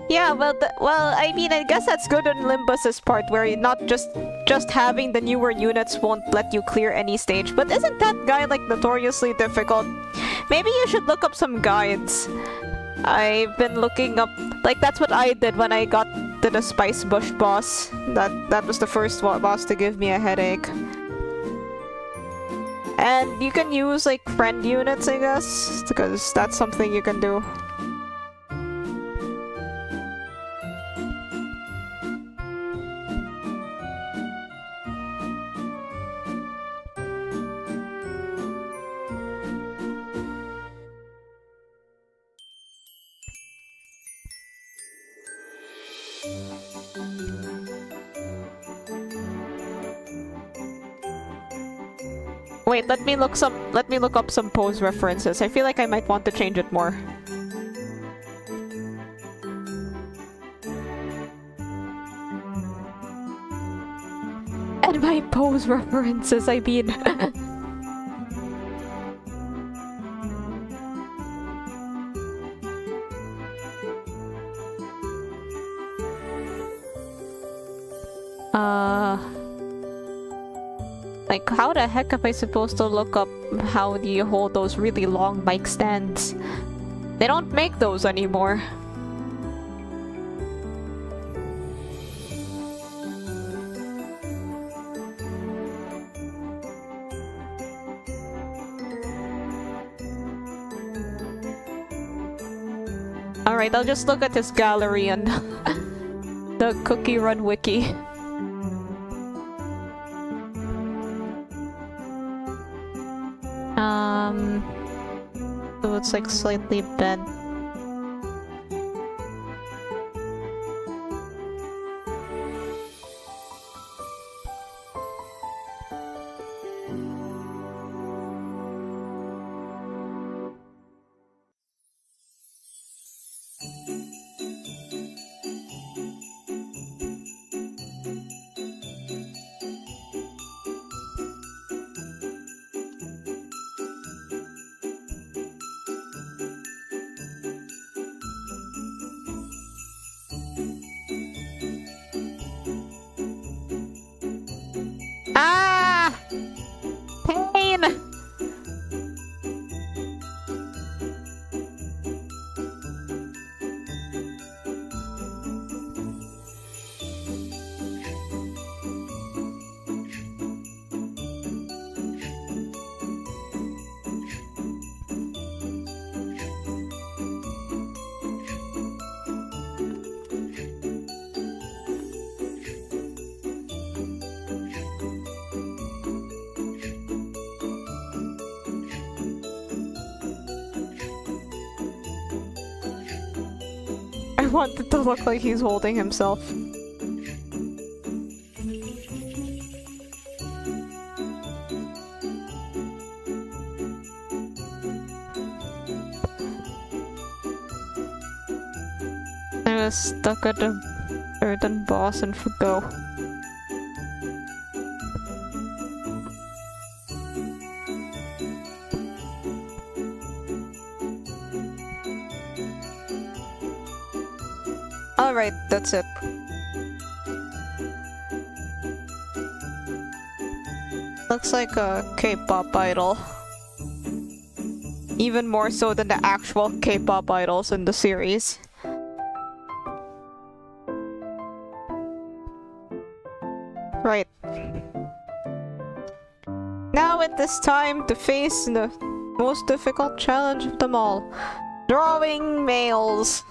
Yeah, well, I mean, I guess that's good on Limbus's part, where you're not just having the newer units won't let you clear any stage. But isn't that guy like notoriously difficult? Maybe you should look up some guides. I've been looking up, like that's what I did when I got to the Spice Bush boss. That was the first boss to give me a headache. And you can use like friend units, I guess, because that's something you can do. Wait, let me look up some pose references. I feel like I might want to change it more. And by pose references, I mean like, how the heck am I supposed to look up how do you hold those really long mic stands? They don't make those anymore. Alright, I'll just look at this gallery and the Cookie Run wiki. So it's like slightly bent. I want it to look like he's holding himself. stuck at the earthen boss and go. Alright, that's it. Looks like a K-pop idol. Even more so than the actual K-pop idols in the series. Right. Now it is time to face the most difficult challenge of them all. Drawing males.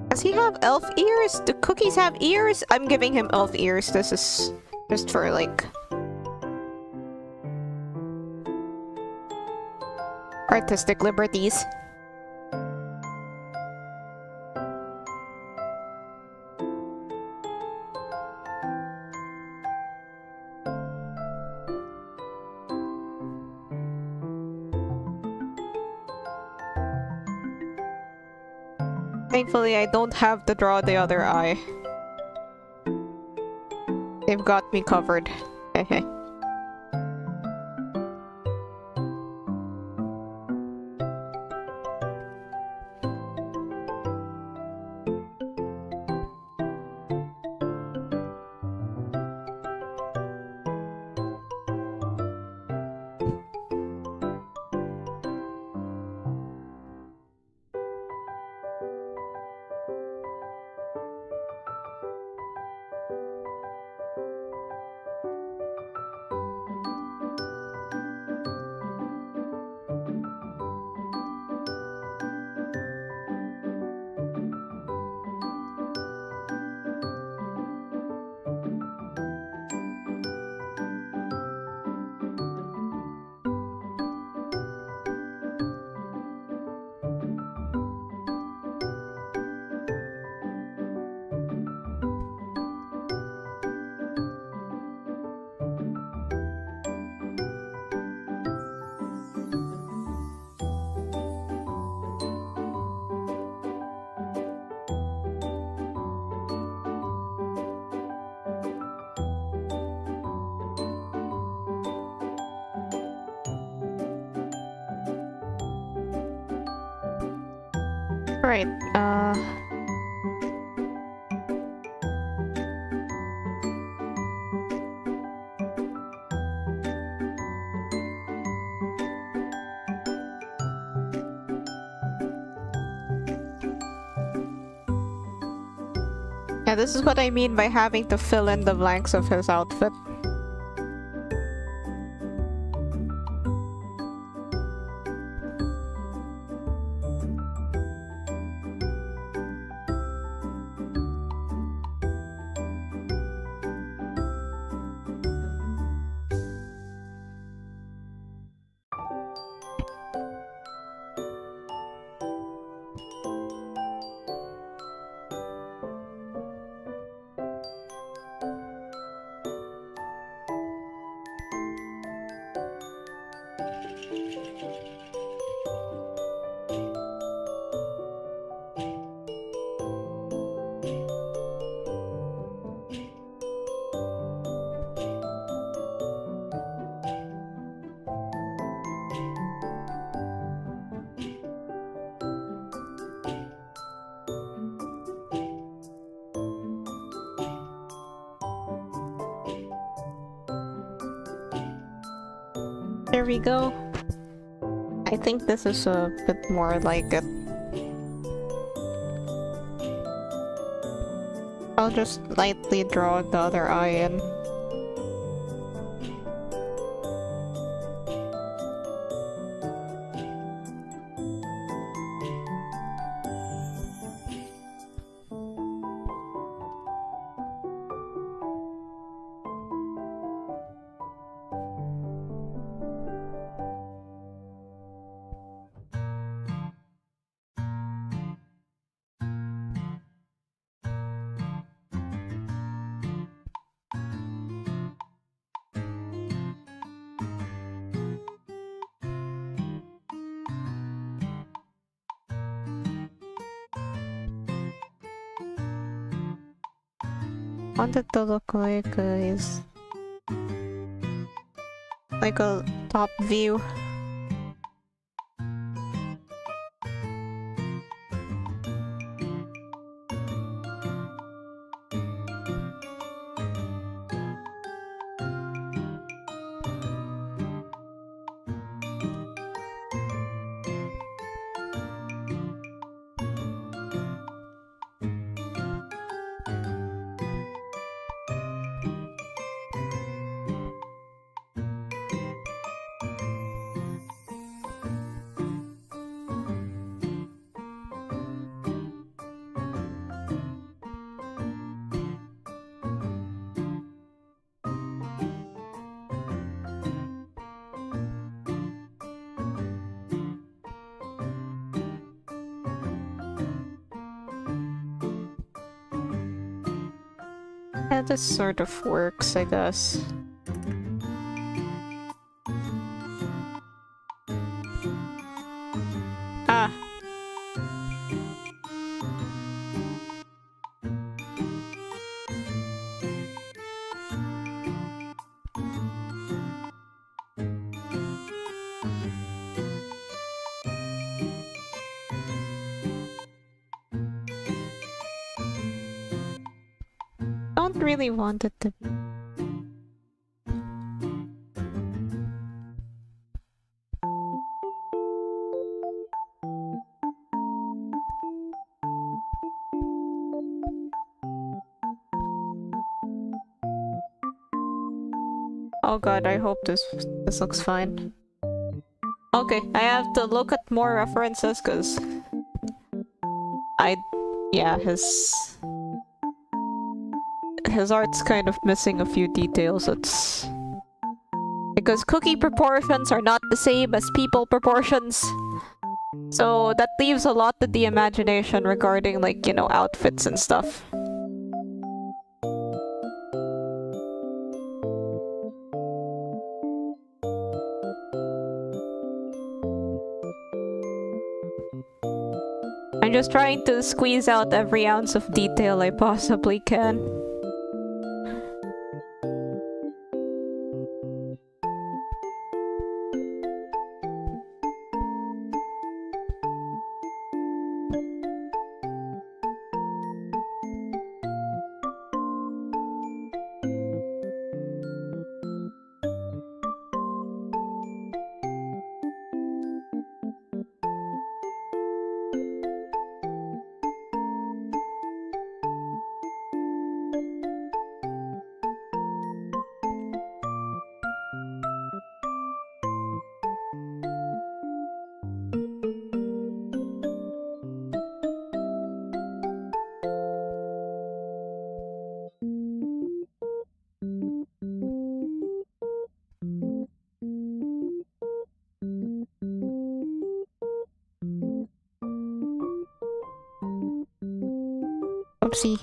Does he have elf ears? Do cookies have ears? I'm giving him elf ears. This is just for like artistic liberties. Thankfully, I don't have to draw the other eye. They've got me covered. Hehe. Right, yeah, this is what I mean by having to fill in the blanks of his outfit. There we go. I think this is a bit more like it. I'll just lightly draw the other eye in. want it to look like like a top view. Yeah, this sort of works, I guess. Ah. Don't really want it to be. Oh god, I hope this looks fine. Okay, I have to look at more references because yeah, his art's kind of missing a few details. It's because cookie proportions are not the same as people proportions. So that leaves a lot to the imagination regarding, like, you know, outfits and stuff. I'm just trying to squeeze out every ounce of detail I possibly can. Oopsie.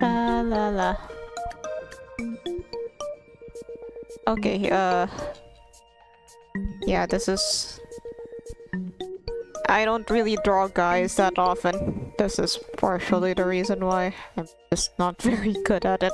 La la la. Okay, yeah, this is... I don't really draw guys that often. This is partially the reason why. I'm just not very good at it.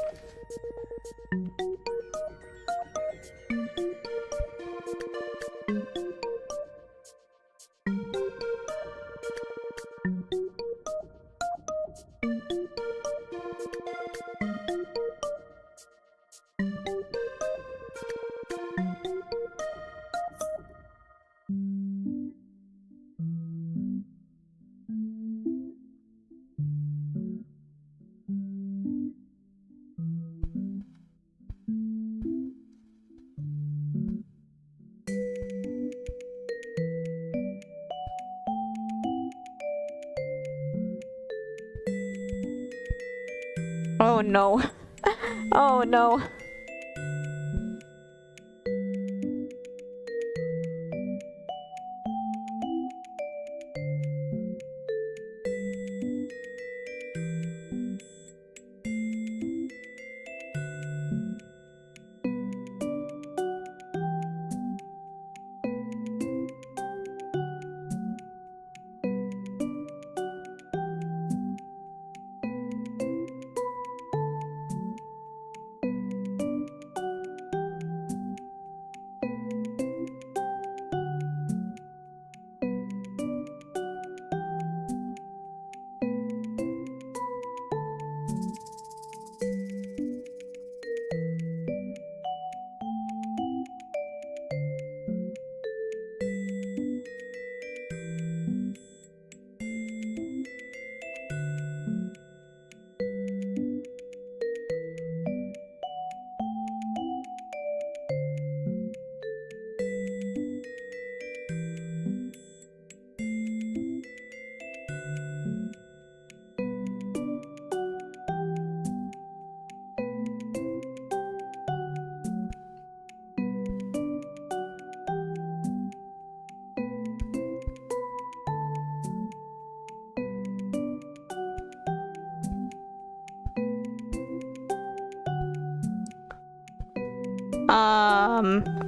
Oh no. Oh no.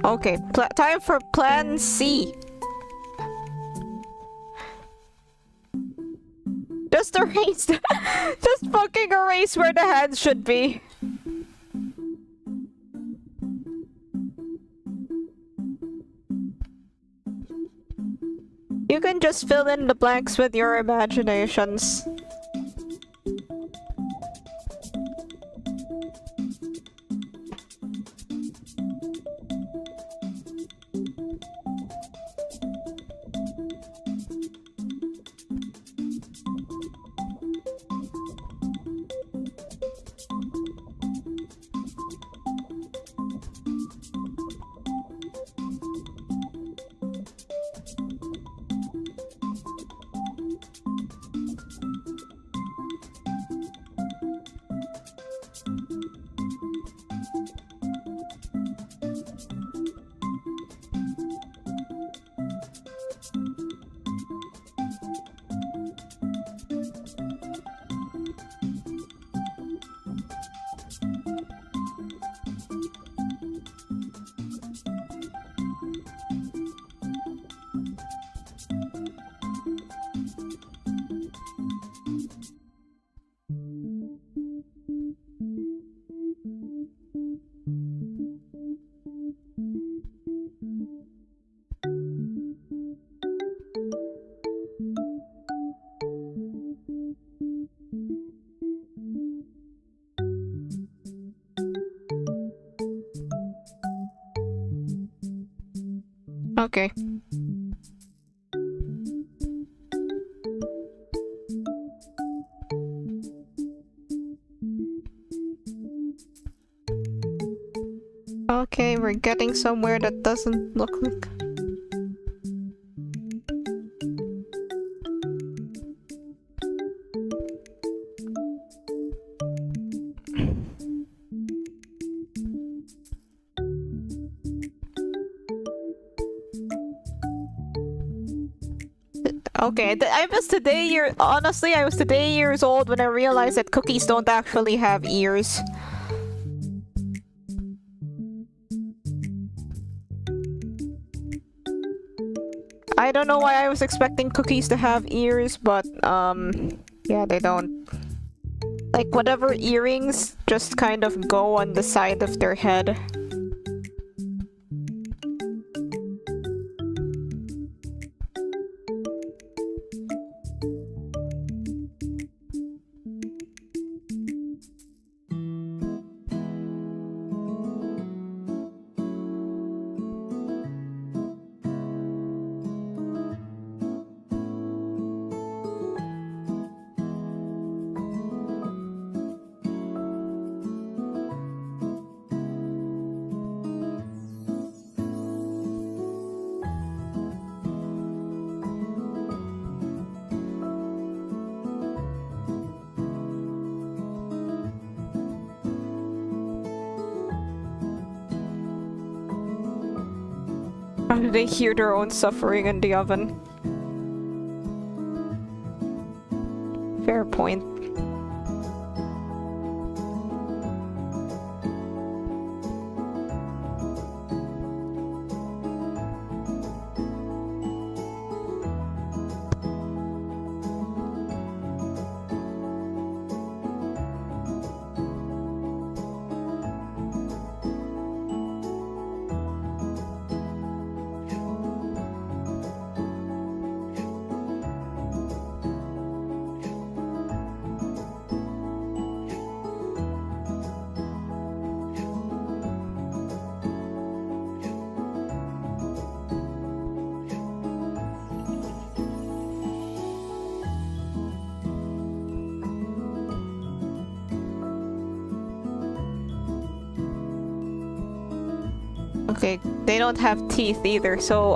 Okay, time for plan C. Just erase, just fucking erase where the hands should be. You can just fill in the blanks with your imaginations. Okay. Okay, we're getting somewhere that doesn't look like... Okay, I was honestly, I was today years old when I realized that cookies don't actually have ears. I don't know why I was expecting cookies to have ears, but, yeah, they don't. Like, whatever earrings just kind of go on the side of their head. How do they hear their own suffering in the oven? Fair point. Okay, they don't have teeth either, so,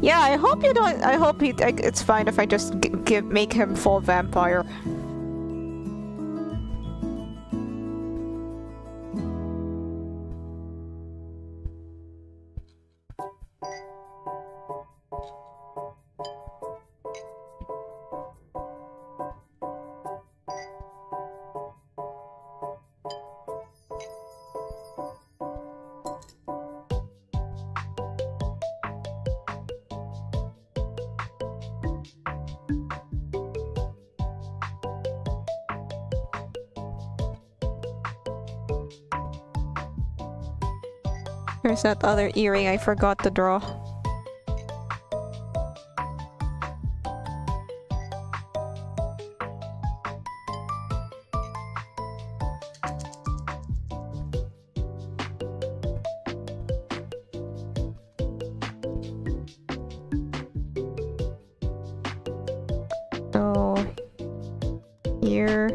yeah, I hope you don't- I hope it's fine if I just make him full vampire. There's that other earring I forgot to draw. So, here.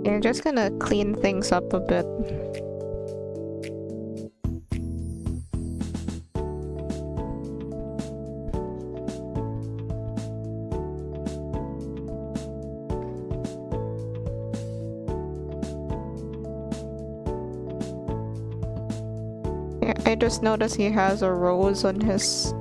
You're just gonna clean things up a bit. I just noticed he has a rose on his...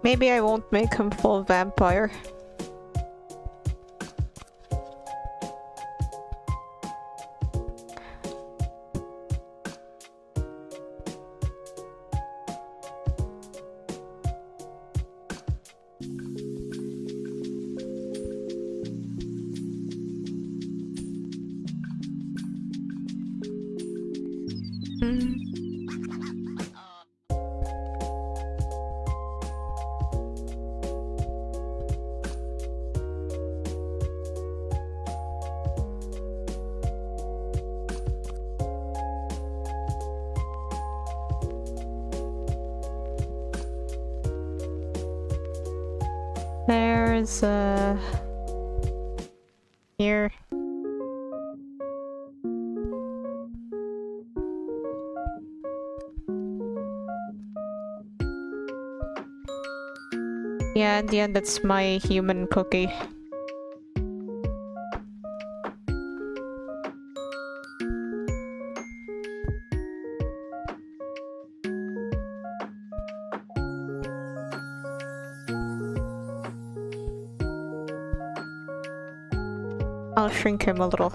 Maybe I won't make him full vampire. There's here. Yeah, in the end, that's my human cookie. I'll shrink him a little.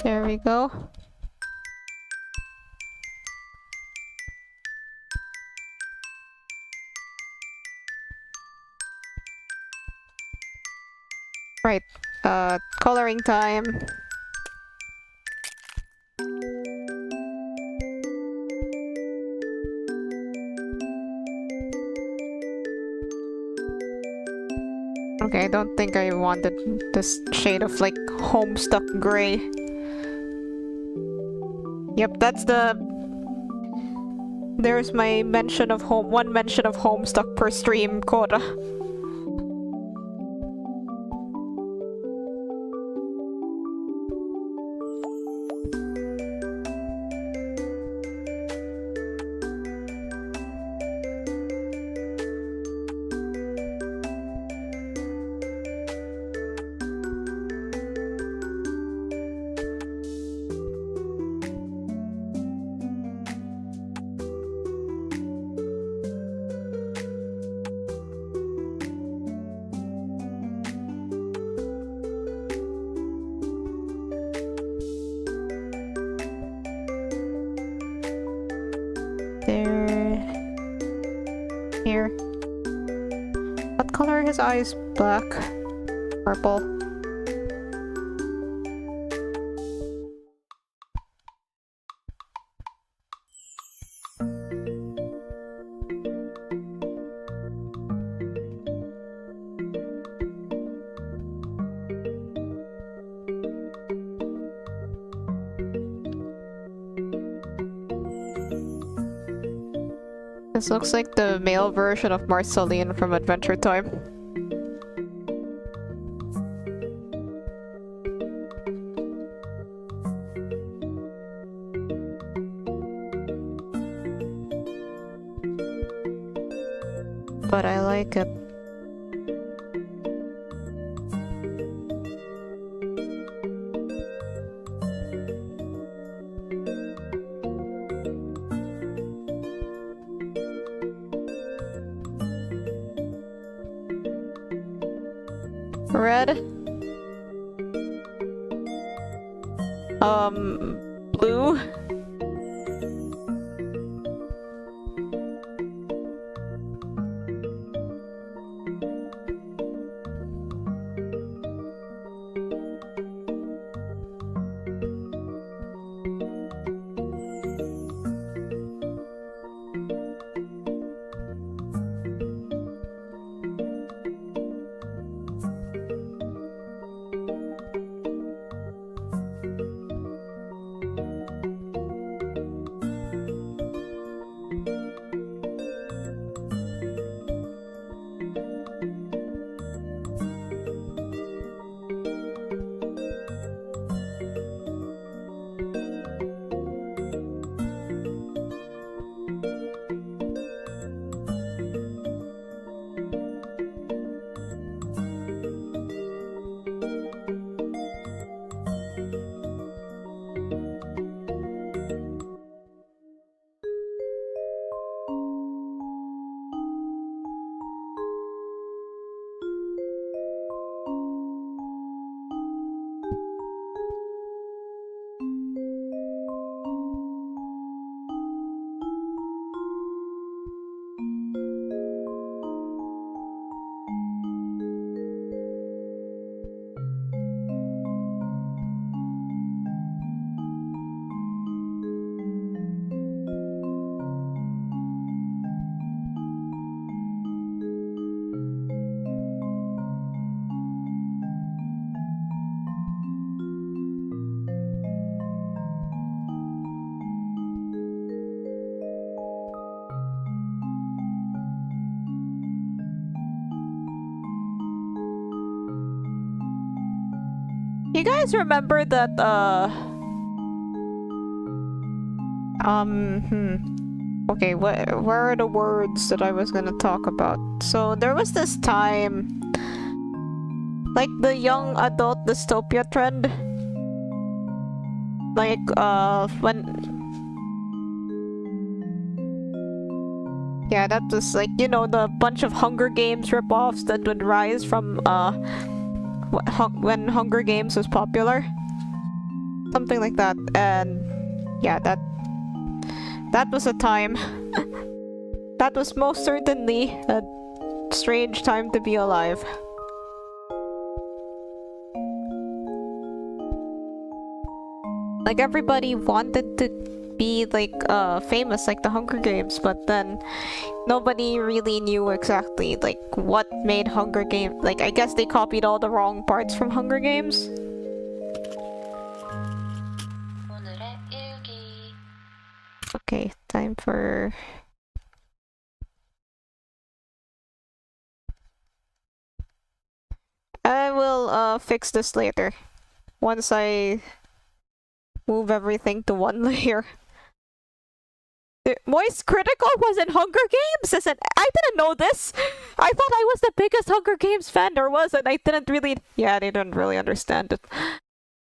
There we go. Right, coloring time. Okay, I don't think I wanted this shade of like Homestuck gray. Yep, that's the... There's my mention of one mention of Homestuck per stream quota. his eyes black? Purple? This looks like the male version of Marceline from Adventure Time. But I like it. Red. Blue. You guys remember that, okay, where are the words that I was gonna talk about? So, there was this time, like, the young adult dystopia trend. Like, when... Yeah, that was, like, you know, the bunch of Hunger Games ripoffs that would rise from, when Hunger Games was popular. Something like that. And yeah, that was a time. That was most certainly a strange time to be alive. Like, everybody wanted to be like famous like the Hunger Games, but then nobody really knew exactly like what made Hunger Games. Like, I guess they copied all the wrong parts from Hunger Games. Okay, time for... I will fix this later once I move everything to one layer. Moist Critical was in Hunger Games? I didn't know this! I thought I was the biggest Hunger Games fan there was, and I didn't really... Yeah, they didn't really understand it.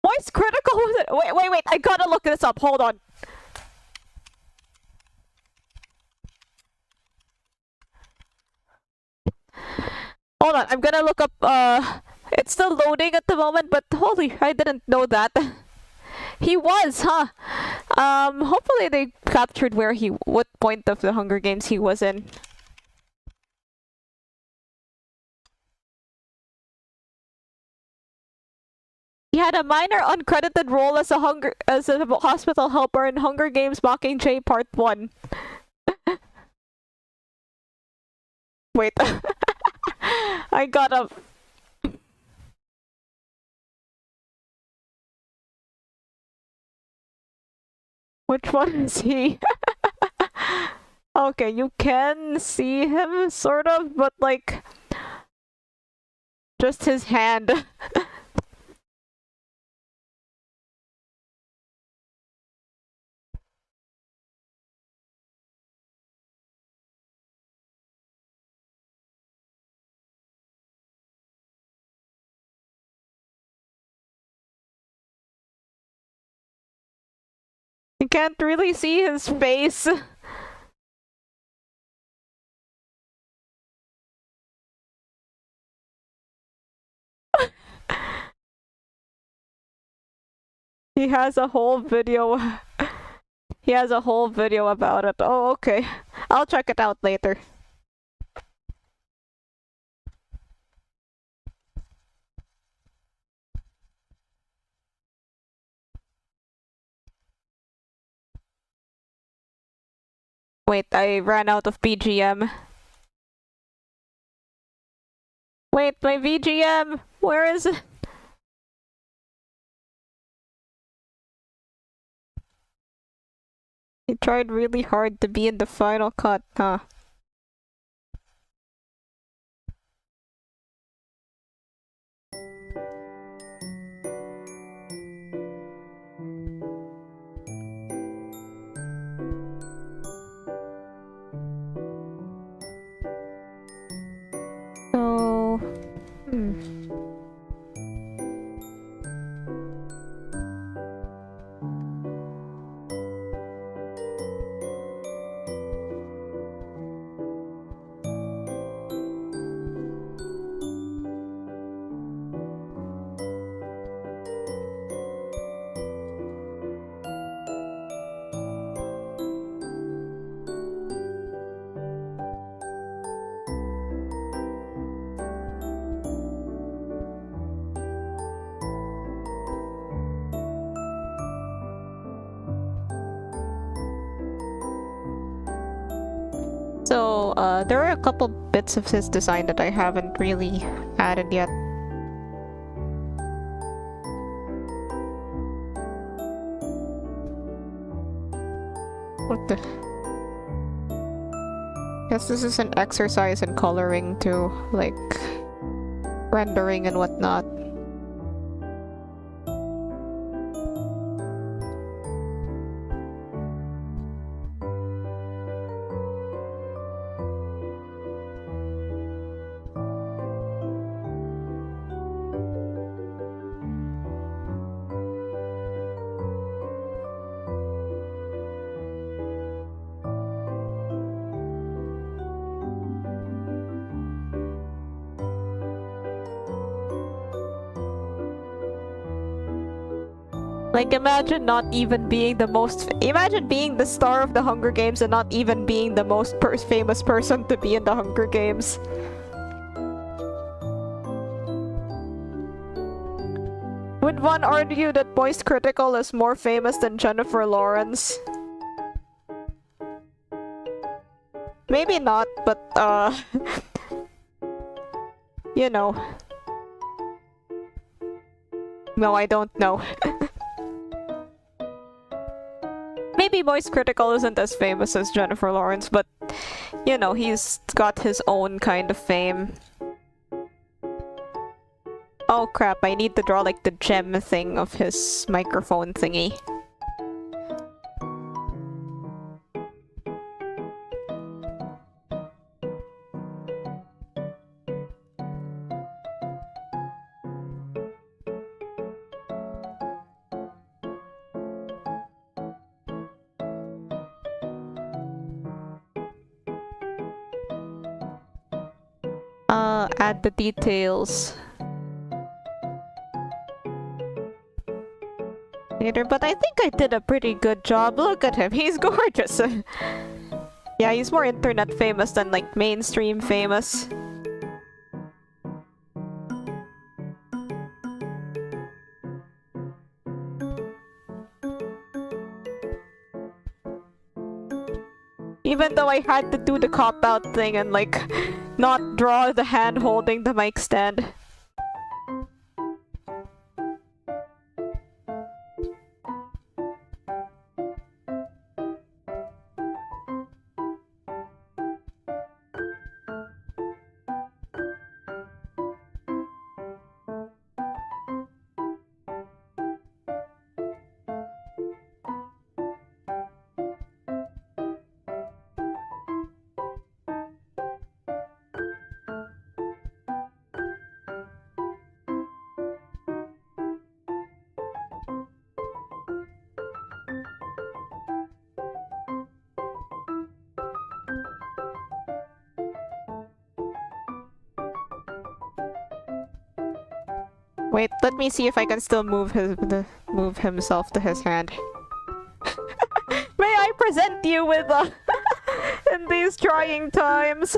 Moist Critical was it? Wait, I gotta look this up, hold on. Hold on, I'm gonna look up, it's still loading at the moment, but holy, I didn't know that. He was, huh? Hopefully they captured what point of the Hunger Games he was in. had a minor uncredited role as a hospital helper in Hunger Games Mockingjay Part 1. Wait. I gotta... Which one is he? Okay, you can see him, sort of, but like... Just his hand. You can't really see his face. He has a whole video. He has a whole video about it. Oh, okay. I'll check it out later. Wait, I ran out of BGM. Wait, my VGM! Where is it? He tried really hard to be in the final cut, huh? So... So, there are a couple bits of his design that I haven't really added yet. What the... Guess this is an exercise in coloring too, like rendering and whatnot. Like, imagine not even being the most... Imagine being the star of the Hunger Games and not even being the most famous person to be in the Hunger Games. Would one argue that Moist Critical is more famous than Jennifer Lawrence? Maybe not, but, you know. No, I don't know. Maybe Moist Critical isn't as famous as Jennifer Lawrence, but, you know, he's got his own kind of fame. Oh crap, I need to draw like the gem thing of his microphone thingy. Add the details later, but I think I did a pretty good job. Look at him, he's gorgeous. Yeah, he's more internet famous than like mainstream famous. Even though I had to do the cop-out thing and like not draw the hand holding the mic stand. Wait, let me see if I can still move move himself to his hand. May I present you with in these trying times?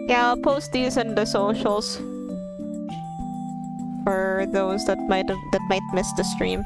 Yeah, I'll post these in the socials for those that might miss the stream.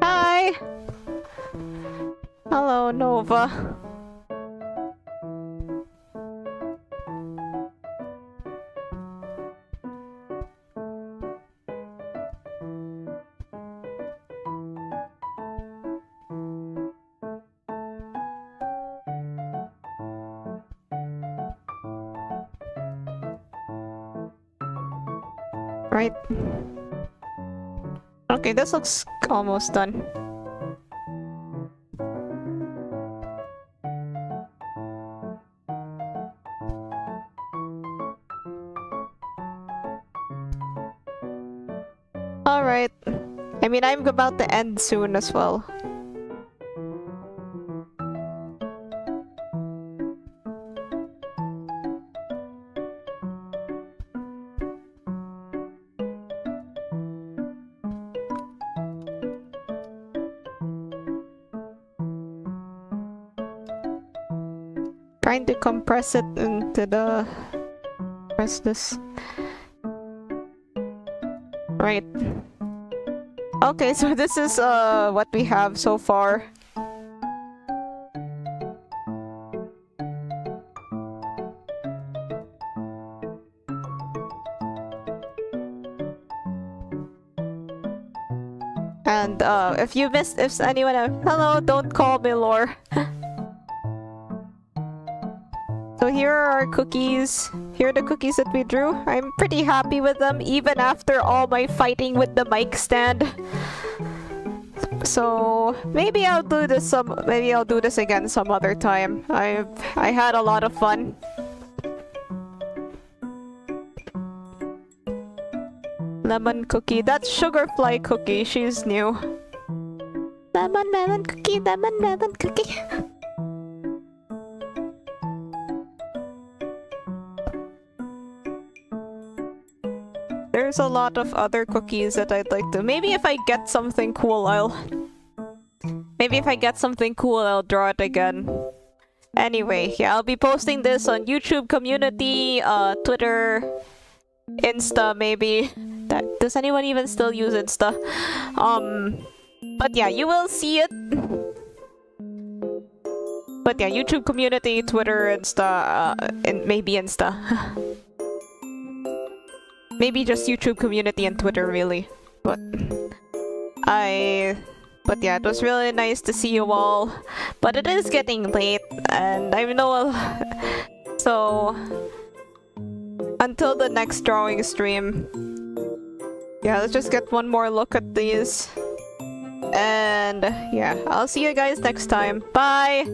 Hi! Hello, Nova. Right? Okay, this looks almost done. Alright. I mean, I'm about to end soon as well. Trying to compress it into the... Press this. Right. Okay, so this is what we have so far. And if you missed, if anyone, hello, don't call me Lore. So here are our cookies. Here are the cookies that we drew. I'm pretty happy with them, even after all my fighting with the mic stand. So maybe I'll do this maybe I'll do this again some other time. I had a lot of fun. Lemon cookie. That's Sugarfly cookie. She's new. Lemon melon cookie. Lemon melon cookie. There's a lot of other cookies that I'd like to... Maybe if I get something cool, Maybe if I get something cool, I'll draw it again. Anyway, yeah, I'll be posting this on YouTube community, Twitter, Insta, maybe. Does anyone even still use Insta? But yeah, you will see it. But yeah, YouTube community, Twitter, Insta, and maybe Insta. Maybe just YouTube community and Twitter, really. But yeah, it was really nice to see you all. But it is getting late, and I know... So... Until the next drawing stream. Yeah, let's just get one more look at these. And yeah, I'll see you guys next time. Bye!